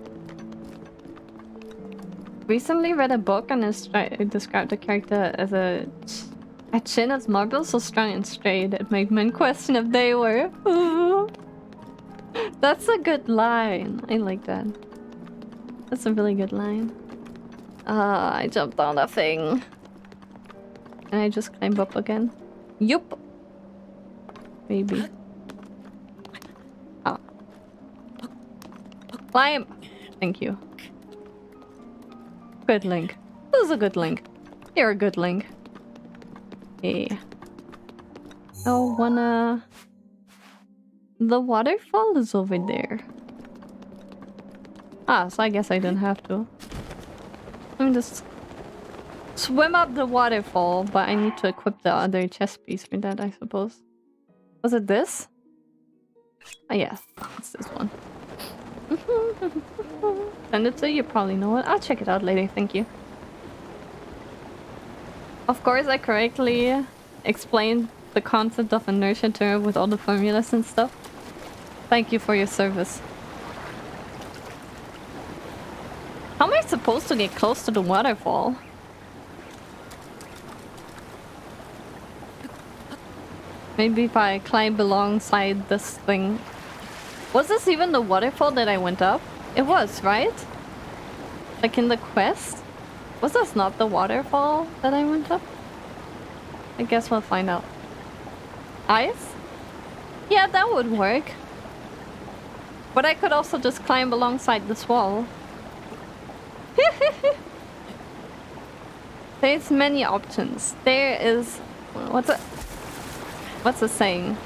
Recently read a book and it described the character as a chin as marble, so strong and straight. It made men question if they were. That's a good line. I like that. That's a really good line. I jumped on that thing. And I just climb up again. Yup. Maybe. Oh. Climb! Thank you. Good link. This is a good link. You're a good link. Okay. Oh, wanna... The waterfall is over there. Ah, so I guess I didn't have to. Let me just swim up the waterfall, but I need to equip the other chest piece for that, I suppose. Was it this? Ah, yeah. It's this one. Send it to you, probably know it. I'll check it out later, thank you. Of course, I correctly explained the concept of inertia term with all the formulas and stuff. Thank you for your service. How am I supposed to get close to the waterfall? Maybe if I climb alongside this thing. Was this even the waterfall that I went up? It was, right? Like in the quest? Was this not the waterfall that I went up? I guess we'll find out. Ice? Yeah, that would work. But I could also just climb alongside this wall. There's many options. There is... What's the saying?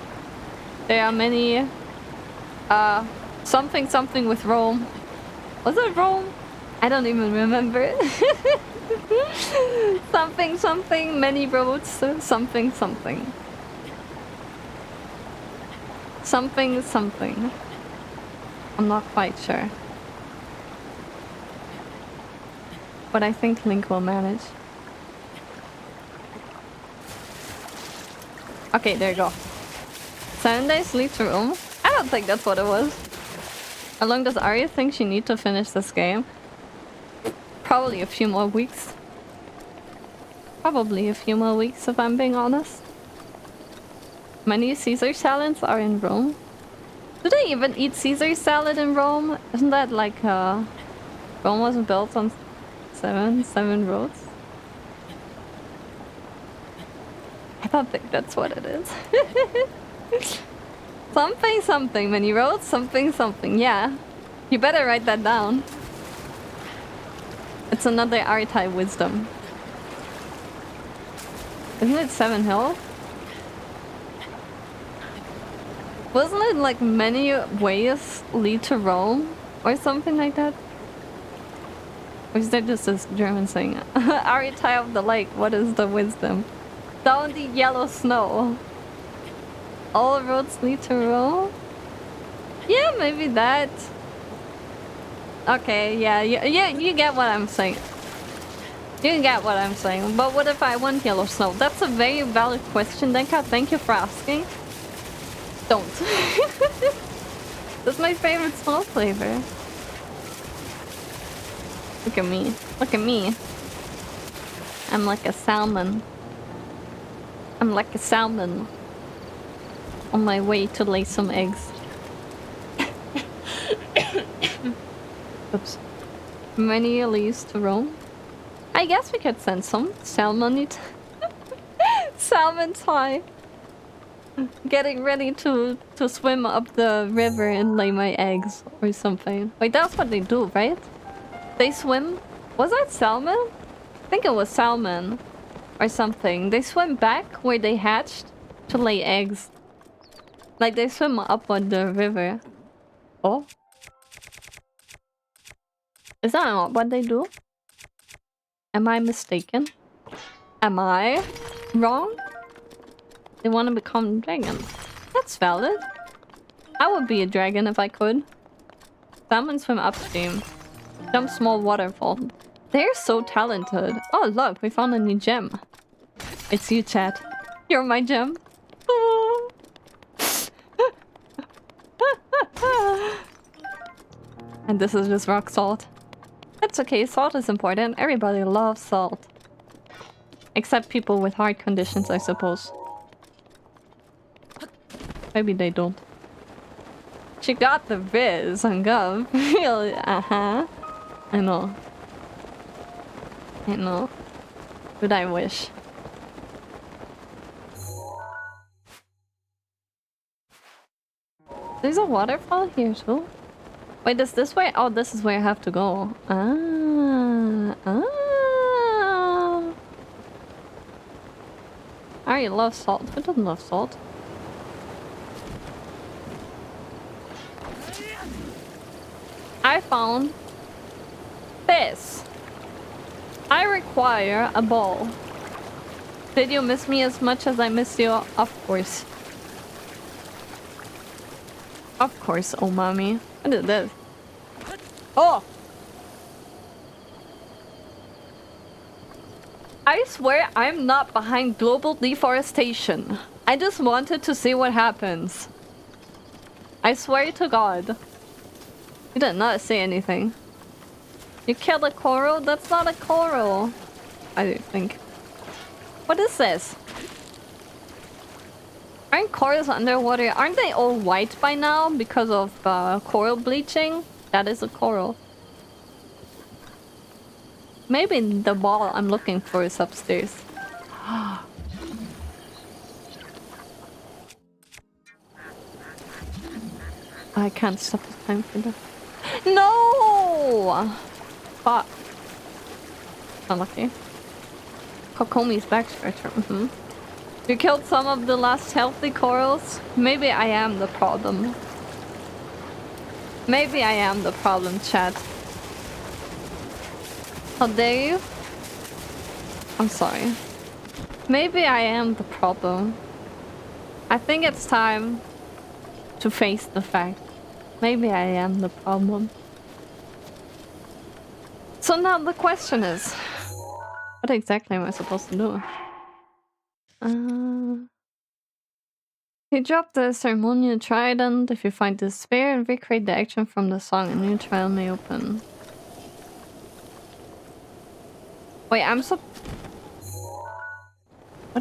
There are many... something something with Rome. Was it Rome? I don't even remember. Something something, many roads, something something. Something something. I'm not quite sure. But I think Link will manage. Okay, there you go. 7 days lead to Rome? I don't think that's what it was. How long does Arya think she needs to finish this game? Probably a few more weeks. Probably a few more weeks if I'm being honest. Many Caesar salads are in Rome. Do they even eat Caesar salad in Rome? Isn't that like Rome wasn't built on seven roads? I don't think that's what it is. Something something, many roads, something something, yeah. You better write that down. It's another R-type wisdom. Isn't it 7 Hill? Wasn't it like many ways lead to Rome? Or something like that? Or is that just this German saying? R-type of the lake, what is the wisdom? Down the yellow snow. All roads lead to Rome? Yeah, maybe that. Okay, yeah, you get what I'm saying. You get what I'm saying. But what if I want yellow snow? That's a very valid question, Denka. Thank you for asking. Don't. That's my favorite snow flavor. Look at me. Look at me. I'm like a salmon. I'm like a salmon. On my way to lay some eggs. Oops. Many leads to Rome. I guess we could send some salmon. Salmon tie. Getting ready to swim up the river and lay my eggs or something. Wait, that's what they do, right? They swim? Was that salmon? I think it was salmon. Or something. They swim back where they hatched to lay eggs. Like they swim up on the river. Oh? Is that not what they do? Am I mistaken? Am I wrong? They want to become dragons. That's valid. I would be a dragon if I could. Salmon swim upstream. Jump small waterfall. They're so talented. Oh look, we found a new gem. It's you, chat. You're my gem. Oh. And this is just rock salt. That's okay, salt is important. Everybody loves salt. Except people with heart conditions, I suppose. Maybe they don't. She got the viz on Gov. Really? Uh-huh. I know. I know. But I wish. There's a waterfall here too. Wait, is this way? Oh, this is where I have to go. Ah. Ah. I love salt. Who doesn't love salt? I found this. I require a ball. Did you miss me as much as I miss you? Of course. Of course, oh mommy. What is this? Oh! I swear I'm not behind global deforestation. I just wanted to see what happens. I swear to God. You did not say anything. You killed a coral? That's not a coral. I think. What is this? Aren't corals underwater? Aren't they all white by now because of coral bleaching? That is a coral. Maybe the ball I'm looking for is upstairs. I can't stop the time for that. No! Fuck. Unlucky. Kokomi's back stretcher. You killed some of the last healthy corals? Maybe I am the problem. Maybe I am the problem, chat. How dare you? I'm sorry. Maybe I am the problem. I think it's time to face the fact. Maybe I am the problem. So now the question is, what exactly am I supposed to do? You drop the ceremonial trident. If you find the spare and recreate the action from the song, a new trial may open. Wait, what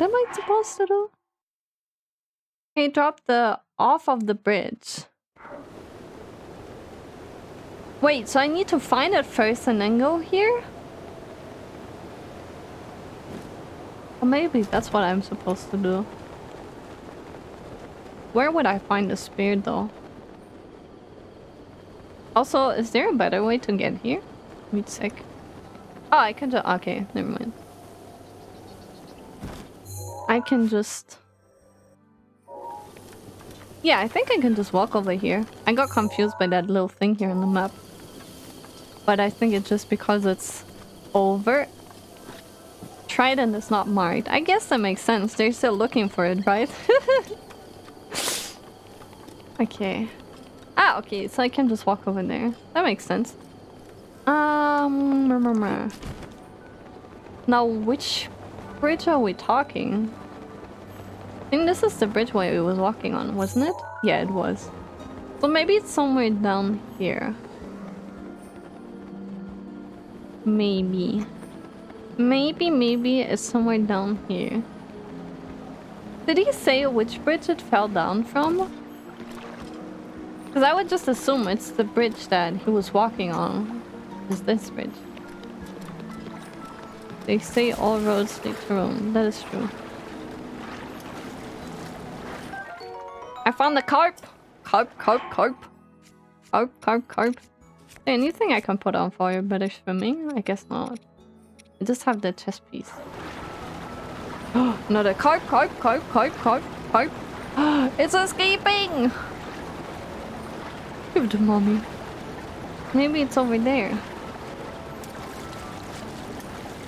am I supposed to do? Hey, drop the off of the bridge. Wait, so I need to find it first and then go here? Or maybe that's what I'm supposed to do. Where would I find the spear though? Also, is there a better way to get here? Wait a sec. Oh, I can just... Okay, never mind. I can just... Yeah, I think I can just walk over here. I got confused by that little thing here on the map. But I think it's just because it's over. Trident is not marked. I guess that makes sense. They're still looking for it, right? Okay. Ah, okay. So I can just walk over there. That makes sense. Now, which bridge are we talking? I think this is the bridge where we was walking on, wasn't it? Yeah, it was. So maybe it's somewhere down here. Maybe. Maybe it's somewhere down here. Did he say which bridge it fell down from? Because I would just assume it's the bridge that he was walking on. Is this bridge. They say all roads lead to Rome. That is true. I found the carp! Carp. Anything I can put on for you better swimming? I guess not. I just have the chest piece. Another carp. It's escaping! Give it to mommy. Maybe it's over there.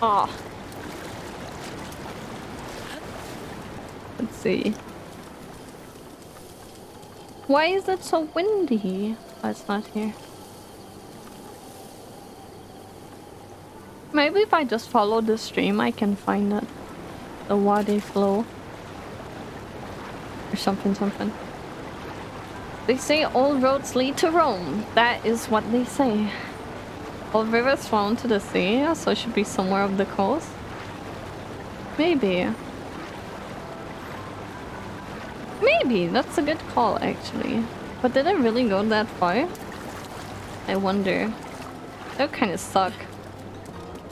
Ah. Let's see. Why is it so windy? Oh, it's not here. Maybe if I just follow the stream, I can find it. The water flow. Or something. They say all roads lead to Rome. That is what they say. All rivers flow to the sea, so it should be somewhere off the coast. Maybe. Maybe, that's a good call actually. But did it really go that far? I wonder. That would kind of suck.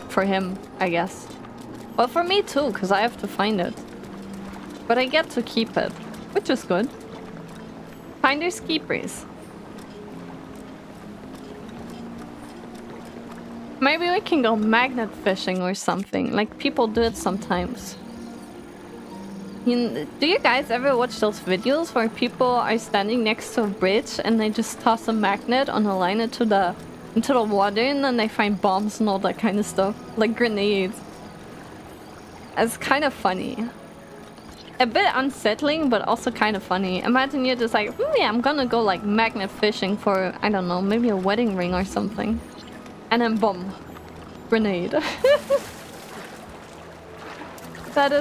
For him, I guess. Well, for me too, because I have to find it. But I get to keep it, which is good. Finders keepers. Maybe we can go magnet fishing or something. Like people do it sometimes. Do you guys ever watch those videos where people are standing next to a bridge and they just toss a magnet on a line into the water and then they find bombs and all that kind of stuff? Like grenades. It's kind of funny. A bit unsettling, but also kind of funny. Imagine you're just like, yeah, I'm gonna go like magnet fishing for, I don't know, maybe a wedding ring or something. And then boom. Grenade. That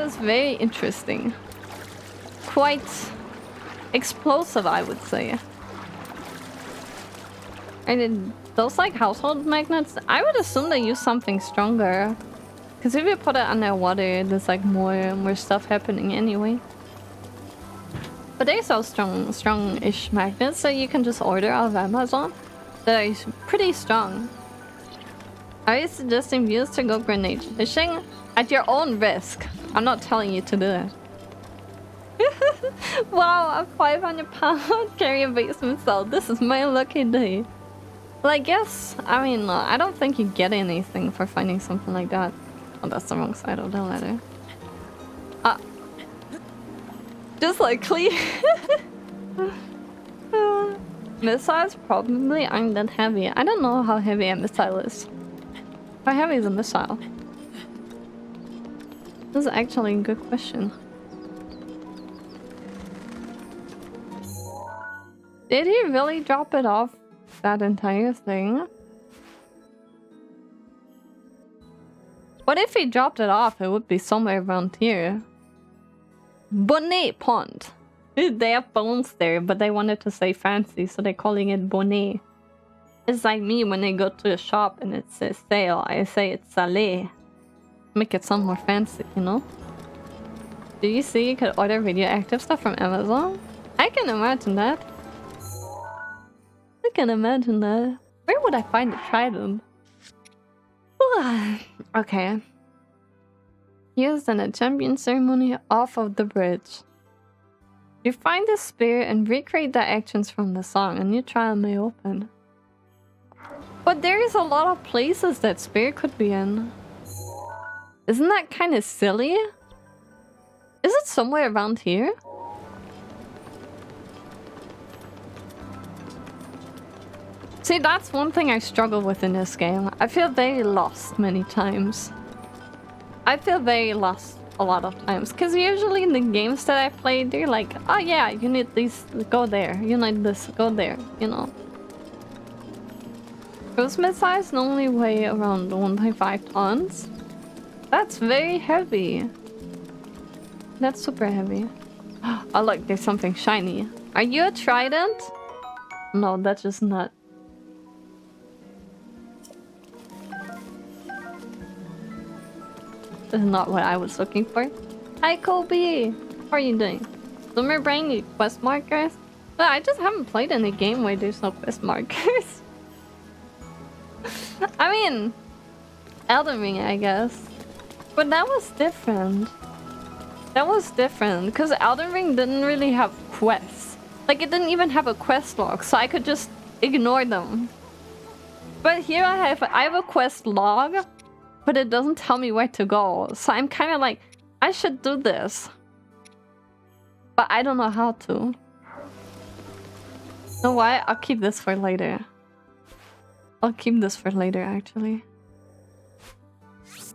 is very interesting. Quite explosive, I would say. And those like household magnets, I would assume they use something stronger. Because if you put it underwater, there's like more stuff happening anyway. But they sell strong-ish magnets that you can just order off Amazon. That are pretty strong. Are you suggesting viewers to go grenade fishing? At your own risk. I'm not telling you to do that. Wow, a 500-pound carry a basement cell. This is my lucky day. Well, I guess, I mean, I don't think you get anything for finding something like that. Oh, that's the wrong side of the ladder. Just like clean. Missiles probably aren't that heavy. I don't know how heavy a missile is. How heavy is a missile? This is actually a good question. Did he really drop it off, that entire thing? What if he dropped it off? It would be somewhere around here. Bonnet Pond. They have bones there, but they wanted to say fancy, so they're calling it Bonnet. It's like me when I go to a shop and it says sale, I say it's salé. Make it sound more fancy, you know? Do you see you could order radioactive stuff from Amazon? I can imagine that. I can imagine that. Where would I find a trident? Okay. Used in a champion ceremony off of the bridge. You find the spear and recreate the actions from the song. A new trial may open. But there is a lot of places that spear could be in. Isn't that kind of silly? Is it somewhere around here? See, that's one thing I struggle with in this game. I feel very lost many times. I feel very lost a lot of times. Because usually in the games that I play, they're like, oh yeah, you need this, go there. You need this, go there, you know. Cruise missiles normally weigh around 1.5 tons. That's very heavy. That's super heavy. Oh look, there's something shiny. Are you a trident? No, that's just not. This is not what I was looking for. Hi Kobe! How are you doing? Summer Brain need quest markers? Well, I just haven't played any game where there's no quest markers. I mean, Elden Ring, I guess. But that was different. That was different, because Elden Ring didn't really have quests. Like, it didn't even have a quest log, so I could just ignore them. But here I have a quest log, but it doesn't tell me where to go. So I'm kind of like, I should do this. But I don't know how to. You know what? I'll keep this for later. I'll keep this for later, actually.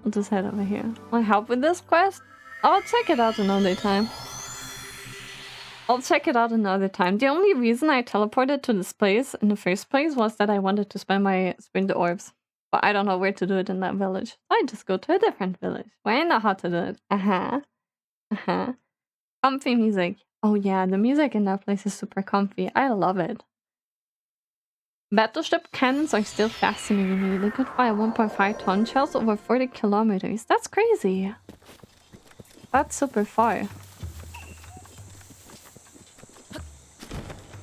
I'll just head over here. Want help with this quest? I'll check it out another time. I'll check it out another time. The only reason I teleported to this place in the first place was that I wanted to spend the orbs. But I don't know where to do it in that village. I just go to a different village where I know how to do it. Comfy music. Oh yeah, the music in that place is super comfy. I love it. Battleship cannons are still fascinating me. They could fire 1.5 ton shells over 40 kilometers. That's crazy. That's super far.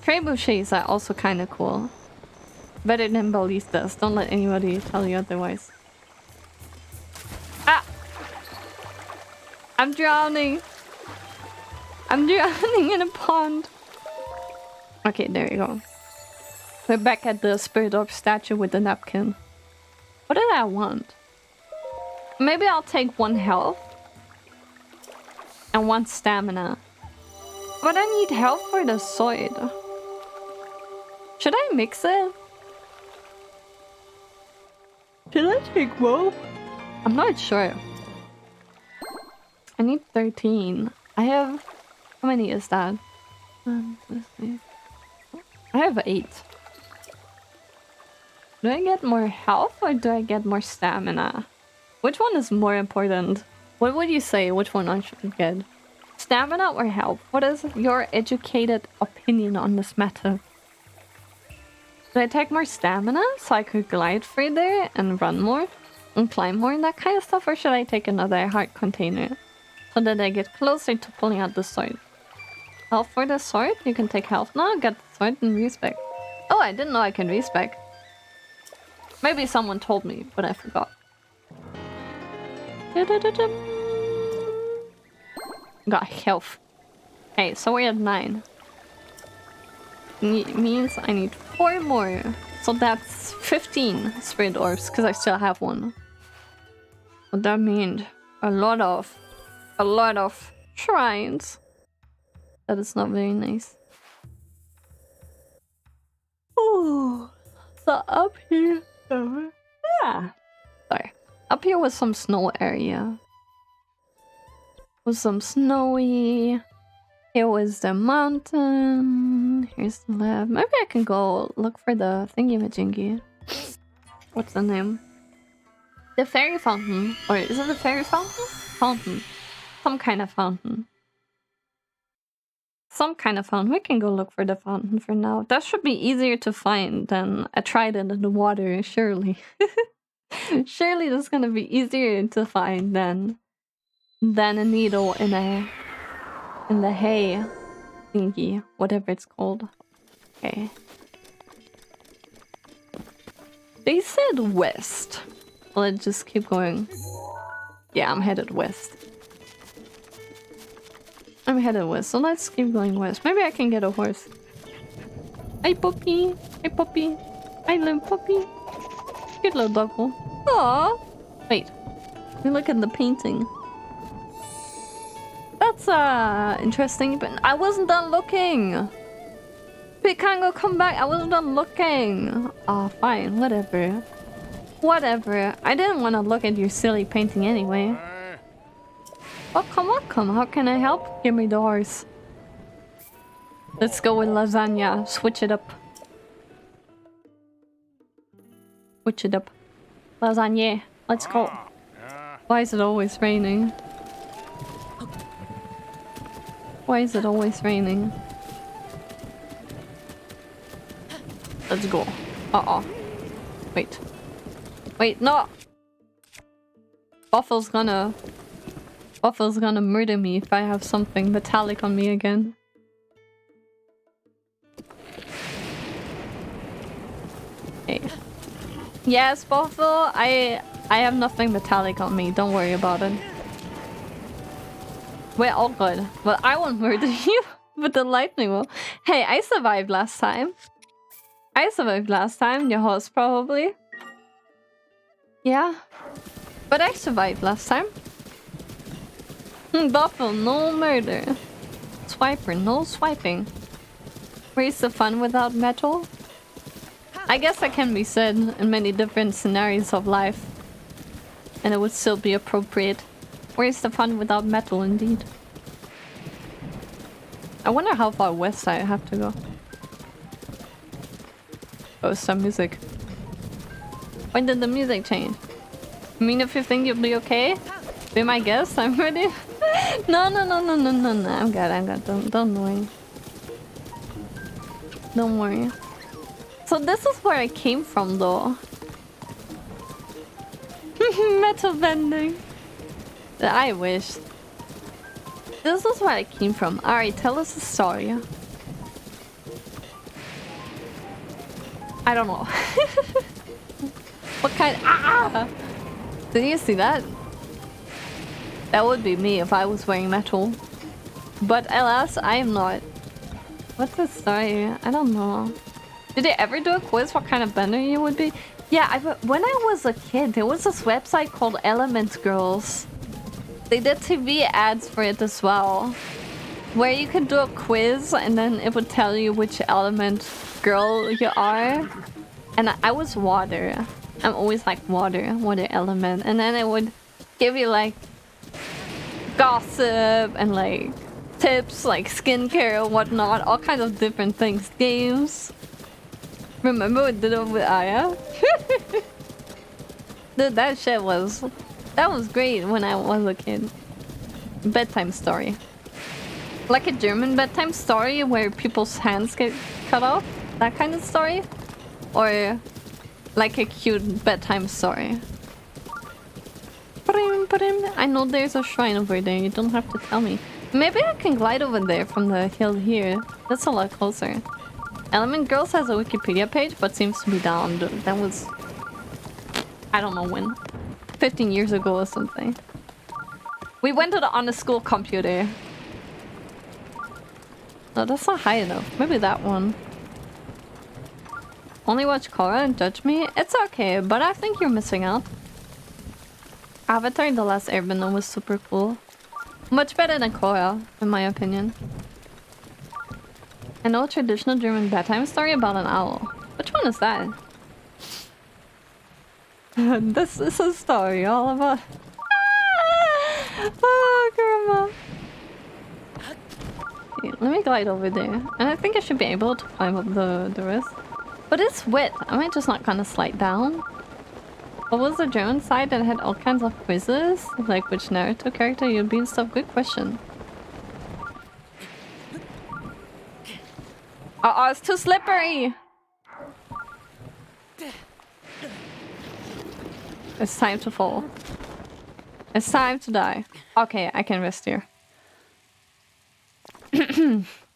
Trebuchets are also kind of cool. Better than ballistas. Don't let anybody tell you otherwise. Ah! I'm drowning. I'm drowning in a pond. Okay, there you go. We're back at the Spirit Orb statue with the napkin. What did I want? Maybe I'll take 1 health. And 1 stamina. But I need health for the sword. Should I mix it? Should I take both? I'm not sure. I need 13. I have... How many is that? I have 8. Do I get more health or do I get more stamina? Which one is more important? What would you say? Which one I should get? Stamina or health? What is your educated opinion on this matter? Do I take more stamina so I could glide further and run more and climb more and that kind of stuff? Or should I take another heart container so that I get closer to pulling out the sword? Health for the sword? You can take health now, get the sword and respec. Oh, I didn't know I can respec. Maybe someone told me, but I forgot. Got health. Okay, so we're at 9. Means I need 4 more. So that's 15 spirit orbs, because I still have 1. But that means a lot of shrines. That is not very nice. Ooh. So up here. Yeah. Sorry. Up here was some snow area. Was some snowy. Here was the mountain. Here's the lab. Maybe I can go look for the thingy-majingy. What's the name? The fairy fountain. Or is it the fairy fountain? Fountain. Some kind of fountain. Some kind of fountain. We can go look for the fountain for now. That should be easier to find than a trident in the water, surely. Surely that's gonna be easier to find than a needle in the hay thingy, whatever it's called. Okay. They said west. Let's just keep going. Yeah, I'm headed west. I'm headed west, so let's keep going west. Maybe I can get a horse. Hi, puppy. Hi, puppy. Hi, little puppy. Cute little doggo. Aww. Wait. Let me look at the painting. That's interesting, but I wasn't done looking. Pikango, come back. I wasn't done looking. Oh, fine. Whatever. Whatever. I didn't want to look at your silly painting anyway. Welcome, welcome. How can I help? Give me the horse. Let's go with lasagna. Switch it up. Switch it up. Lasagna. Let's go. Why is it always raining? Why is it always raining? Let's go. Uh-oh. Wait. Wait, no! Waffle's gonna murder me if I have something metallic on me again. Okay. Yes, Waffle, I have nothing metallic on me. Don't worry about it. We're all good. But I won't murder you. With the lightning bolt. Hey, I survived last time. Your host probably. Yeah. But I survived last time. Buffalo, no murder. Swiper, no swiping. Where's the fun without metal? I guess that can be said in many different scenarios of life. And it would still be appropriate. Where's the fun without metal, indeed? I wonder how far west I have to go. Oh, some music. When did the music change? I mean, if you think you'll be okay, be my guest. I'm ready. No. I'm good. Don't worry. Don't worry. So this is where I came from, though. Metal bending. I wish. This is where I came from. Alright, tell us a story. I don't know. What kind? Ah! Did you see that? That would be me if I was wearing metal. But alas, I am not. What's the story? I don't know. Did they ever do a quiz what kind of bender you would be? Yeah, when I was a kid, there was this website called Element Girls. They did TV ads for it as well. Where you could do a quiz and then it would tell you which element girl you are. And I was water. I'm always like water element. And then it would give you like gossip and like tips, like skincare and whatnot. All kinds of different things. Games. Remember we did it with Aya? Dude, that was great when I was a kid. Bedtime story. Like a German bedtime story where people's hands get cut off? That kind of story? Or like a cute bedtime story? I know there's a shrine over there, you don't have to tell me. Maybe I can glide over there from the hill here. That's a lot closer. Element Girls has a Wikipedia page, but seems to be down. That was... I don't know when. 15 years ago or something. We went on the school computer. No, that's not high enough. Maybe that one. Only watch Korra and judge me? It's okay, but I think you're missing out. Avatar The Last Airbender was super cool. Much better than Korra, in my opinion. I know a traditional German bedtime story about an owl. Which one is that? This is a story all about... Oh, grandma. Okay, let me glide over there. And I think I should be able to climb up the rest. But it's wet. Am I just not gonna slide down? What was the German site that had all kinds of quizzes? Like which Naruto character you'd be and stuff? Good question. Oh, it's too slippery! It's time to fall. It's time to die. Okay, I can rest here.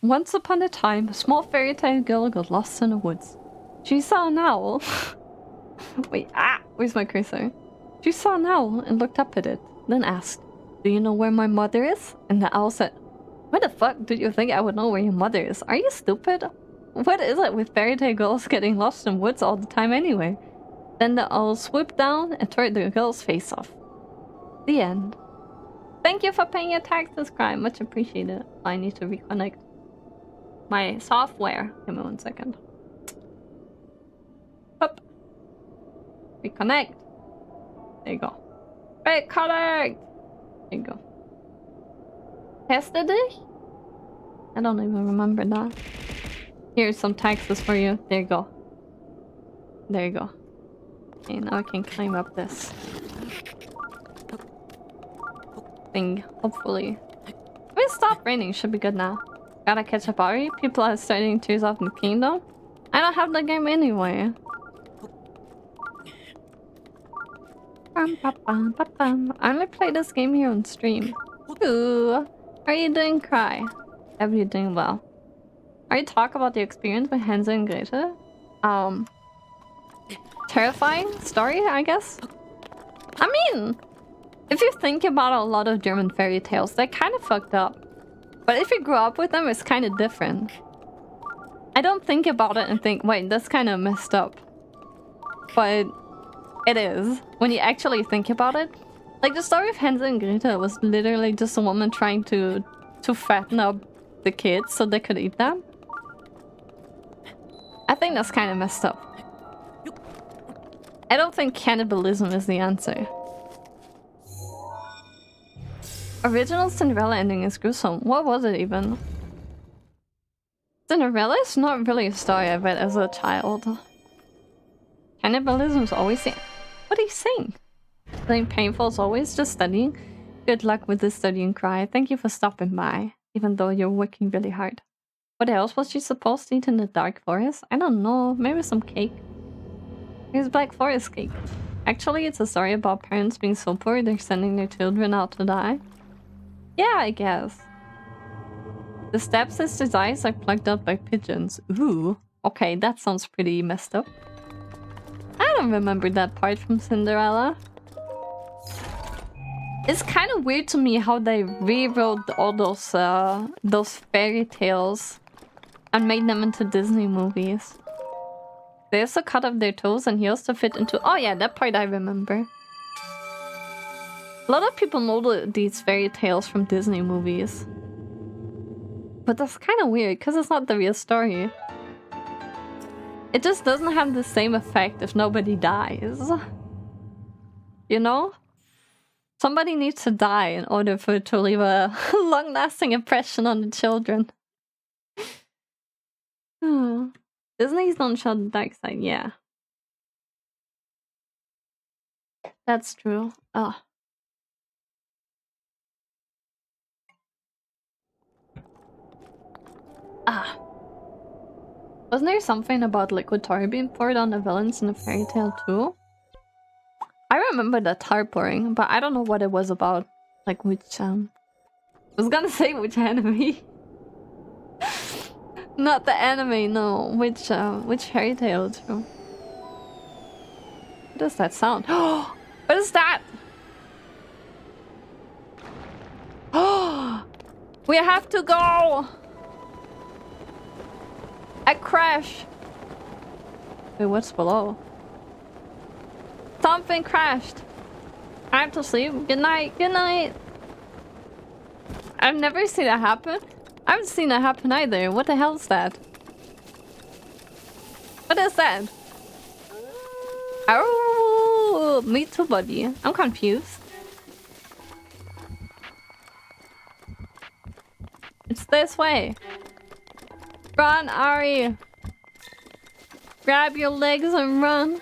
Once upon a time, a small fairy tale girl got lost in the woods. She saw an owl. Wait, where's my cursor? She saw an owl and looked up at it, then asked, "Do you know where my mother is?" And the owl said, "Why the fuck did you think I would know where your mother is? Are you stupid? What is it with fairy tale girls getting lost in woods all the time anyway?" Then the owl swooped down and tore the girl's face off. The end. Thank you for paying your taxes, Crime. Much appreciated. I need to reconnect my software. Give me 1 second. Up. Reconnect. There you go. Reconnect! There you go. Tested it? I don't even remember that. Here's some taxes for you. There you go. There you go. Okay, now I can climb up this thing, hopefully. If it stopped raining, should be good now. Gotta catch up Ari. People are starting Tears of the Kingdom. I don't have the game anyway. I only play this game here on stream. Ooh. Are you doing Cry? Are you doing well? Are you talk about the experience with Hansel and Gretel? Terrifying story, I guess? I mean, if you think about a lot of German fairy tales, they're kind of fucked up. But if you grow up with them, it's kind of different. I don't think about it and think, wait, that's kind of messed up. But it is. When you actually think about it. Like the story of Hansel and Gretel was literally just a woman trying to fatten up the kids so they could eat them. I think that's kind of messed up. I don't think cannibalism is the answer. Original Cinderella ending is gruesome. What was it even? Cinderella is not really a story I read as a child. Cannibalism is always the... What are you saying? Something painful is always just studying. Good luck with the studying cry. Thank you for stopping by, even though you're working really hard. What else was she supposed to eat in the dark forest? I don't know. Maybe some cake. Here's Black Forest cake. Actually, it's a story about parents being so poor they're sending their children out to die. Yeah, I guess. The stepsister's eyes are plucked out by pigeons. Ooh. Okay, that sounds pretty messed up. I don't remember that part from Cinderella. It's kind of weird to me how they rewrote all those fairy tales and made them into Disney movies. They also cut off their toes and heels to fit into... Oh yeah, that part I remember. A lot of people know these fairy tales from Disney movies. But that's kind of weird, because it's not the real story. It just doesn't have the same effect if nobody dies. You know? Somebody needs to die in order for it to leave a long-lasting impression on the children. Disney's don't show the dark side, yeah. That's true. Oh. Ah. Wasn't there something about liquid tar being poured on the villains in the fairy tale too? I remember the tar pouring, but I don't know what it was about. Like which, I was gonna say which enemy. Not the anime, no. Which fairy tale too? What does that sound? What is that? We have to go! I crash! Wait, what's below? Something crashed! I have to sleep. Good night, good night! I've never seen that happen. I haven't seen that happen either. What the hell is that? What is that? Oh, me too, buddy. I'm confused. It's this way. Run, Ari. Grab your legs and run.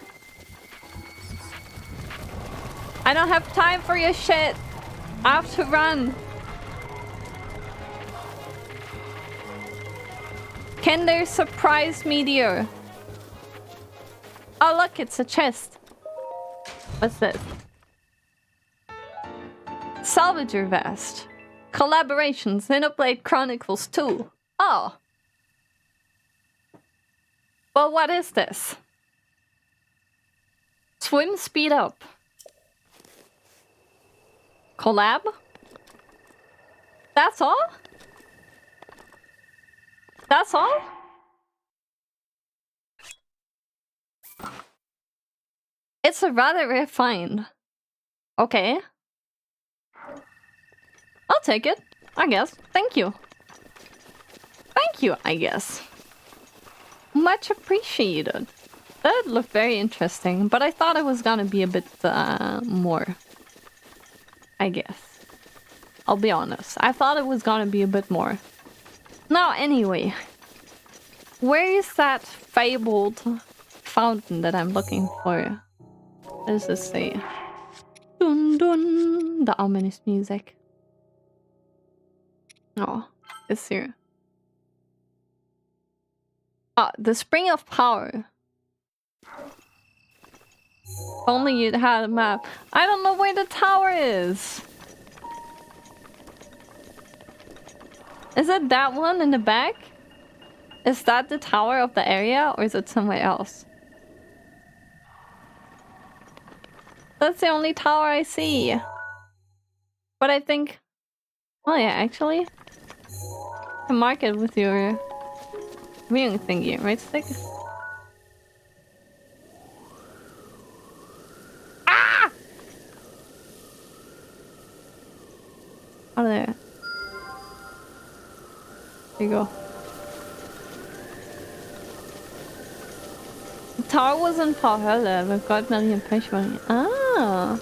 I don't have time for your shit. I have to run. Kinder Surprise Meteor. Oh look, it's a chest. What's this? Salvager Vest. Collaborations, Xenoblade Chronicles 2. Oh. Well, what is this? Swim speed up. Collab? That's all? That's all? It's a rather rare find. Okay. I'll take it, I guess. Thank you. Thank you, I guess. Much appreciated. That looked very interesting, but I thought it was gonna be a bit more. I guess. I'll be honest. I thought it was gonna be a bit more. Now, anyway. Where is that fabled fountain that I'm looking for? What does this say? Dun dun! The ominous music. Oh, it's here. Ah, the Spring of Power. If only you'd had a map. I don't know where the tower is. Is it that one in the back? Is that the tower of the area, or is it somewhere else? That's the only tower I see. But I think... Oh yeah, actually... can mark it with your viewing thingy, right stick? Ah! Oh, there. There you go. The tower was in Valhalla. We've got million page money. Ah.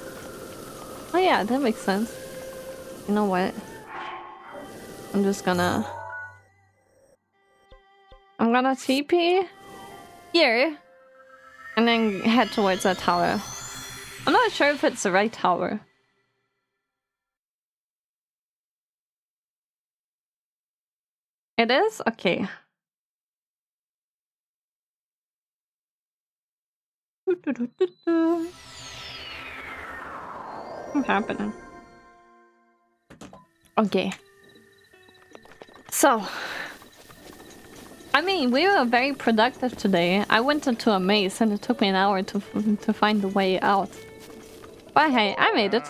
Oh yeah, that makes sense. You know what? I'm gonna TP here and then head towards that tower. I'm not sure if it's the right tower. It is? Okay. What's happening? Okay. So, I mean, we were very productive today. I went into a maze and it took me an hour to find the way out. But hey, I made it.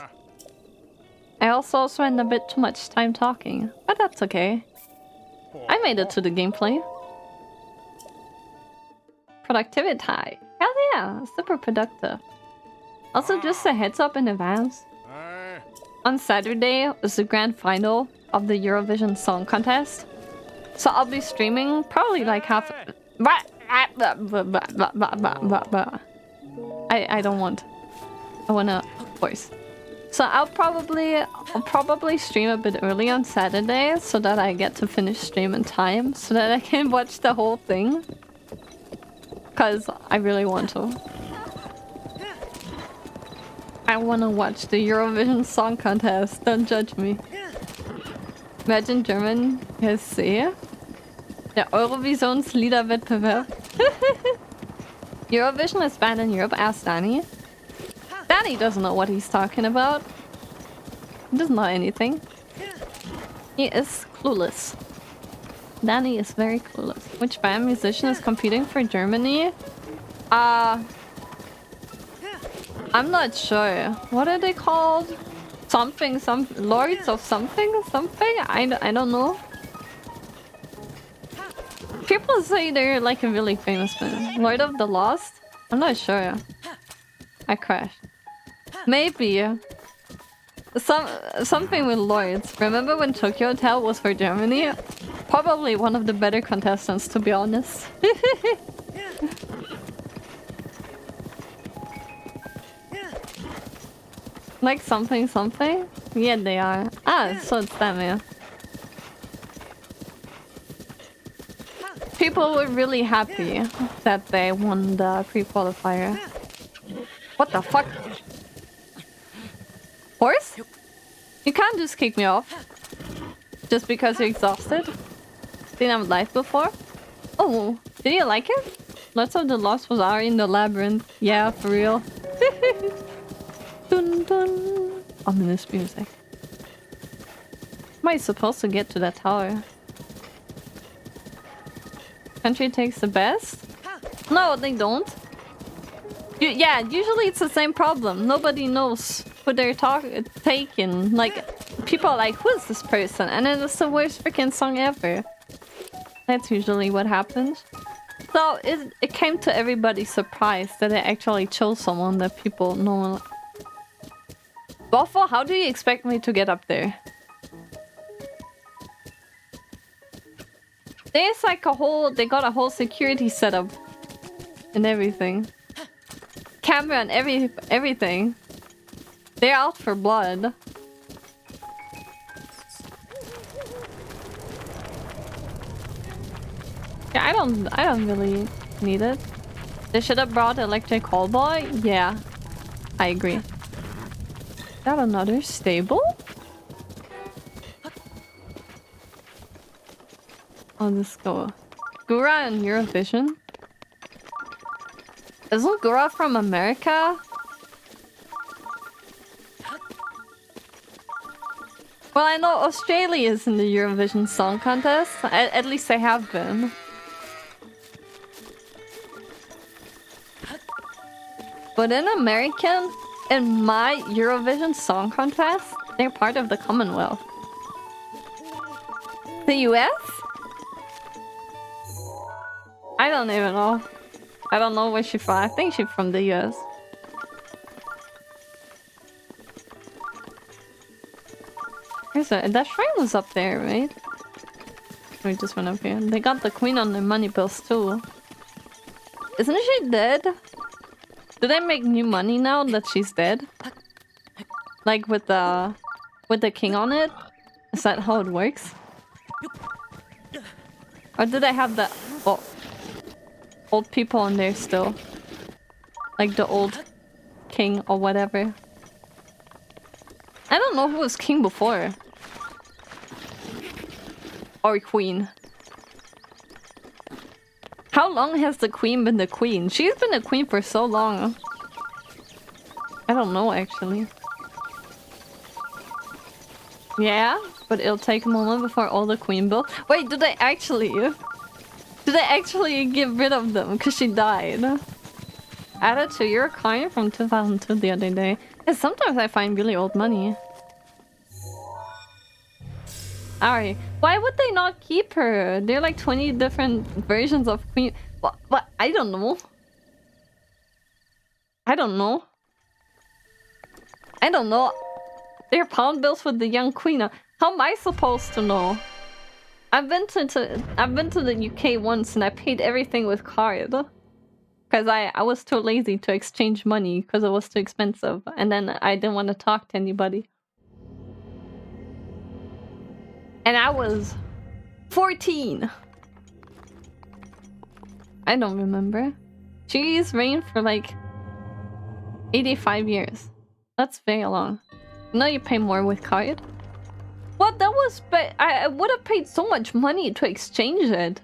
I also spent a bit too much time talking, but that's okay. I made it to the gameplay. Productivity. Hell yeah, super productive. Also, just a heads up in advance. On Saturday was the grand final of the Eurovision Song Contest. So I'll be streaming probably like half... I don't want... I wanna voice. So I'll probably stream a bit early on Saturday so that I get to finish stream in time so that I can watch the whole thing. Cause I really want to. I wanna watch the Eurovision Song Contest. Don't judge me. Imagine German SC. Der Eurovisionsliederwettbewerb. Eurovision is banned in Europe. Ask Danny. Danny doesn't know what he's talking about. He doesn't know anything. He is clueless. Danny is very clueless. Which band musician is competing for Germany? I'm not sure. What are they called? Something, Lords of something? I don't know. People say they're like a really famous band. Lord of the Lost? I'm not sure. I crashed. Maybe. Something with Lords. Remember when Tokyo Hotel was for Germany? Probably one of the better contestants, to be honest. Like something? Yeah, they are. Ah, so it's them, yeah. People were really happy that they won the pre-qualifier. What the fuck? Horse? You can't just kick me off. Just because you're exhausted? Didn't have life before? Oh, did you like it? Lots of the Lost was already in the labyrinth. Yeah, for real. Dun dun. Ominous music. Am I supposed to get to that tower? Country takes the best? No, they don't. Yeah, usually it's the same problem. Nobody knows who they're taking. Like, people are like, who is this person? And then it's the worst freaking song ever. That's usually what happens. So it came to everybody's surprise that they actually chose someone that people know. Waffle, how do you expect me to get up there? There's like they got a whole security setup and everything. Camera and everything. They're out for blood. Yeah, I don't really need it. They should have brought electric callboy. Yeah, I agree. Is that another stable? I'll just go. Gura and Eurovision. Isn't Gura from America? Well, I know Australia is in the Eurovision Song Contest. At least they have been. But in my Eurovision Song Contest, they're part of the Commonwealth. The US? I don't even know. I don't know where she's from. I think she's from the US. That shrine was up there, right? We just went up here. They got the queen on their money bills too. Isn't she dead? Do they make new money now that she's dead? Like with the king on it? Is that how it works? Or do they have the old people on there still? Like the old king or whatever. I don't know who was king before. Or queen. How long has the queen been the queen? She's been a queen for so long. I don't know actually. Yeah, but it'll take a moment before all the queen bill. Wait, do they actually get rid of them? Because she died. Added to your coin from 2002 the other day. Yeah, sometimes I find really old money. Alright, why would they not keep her? There are like 20 different versions of queen. What? I don't know. I don't know. They're pound bills with the young queen. How am I supposed to know? I've been to the UK once and I paid everything with card. Because I was too lazy to exchange money because it was too expensive. And then I didn't want to talk to anybody. And I was 14. I don't remember. She's reigned for like 85 years. That's very long. No, you pay more with card. What? That was... But I would have paid so much money to exchange it.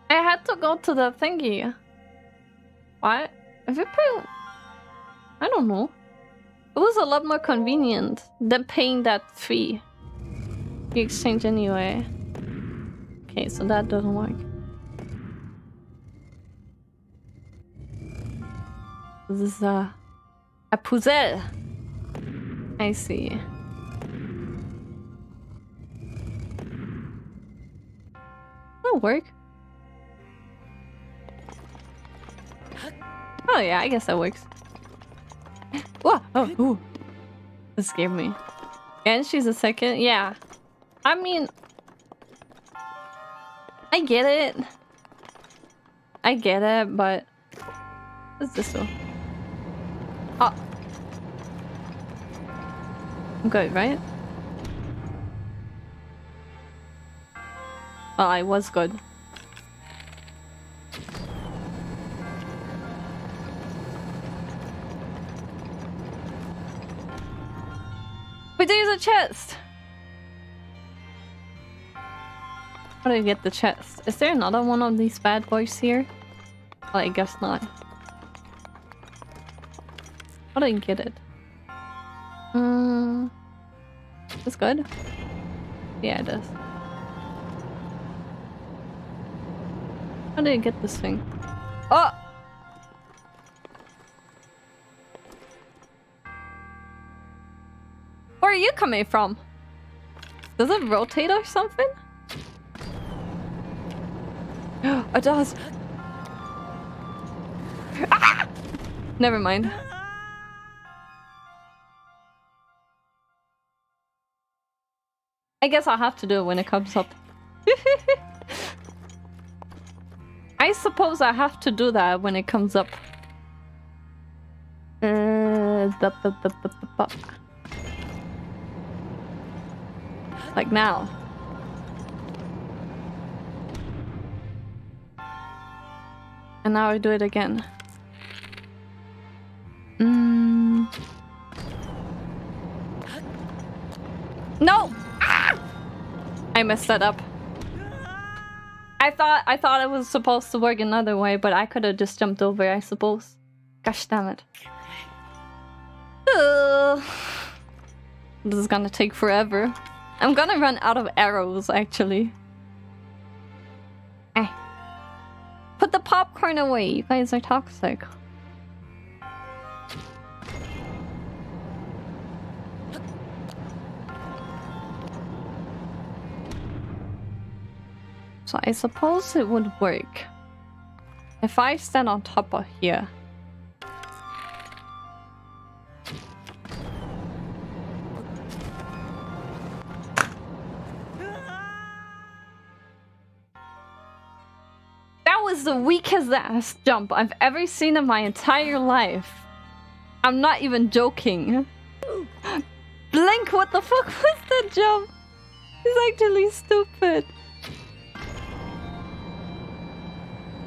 I had to go to the thingy. What? If you pay... I don't know. It was a lot more convenient than paying that fee. You exchange anyway. Okay, so that doesn't work. This is a puzzle. I see. That'll work. Oh yeah, I guess that works. Whoa! Oh, ooh. This scared me. And she's a second? Yeah. I mean... I get it. But... What's this one? Oh. I'm good, right? Oh, I was good. But there's a chest! How do I get the chest? Is there another one of these bad boys here? Well, I guess not. How do I get it? That's good? Yeah, it does. How do I get this thing? Oh! Where are you coming from? Does it rotate or something? It does. Ah! Never mind. I guess I'll have to do it when it comes up. I suppose I have to do that when it comes up. Like now. And now I do it again. No! Ah! I messed that up. I thought it was supposed to work another way, but I could have just jumped over, I suppose. Gosh damn it. This is gonna take forever. I'm gonna run out of arrows, actually. Put the popcorn away. You guys are toxic. So I suppose it would work if I stand on top of here. That was the weakest ass jump I've ever seen in my entire life. I'm not even joking. Blink, what the fuck was that jump? It's actually stupid.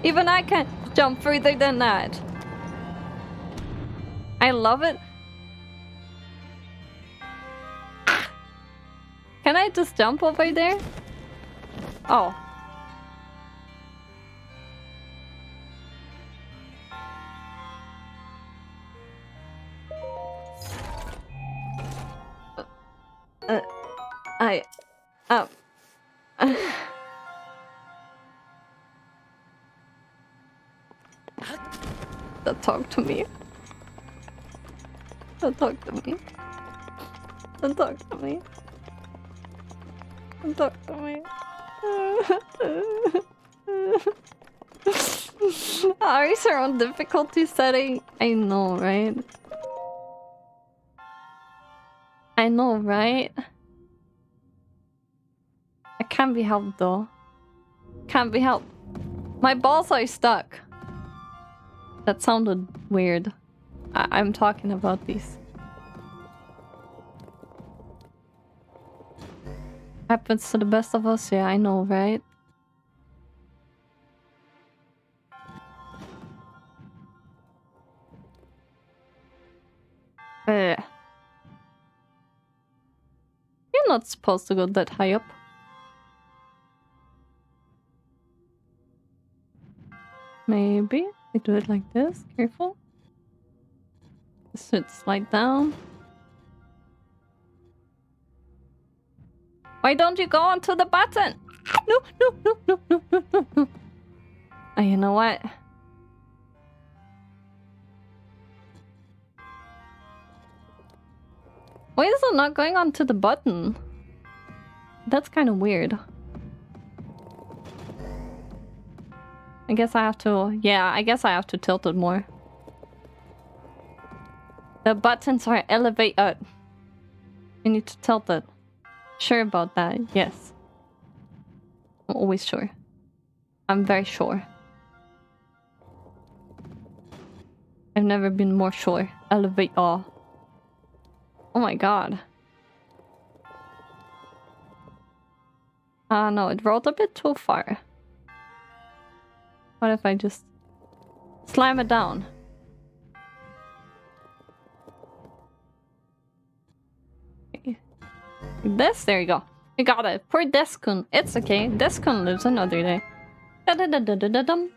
Even I can't jump further than that. I love it. Can I just jump over there? Oh. Don't talk to me. Don't talk to me. Don't talk to me. Don't talk to me. Ours are on difficulty setting. I know, right? I know, right? I can't be helped though. Can't be helped. My balls are stuck. That sounded weird. I'm talking about these. Happens to the best of us? Yeah, I know, right? You're not supposed to go that high up. Maybe we do it like this. Careful. This should slide down. Why don't you go onto the button? No, no, no, no, no, no, no, no. Oh, you know what? Why is it not going onto the button? That's kind of weird. I guess I have to... Yeah, I guess I have to tilt it more. The buttons are elevated. You need to tilt it. Sure about that? Yes. I'm always sure. I'm very sure. I've never been more sure. Elevate all. Oh my god. No, it rolled a bit too far. What if I just slam it down? This, there you go. You got it. Poor Deskun. It's okay. Deskun lives another day. Da-da-da-da-da-dum.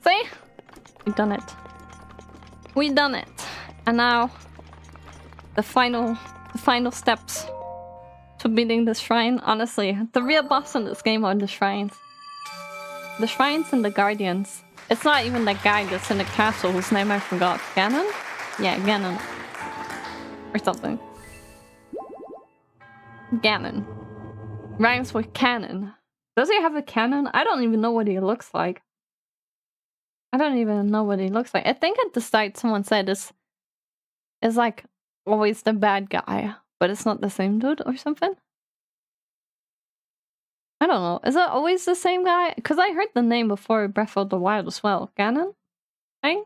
See? We done it. We done it. And now the final steps to beating the shrine. Honestly, the real boss in this game are the shrines. The shrines and the guardians. It's not even that guy that's in the castle whose name I forgot. Ganon? Yeah, Ganon. Or something. Ganon. Rhymes with cannon. Does he have a cannon? I don't even know what he looks like. I don't even know what he looks like. I think at the start someone said is like always the bad guy, but it's not the same dude or something. I don't know. Is it always the same guy? Because I heard the name before Breath of the Wild as well. Ganon? Right?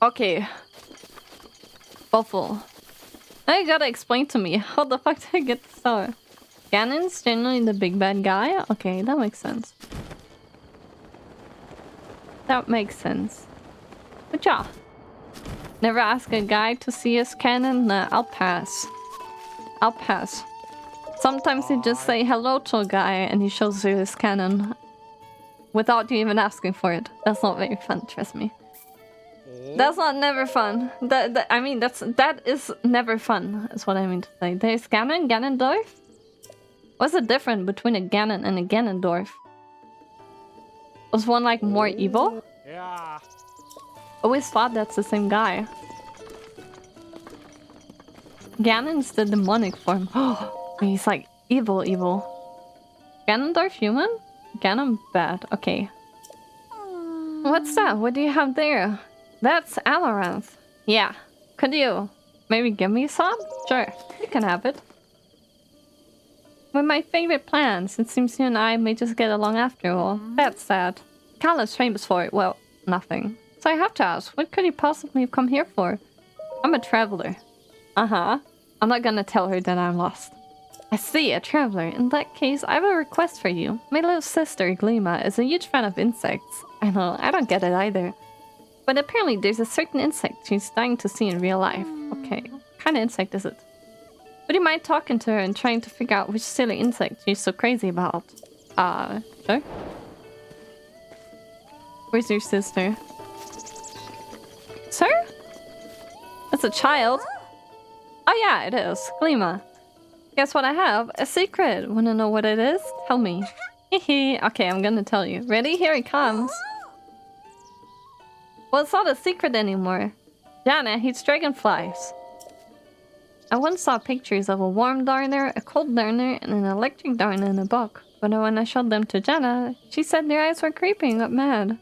Okay. Buffalo. Now you gotta explain to me. How the fuck did I get this power? Ganon's generally the big bad guy? Okay, that makes sense. That makes sense. Good job. Never ask a guy to see his cannon? Nah, I'll pass. I'll pass. Sometimes you just say hello to a guy and he shows you his cannon without you even asking for it. That's not very fun, trust me. That's not never fun. I mean, that is never fun, is what I mean to say. There's Ganon, Ganondorf. What's the difference between a Ganon and a Ganondorf? Was one like more evil? Yeah. Always thought that's the same guy. Ganon's the demonic form. Oh, he's like Evil, evil. Ganondorf human? Ganon bad. Okay. What's that? What do you have there? That's amaranth. Yeah. Could you maybe give me some? Sure. You can have it. With my favorite plants, it seems you and I may just get along after all. That's sad. Kala's famous for it. Well, nothing. So I have to ask, what could he possibly have come here for? I'm a traveler. Uh-huh. I'm not gonna tell her that I'm lost. I see, a traveler. In that case, I have a request for you. My little sister, Glima, is a huge fan of insects. I know, I don't get it either. But apparently there's a certain insect she's dying to see in real life. Okay, what kind of insect is it? Would you mind talking to her and trying to figure out which silly insect she's so crazy about? Sure? Where's your sister? Sir? That's a child. Oh yeah, it is. Glima. Guess what I have? A secret. Wanna know what it is? Tell me. Hehe. Okay, I'm gonna tell you. Ready? Here it comes. Well, it's not a secret anymore. Jana hates dragonflies. I once saw pictures of a warm darner, a cold darner, and an electric darner in a book. But when I showed them to Jana, she said their eyes were creeping up mad.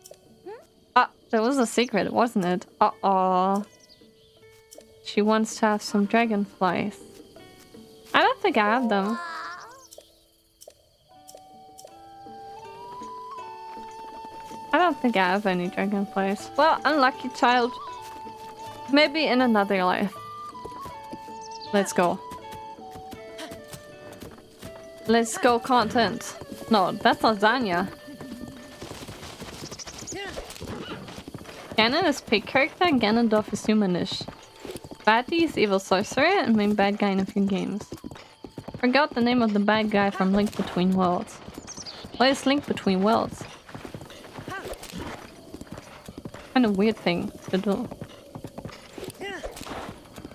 Ah, that was a secret, wasn't it? Uh-oh. She wants to have some dragonflies. I don't think I have them. I don't think I have any dragonflies. Well, unlucky child. Maybe in another life. Let's go. Let's go, content. No, that's lasagna. Ganon is pig character and Ganondorf is humanish. Batty is evil sorcerer and main bad guy in a few games. Forgot the name of the bad guy from Link Between Worlds. What is Link Between Worlds? Kind of weird thing to do.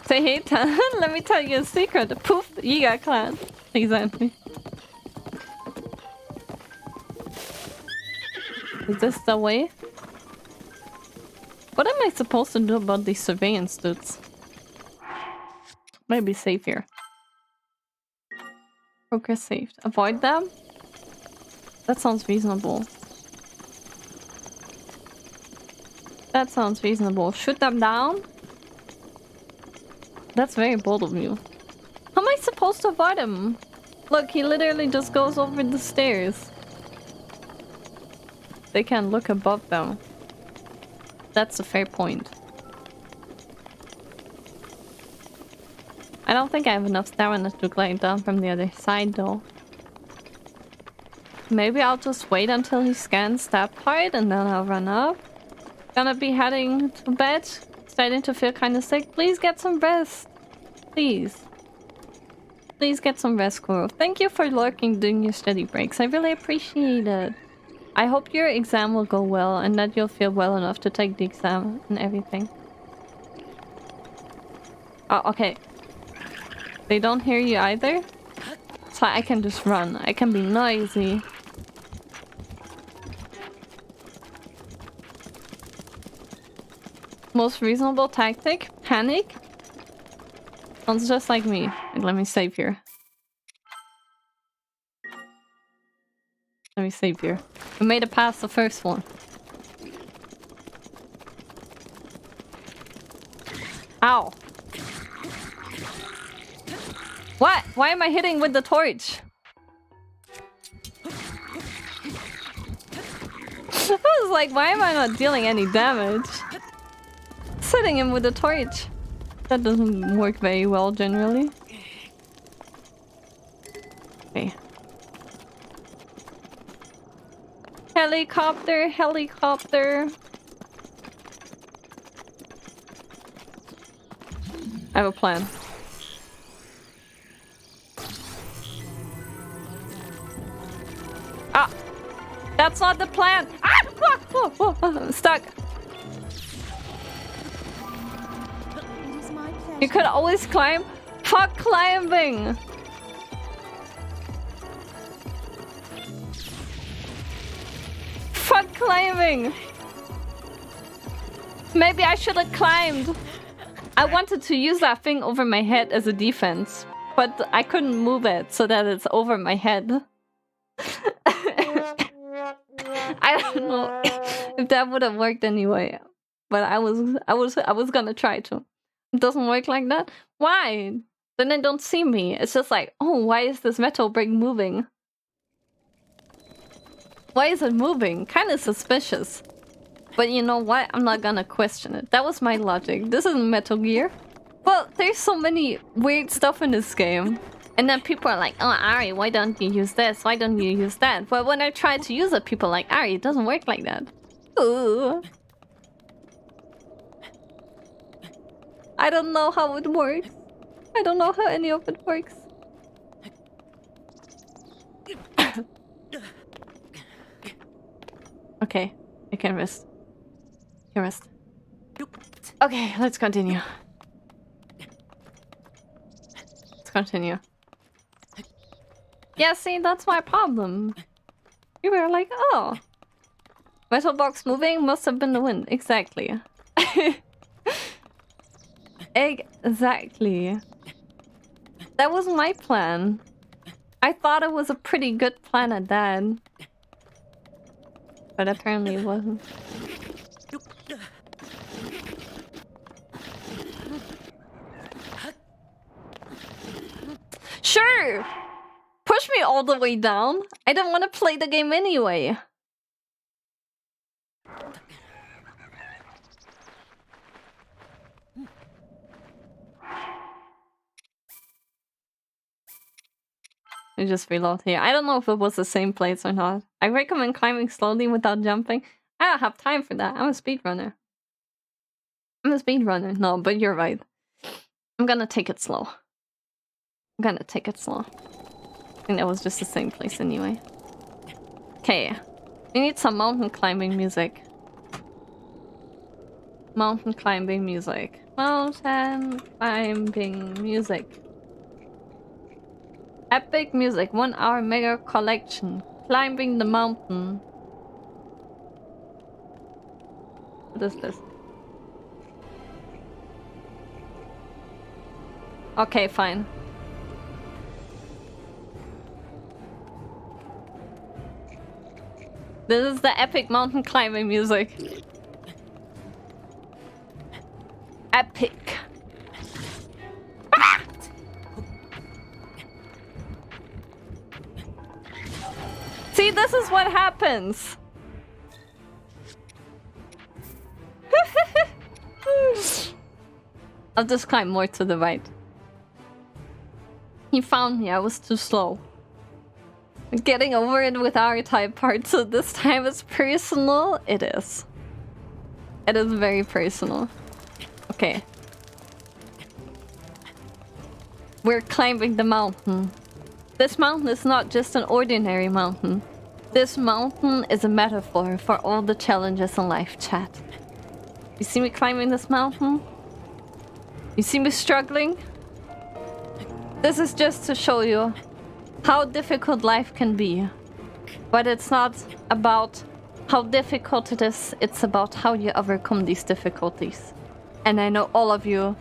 Say hey, let me tell you a secret. Poof, Yiga clan. Exactly. Is this the way? What am I supposed to do about these surveillance dudes? Maybe safe here. Progress saved. Avoid them? That sounds reasonable. That sounds reasonable. Shoot them down? That's very bold of you. How am I supposed to avoid him? Look, he literally just goes over the stairs. They can look above them. That's a fair point. I don't think I have enough stamina to glide down from the other side though. Maybe I'll just wait until he scans that part and then I'll run up. Gonna be heading to bed. Starting to feel kind of sick. Please get some rest. Please. Please get some rest, Kuro. Thank you for lurking during your study breaks. I really appreciate it. I hope your exam will go well and that you'll feel well enough to take the exam and everything. Oh, okay. They don't hear you either? So I can just run. I can be noisy. Most reasonable tactic? Panic? Sounds just like me. Let me save here. Let me save here. We made it past the first one. Ow. What? Why am I hitting with the torch? I was like, why am I not dealing any damage? Hitting him with the torch. That doesn't work very well generally. Okay. Helicopter, helicopter. I have a plan. Ah! That's not the plan! Ah! Whoa, whoa, whoa. I'm stuck. You could always climb. Fuck climbing! Fuck climbing! Maybe I should have climbed. I wanted to use that thing over my head as a defense. But I couldn't move it so that it's over my head. I don't know if that would have worked anyway. But I was gonna try to. It doesn't work like that? Why? Then they don't see me. It's just like, oh, why is this metal brick moving? Why is it moving? Kind of suspicious. But you know what? I'm not gonna question it. That was my logic. This isn't Metal Gear. Well, there's so many weird stuff in this game. And then people are like, oh, Ari, why don't you use this? Why don't you use that? But when I try to use it, people are like, Ari, it doesn't work like that. Ooh. I don't know how it works. I don't know how any of it works. Okay, I can rest. I can rest. Okay, let's continue. Let's continue. Yeah, see, that's my problem. You were like, oh. Metal box moving must have been the wind. Exactly. Exactly. That was my plan. I thought it was a pretty good plan at that. But apparently it wasn't. Sure! Push me all the way down. I don't want to play the game anyway. I just reload here. I don't know if it was the same place or not. I recommend climbing slowly without jumping. I don't have time for that. I'm a speedrunner. I'm a speedrunner. No, but you're right. I'm gonna take it slow. I'm gonna take it slow. I think that was just the same place anyway. Okay. We need some mountain climbing music. Mountain climbing music. Mountain climbing music. Epic music. 1 hour mega collection. Climbing the mountain. What is this? Okay, fine. This is the epic mountain climbing music. Epic. Ah! See, this is what happens. I'll just climb more to the right. He found me, I was too slow. Getting over it with R-type part, so this time it's personal. It is. It is very personal. Okay. We're climbing the mountain. This mountain is not just an ordinary mountain. This mountain is a metaphor for all the challenges in life, chat. You see me climbing this mountain? You see me struggling? This is just to show you how difficult life can be. But it's not about how difficult it is, it's about how you overcome these difficulties. And I know all of you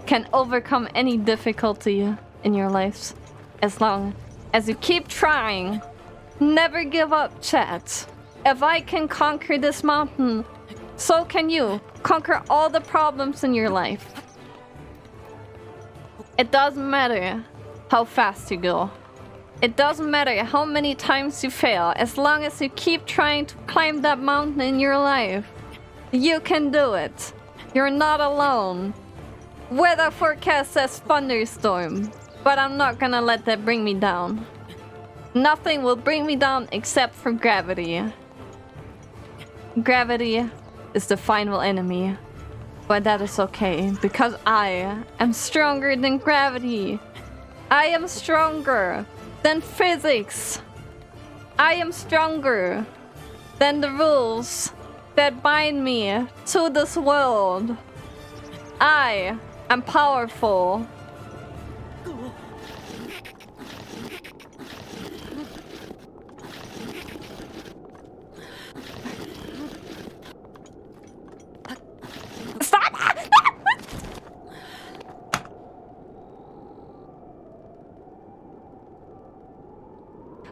can overcome any difficulty in your lives as long as you keep trying. Never give up, chat. If I can conquer this mountain, so can you. Conquer all the problems in your life. It doesn't matter how fast you go. It doesn't matter how many times you fail, as long as you keep trying to climb that mountain in your life. You can do it. You're not alone. Weather forecast says thunderstorm, but I'm not gonna let that bring me down. Nothing will bring me down except for gravity. Gravity is the final enemy, but that is okay, because I am stronger than gravity. I am stronger than physics. I am stronger than the rules that bind me to this world. I am powerful. Stop!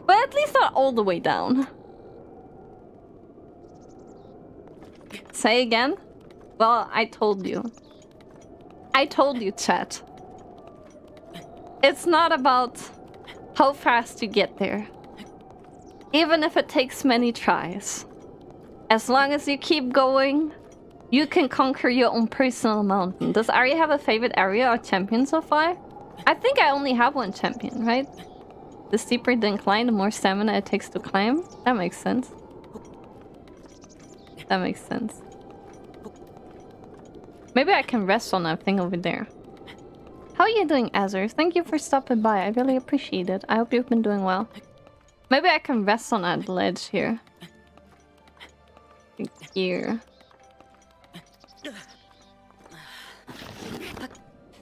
But at least not all the way down. Say again? Well, I told you. I told you, chat. It's not about how fast you get there. Even if it takes many tries. As long as you keep going, you can conquer your own personal mountain. Does Ari have a favorite area or champion so far? I think I only have one champion, right? The steeper the incline, the more stamina it takes to climb. That makes sense. That makes sense. Maybe I can rest on that thing over there. How are you doing, Azur? Thank you for stopping by. I really appreciate it. I hope you've been doing well. Maybe I can rest on that ledge here. Here.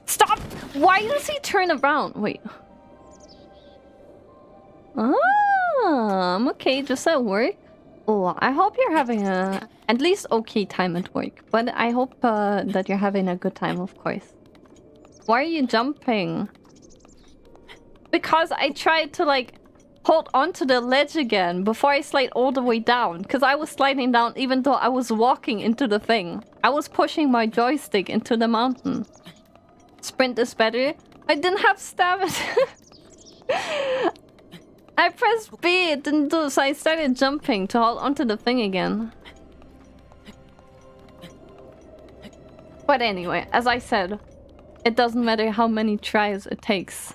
Stop! Why does he turn around? Wait. Okay, just at work. Oh, I hope you're having a at least okay time at work. But I hope that you're having a good time, of course. Why are you jumping? Because I tried to like hold onto the ledge again before I slide all the way down. Because I was sliding down even though I was walking into the thing. I was pushing my joystick into the mountain. Sprint is better. I didn't have stamina. I pressed B, it didn't do, so I started jumping to hold onto the thing again. But anyway, as I said, it doesn't matter how many tries it takes.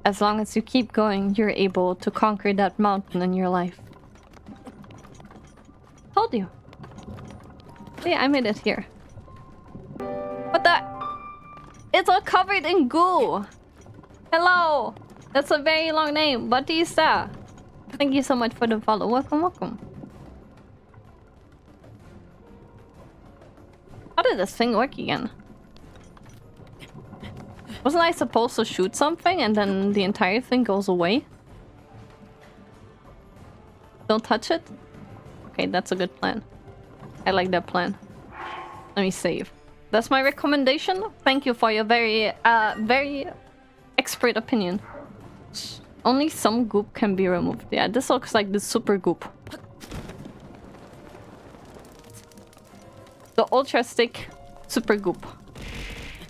As long as you keep going, you're able to conquer that mountain in your life. Told you. See, I made it here. What the? It's all covered in goo! Hello! That's a very long name. What do you say? Thank you so much for the follow. Welcome, welcome. How did this thing work again? Wasn't I supposed to shoot something and then the entire thing goes away? Don't touch it? Okay, that's a good plan. I like that plan. Let me save. That's my recommendation. Thank you for your very expert opinion. Only some goop can be removed. Yeah, this looks like the super goop. The ultra stick super goop.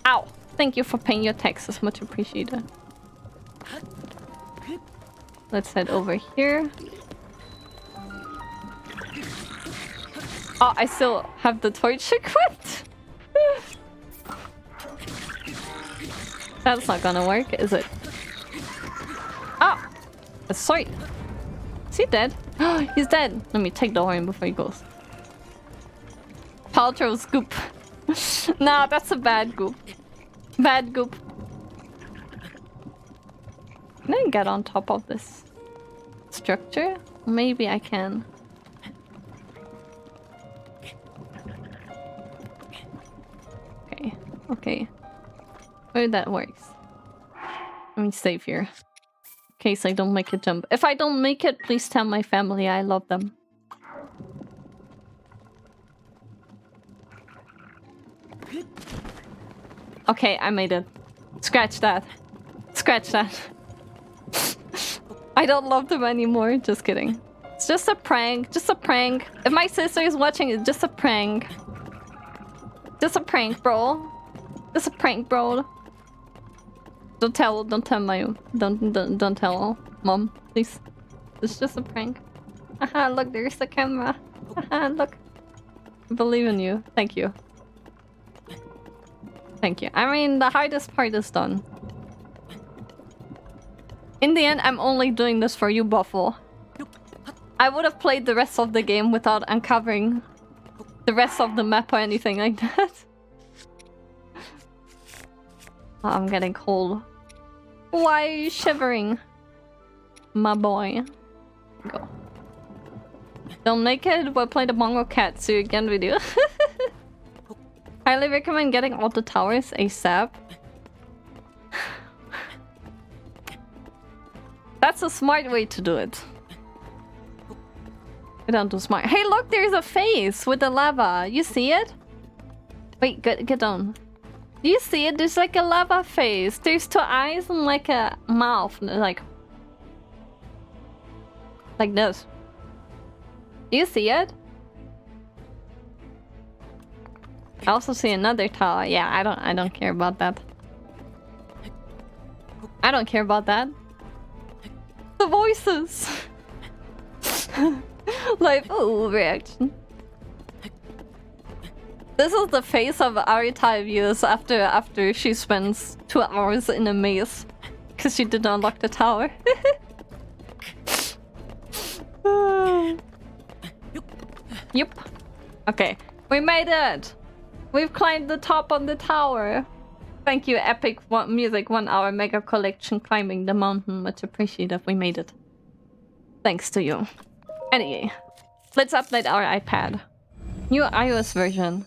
Ow! Thank you for paying your taxes. Much appreciated. Let's head over here. Oh, I still have the torch equipped. That's not gonna work, is it? Oh! Sorry. Is he dead? He's dead! Let me take the horn before he goes. Paltrow's goop. Nah, that's a bad goop. Bad goop. Can I get on top of this structure? Maybe I can. Okay. Okay. Maybe that works. Let me save here. In case I don't make a jump. If I don't make it, please tell my family I love them. Okay, I made it. Scratch that. Scratch that. I don't love them anymore. Just kidding. It's just a prank. Just a prank. If my sister is watching, it's just a prank. Just a prank, bro. Just a prank, bro. Don't tell mom, please. It's just a prank. Haha, look, there's the camera. Haha, look. I believe in you. Thank you. Thank you. I mean, the hardest part is done. In the end, I'm only doing this for you, Buffalo. I would have played the rest of the game without uncovering the rest of the map or anything like that. Oh, I'm getting cold. Why are you shivering? My boy. Go. Don't make it, but play the Mongo Cat. See you again video. Highly recommend getting all the towers ASAP. That's a smart way to do it. I don't do smart. Hey, look, there's a face with the lava. You see it? Wait, get down. Do you see it? There's like a lava face. There's two eyes and like a mouth. Like, Like this. Do you see it? I also see another tower. Yeah, I don't care about that. I don't care about that. The voices. Like, ooh, reaction. This is the face of Arita views after she spends 2 hours in a maze. Because she did not unlock the tower. Yep. Okay, we made it. We've climbed the top of the tower. Thank you, Epic Music 1 hour mega collection climbing the mountain. Much appreciated. We made it. Thanks to you. Anyway, let's update our iPad. New iOS version.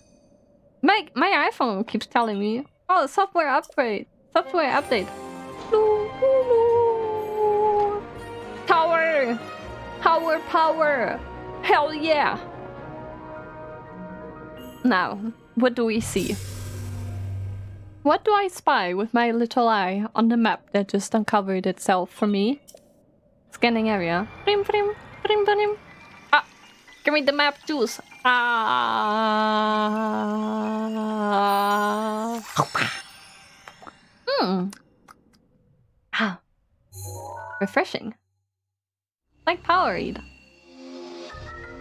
My iPhone keeps telling me, oh, software upgrade. Software update. Tower! Tower power! Hell yeah! Now, what do we see? What do I spy with my little eye on the map that just uncovered itself for me? Scanning area. Brim, brim, brim, brim. Ah! Give me the map juice! Ah! Ah. Refreshing. Like Powerade.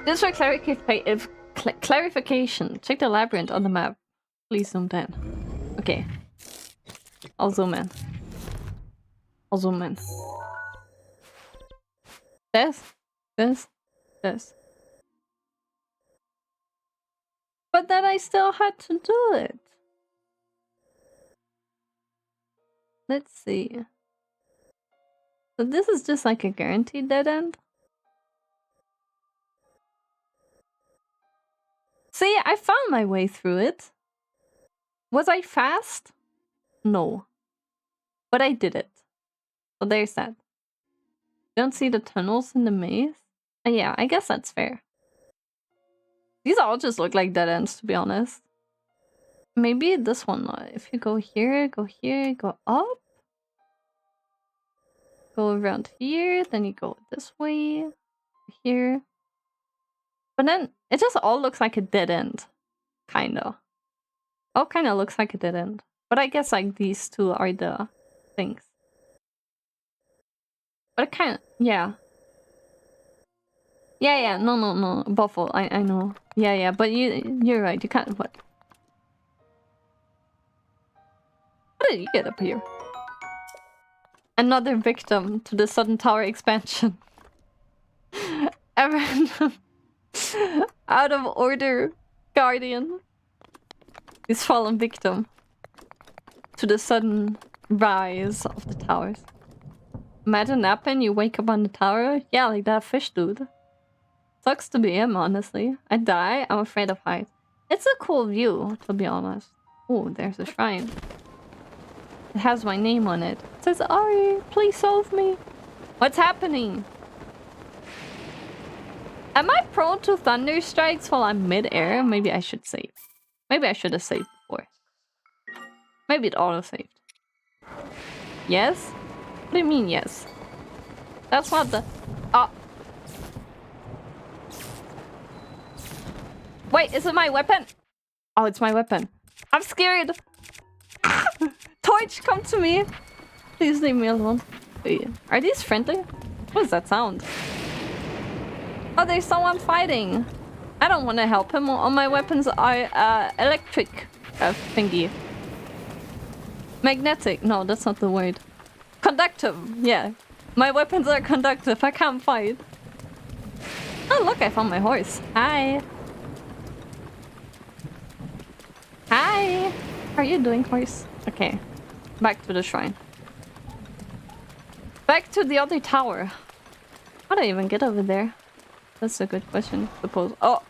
This for clarification. Check the labyrinth on the map. Please zoom in. Okay. I'll zoom in. I'll zoom in. This. But then I still had to do it. Let's see. So this is just like a guaranteed dead end? See, I found my way through it. Was I fast? No. But I did it. So there's that. Don't see the tunnels in the maze? Yeah, I guess that's fair. These all just look like dead ends, to be honest. Maybe this one, if you go here, go up. Go around here, then you go this way. Here. But then, it just all looks like a dead end. Kinda. All kinda looks like a dead end. But I guess like these two are the things. But it kinda, yeah. Yeah, no, Buffalo, I know. Yeah, but you're right, you can't, what? How did you get up here? Another victim to the sudden tower expansion. A random out of order guardian is fallen victim to the sudden rise of the towers. Imagine napping, you wake up on the tower. Yeah, like that fish dude. Sucks to be him, honestly. I die, I'm afraid of heights. It's a cool view, to be honest. Oh, there's a shrine. It has my name on it. It says, Ari, please solve me. What's happening? Am I prone to thunder strikes while I'm mid-air? Maybe I should save. Maybe I should have saved before. Maybe it auto-saved. Yes? What do you mean, yes? That's not the... Oh. Wait, is it my weapon? Oh, it's my weapon. I'm scared. Torch, come to me. Please leave me alone. Wait, are these friendly? What is that sound? Oh, there's someone fighting. I don't want to help him. All my weapons are electric thingy. Magnetic. No, that's not the word. Conductive. Yeah. My weapons are conductive. I can't fight. Oh, look, I found my horse. Hi. Hi. How are you doing, horse? Okay. Back to the shrine. Back to the other tower. How do I even get over there? That's a good question, I suppose. Oh!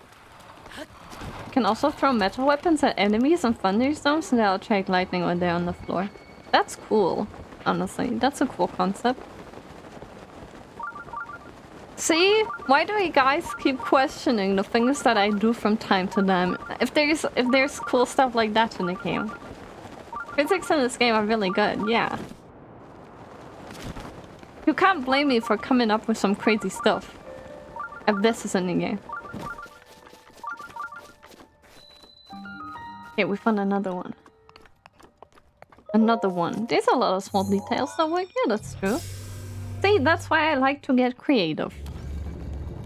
You can also throw metal weapons at enemies and thunderstorms and they'll attract lightning when they're on the floor. That's cool, honestly. That's a cool concept. See? Why do you guys keep questioning the things that I do from time to time? If there's cool stuff like that in the game. Physics in this game are really good, yeah. You can't blame me for coming up with some crazy stuff. If this is in the game. Okay, we found another one. Another one. There's a lot of small details that work. Yeah, that's true. See, that's why I like to get creative.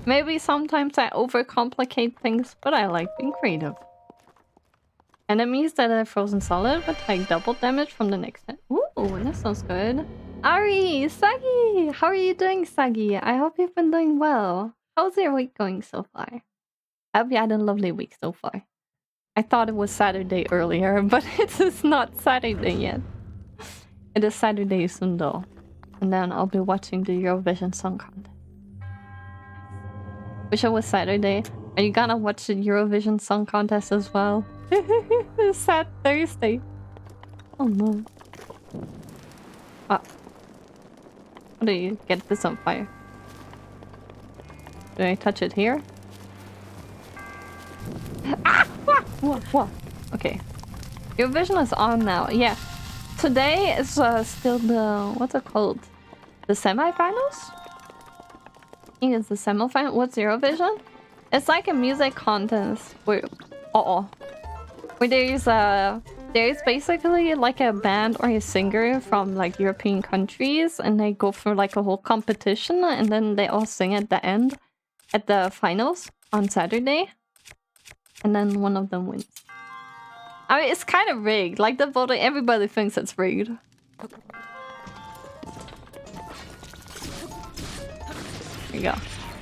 Maybe sometimes I overcomplicate things, but I like being creative. Enemies that are frozen solid but take double damage from the next hit. Ooh, that sounds good. Ari, Sagi! How are you doing, Sagi? I hope you've been doing well. How's your week going so far? I hope you had a lovely week so far. I thought it was Saturday earlier, but it is not Saturday yet. It is Saturday soon though. And then I'll be watching the Eurovision Song Contest. Wish it was Saturday. Are you gonna watch the Eurovision Song Contest as well? It's sad Thursday. Oh no. Ah. How do you get this on fire? Do I touch it here? Ah! What? Okay. Eurovision is on now. Yeah. Today is still the... What's it called? The semi-finals? I think it's the semi-final. What's Eurovision? It's like a music contest where... Where there's basically like a band or a singer from like European countries, and they go for like a whole competition, and then they all sing at the end at the finals on Saturday, and then one of them wins. I mean, it's kind of rigged. Like the voting, everybody thinks it's rigged. There you go.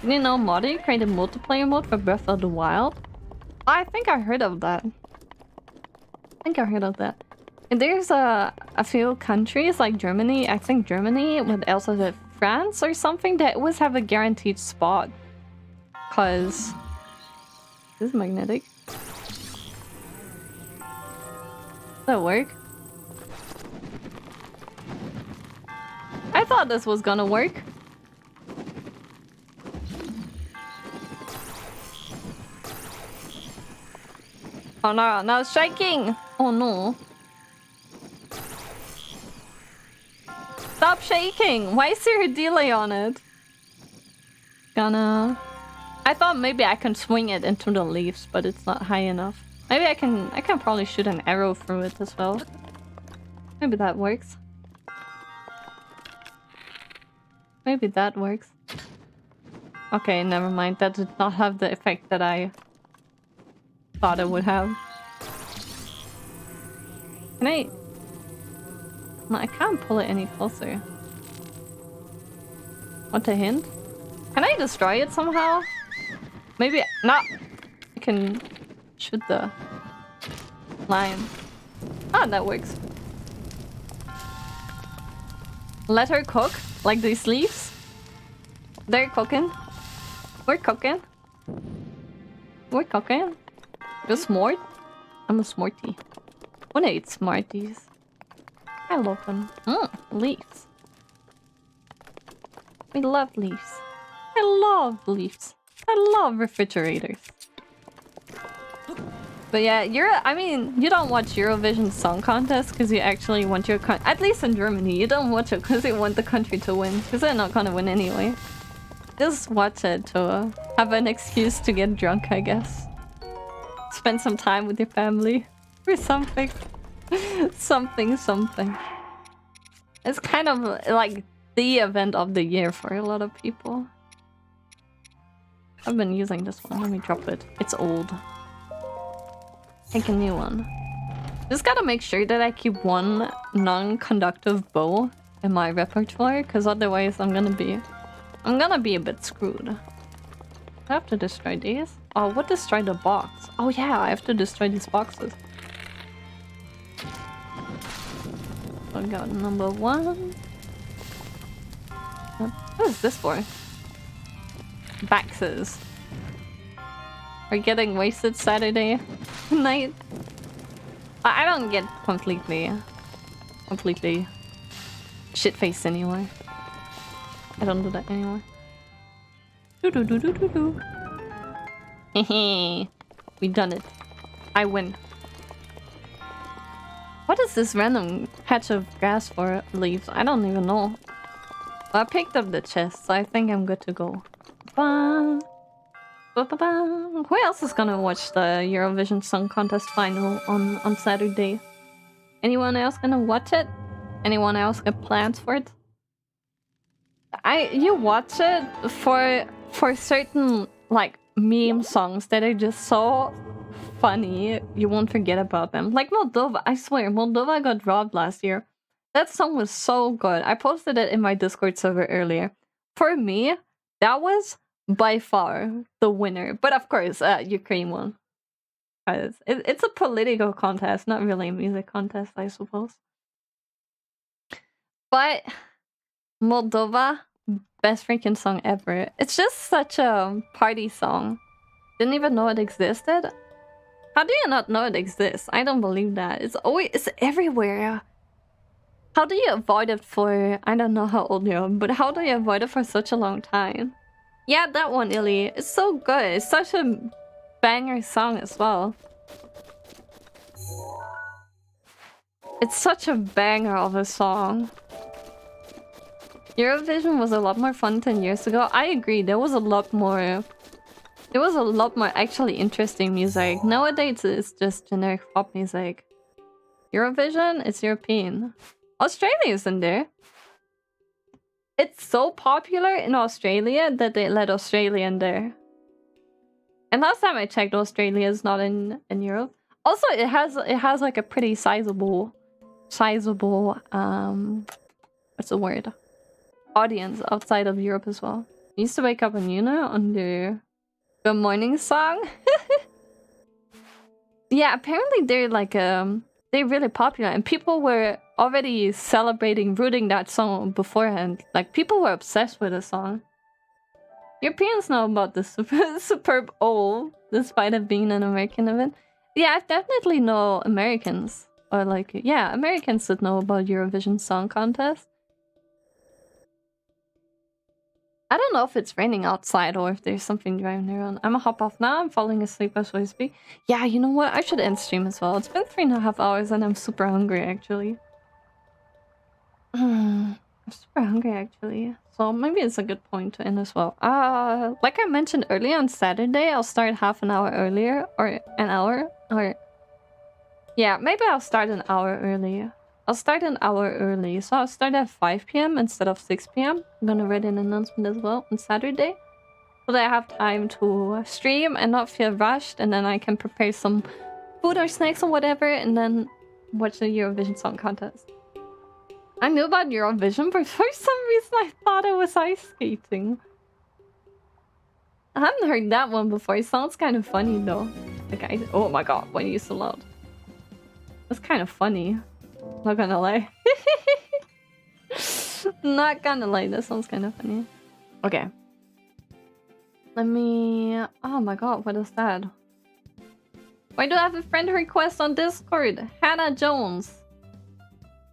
You know, Modi created multiplayer mode for Breath of the Wild. I think I heard of that. And there's a few countries like Germany, I think Germany, but also the France or something, that always have a guaranteed spot. Cause this is magnetic. Does that work? I thought this was gonna work. Oh no, now it's shaking! Oh no. Stop shaking! Why is there a delay on it? I thought maybe I can swing it into the leaves, but it's not high enough. Maybe I can probably shoot an arrow through it as well. Maybe that works. Maybe that works. Okay, never mind. That did not have the effect that I thought it would have. Can I... No, I can't pull it any closer. Want a hint? Can I destroy it somehow? Maybe... No! I can shoot the lime. Ah, that works. Let her cook, like these leaves. They're cooking. We're cooking. We're cooking. You're smart? I'm a smarty. Wanna eat Smarties? I love them. Leaves. We love leaves. I love leaves. I love refrigerators. But yeah, you don't watch Eurovision Song Contest because you actually want your country. At least in Germany, you don't watch it because you want the country to win. Because they're not gonna win anyway. Just watch it to have an excuse to get drunk, I guess. Spend some time with your family. Or something. something. It's kind of like the event of the year for a lot of people. I've been using this one. Let me drop it. It's old. Take a new one. Just gotta make sure that I keep one non-conductive bow in my repertoire, because otherwise I'm gonna be a bit screwed. I have to destroy these. Oh, what destroyed the box? Oh yeah, I have to destroy these boxes. So I got number 1. What is this for? Baxes. We're getting wasted Saturday night. I don't get completely shit-faced anymore. I don't do that anymore. Hehe. We done it. I win. What is this random patch of grass for leaves? I don't even know. Well, I picked up the chest, so I think I'm good to go. Bah. Who else is gonna watch the Eurovision Song Contest final on Saturday? Anyone else gonna watch it? Anyone else got plans for it? You watch it for certain like meme songs that are just so funny, you won't forget about them. Like Moldova, I swear, Moldova got robbed last year. That song was so good. I posted it in my Discord server earlier. For me, that was by far the winner. But of course, Ukraine won. It's a political contest, not really a music contest, I suppose. But Moldova, best freaking song ever. It's just such a party song. Didn't even know it existed. How do you not know it exists? I don't believe that. It's everywhere. How do you avoid it for... I don't know how old you are, but how do you avoid it for such a long time? Yeah, that one, Illy. It's so good. It's such a banger song as well. It's such a banger of a song. Eurovision was a lot more fun 10 years ago. I agree. There was a lot more actually interesting music. Nowadays, it's just generic pop music. Eurovision, it's European. Australia is in there. It's so popular in Australia that they let Australia in there. And last time I checked, Australia is not in Europe. Also, it has like a pretty sizable what's the word? Audience outside of Europe as well. I used to wake up on on the Good Morning song. Yeah, apparently they're like they're really popular and people were already celebrating, rooting that song beforehand. Like people were obsessed with the song. Europeans know about the superb O, despite it being an American event. Yeah, I definitely know Americans. Or like, yeah, Americans that know about Eurovision Song Contest. I don't know if it's raining outside or if there's something driving around. I'm gonna hop off now. I'm falling asleep as we speak. Yeah, you know what? I should end stream as well. It's been 3.5 hours and I'm super hungry, actually. I'm super hungry, actually. So maybe it's a good point to end as well. Like I mentioned earlier, on Saturday, I'll start half an hour earlier. Or an hour. Or... yeah, maybe I'll start an hour early. I'll start an hour early. So I'll start at 5 p.m. instead of 6 p.m. I'm gonna read an announcement as well on Saturday. So that I have time to stream and not feel rushed. And then I can prepare some food or snacks or whatever. And then watch the Eurovision Song Contest. I knew about Eurovision, but for some reason I thought it was ice skating. I haven't heard that one before. It sounds kind of funny though. Like oh my god, why are you so loud? That's kind of funny. Not gonna lie. Not gonna lie, that sounds kind of funny. Okay. Let me... oh my god, what is that? Why do I have a friend request on Discord? Hannah Jones.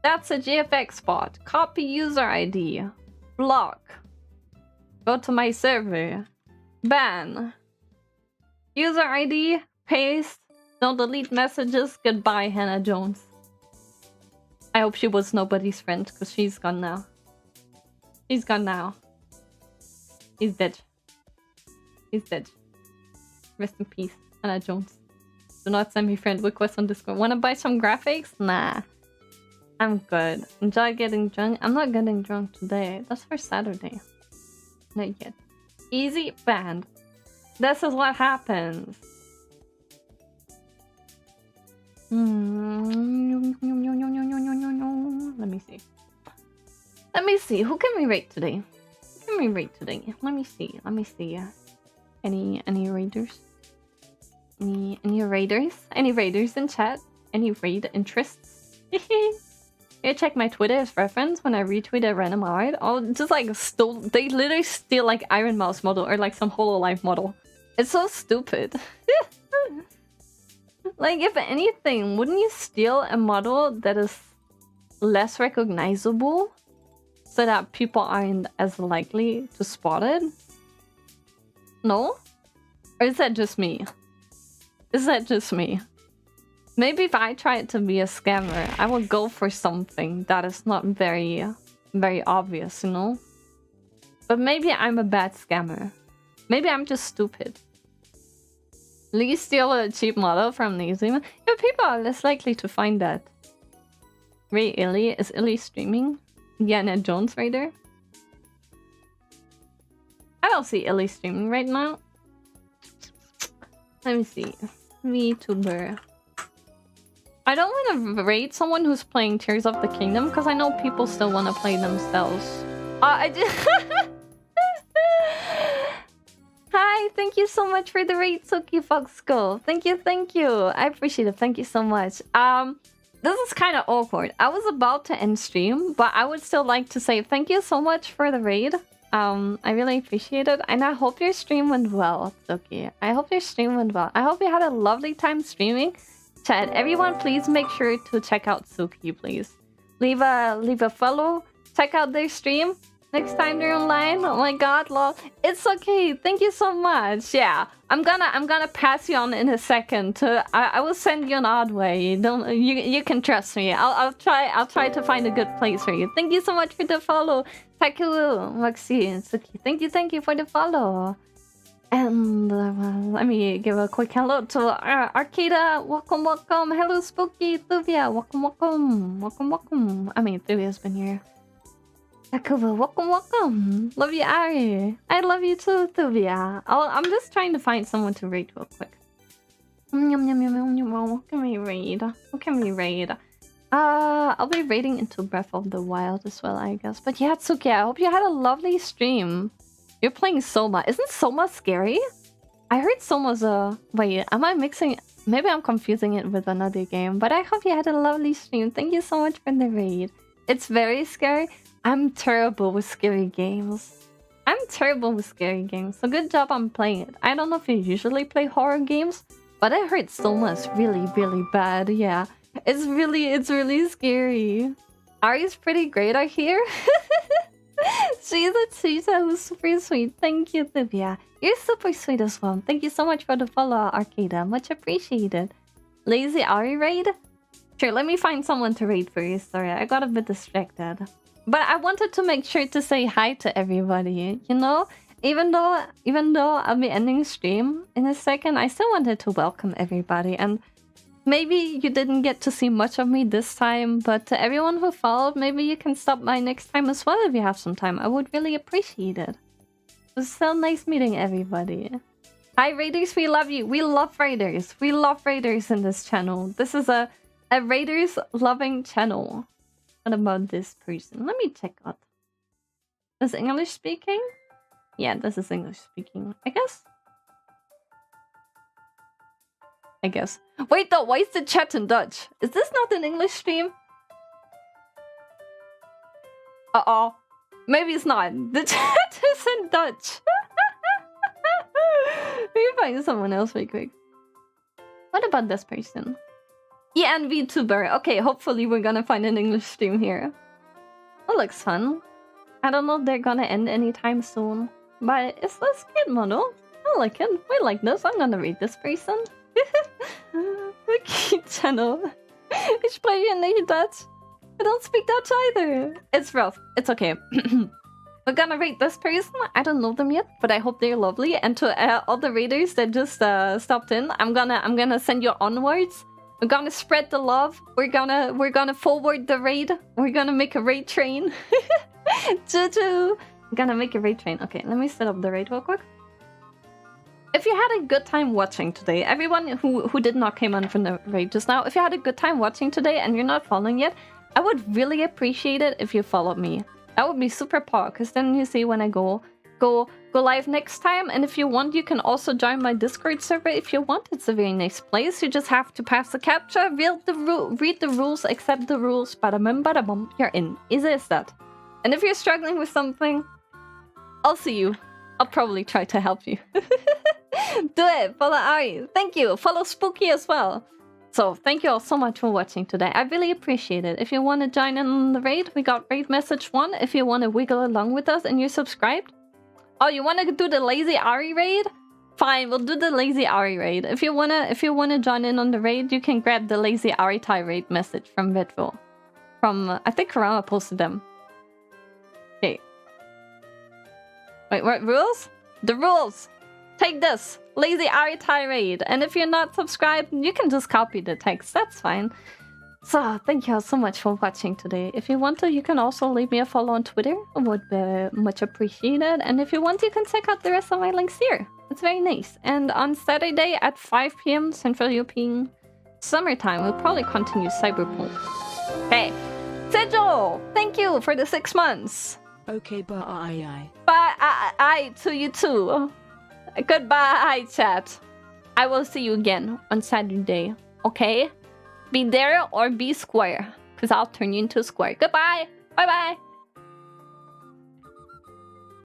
That's a GFX spot. Copy user ID. Block. Go to my server. Ban. User ID. Paste. Don't delete messages. Goodbye, Hannah Jones. I hope she was nobody's friend, because she's gone now. She's gone now. He's dead. He's dead. Rest in peace, Hannah Jones. Do not send me friend requests on Discord. Wanna buy some graphics? Nah. I'm good. Enjoy getting drunk. I'm not getting drunk today. That's for Saturday. Not yet. Easy banned. This is what happens. Let me see. Let me see. Who can we rate today? Who can we rate today? Let me see. Let me see. Any raiders? Any raiders? Any raiders in chat? Any raid interests? Yeah, check my Twitter as reference when I retweet a random art. Oh, just like they literally steal like Iron Mouse model or like some HoloLive model. It's so stupid. Like, if anything, wouldn't you steal a model that is less recognizable so that people aren't as likely to spot it? No? Or is that just me? Is that just me? Maybe if I tried to be a scammer, I would go for something that is not very obvious, you know? But maybe I'm a bad scammer. Maybe I'm just stupid. Lee steal a cheap model from Lazy. Yeah, people are less likely to find that. Ray Illy? Is Illy streaming? Indiana Jones Raider? I don't see Illy streaming right now. Let me see. VTuber. I don't want to raid someone who's playing Tears of the Kingdom because I know people still want to play themselves. I did. Hi, thank you so much for the raid, Suki Fox Go. Thank you, thank you. I appreciate it. Thank you so much. This is kind of awkward. I was about to end stream, but I would still like to say thank you so much for the raid. I really appreciate it, and I hope your stream went well, Suki. I hope your stream went well. I hope you had a lovely time streaming. Chat, everyone, please make sure to check out Suki, please. Leave a follow. Check out their stream next time they're online. Oh my god, lol. It's okay. Thank you so much. Yeah, I'm gonna pass you on in a second. I will send you an odd way. You can trust me. I'll try to find a good place for you. Thank you so much for the follow. Taku, Maxi, and Suki. Thank you for the follow. And let me give a quick hello to Arcada. Welcome. Hello, Spooky. Thuvia. Welcome. I mean, Thuvia's been here. Takuba, welcome. Love you, Ari. I love you too, Thuvia. I'm just trying to find someone to raid real quick. What can we raid? I'll be raiding into Breath of the Wild as well, I guess. But yeah, Tsuki, I hope you had a lovely stream. You're playing Soma. Isn't Soma scary? I heard Soma's wait, am I mixing... Maybe I'm confusing it with another game. But I hope you had a lovely stream. Thank you so much for the raid. It's very scary. I'm terrible with scary games. So good job on playing it. I don't know if you usually play horror games, but I heard Soma is really, really bad. Yeah, it's really scary. Ari's pretty great, I hear. She's a teacher who's super sweet. Thank you, Thuvia. You're super sweet as well. Thank you so much for the follow, Arcada. Much appreciated. Lazy Ari raid? Sure, let me find someone to raid for you. Sorry, I got a bit distracted. But I wanted to make sure to say hi to everybody, you know? Even though I'll be ending stream in a second, I still wanted to welcome everybody. And maybe you didn't get to see much of me this time, but to everyone who followed, maybe you can stop by next time as well if you have some time. I would really appreciate it. It was so nice meeting everybody. Hi Raiders, we love you. We love Raiders. We love Raiders in this channel. This is a Raiders loving channel. What about this person? Let me check out. Is English speaking? Yeah, this is English speaking. I guess. Wait though, why is the chat in Dutch? Is this not an English stream? Uh-oh. Maybe it's not. The chat is in Dutch. Maybe find someone else real quick. What about this person? Yeah, and VTuber. Okay, hopefully we're gonna find an English stream here. That looks fun. I don't know if they're gonna end anytime soon. But it's this cute model. I like it. We like this. I'm gonna read this person. Cute channel. Ich spreche nicht Dutch. I don't speak Dutch either. It's rough. It's okay. We're gonna rate this person. I don't know them yet, but I hope they're lovely. And to all the raiders that just stopped in, I'm gonna send you onwards. We're gonna spread the love. We're gonna forward the raid. We're gonna make a raid train. Choo-choo. We're gonna make a raid train. Okay, let me set up the raid real quick. If you had a good time watching today, everyone who did not came on from the raid just now, if you had a good time watching today and you're not following yet, I would really appreciate it if you followed me. That would be super power, because then you see when I go live next time. And if you want, you can also join my Discord server if you want. It's a very nice place. You just have to pass the captcha, read the rules, accept the rules, bada bum, you're in. Easy as that. And if you're struggling with something, I'll see you. I'll probably try to help you. Do it. Follow Ari. Thank you. Follow Spooky as well. So thank you all so much for watching today. I really appreciate it. If you want to join in on the raid, we got raid message 1. If you want to wiggle along with us and you're subscribed. Oh, you want to do the Lazy Ari raid? Fine, we'll do the Lazy Ari raid. If you wanna join in on the raid, you can grab the Lazy Ari Thai raid message from Redville. From I think Karama posted them. Okay. Wait, what rules? The rules! Take this! Lazy Eye Tirade. And if you're not subscribed, you can just copy the text. That's fine. So, thank you all so much for watching today. If you want to, you can also leave me a follow on Twitter. It would be much appreciated. And if you want, you can check out the rest of my links here. It's very nice. And on Saturday at 5 p.m. Central European Summertime, we'll probably continue Cyberpunk. Okay. Sejo, thank you for the 6 months. Okay, bye. Bye, I to you too. Goodbye, chat. I will see you again on Saturday, okay? Be there or be square, because I'll turn you into a square. Goodbye. Bye-bye.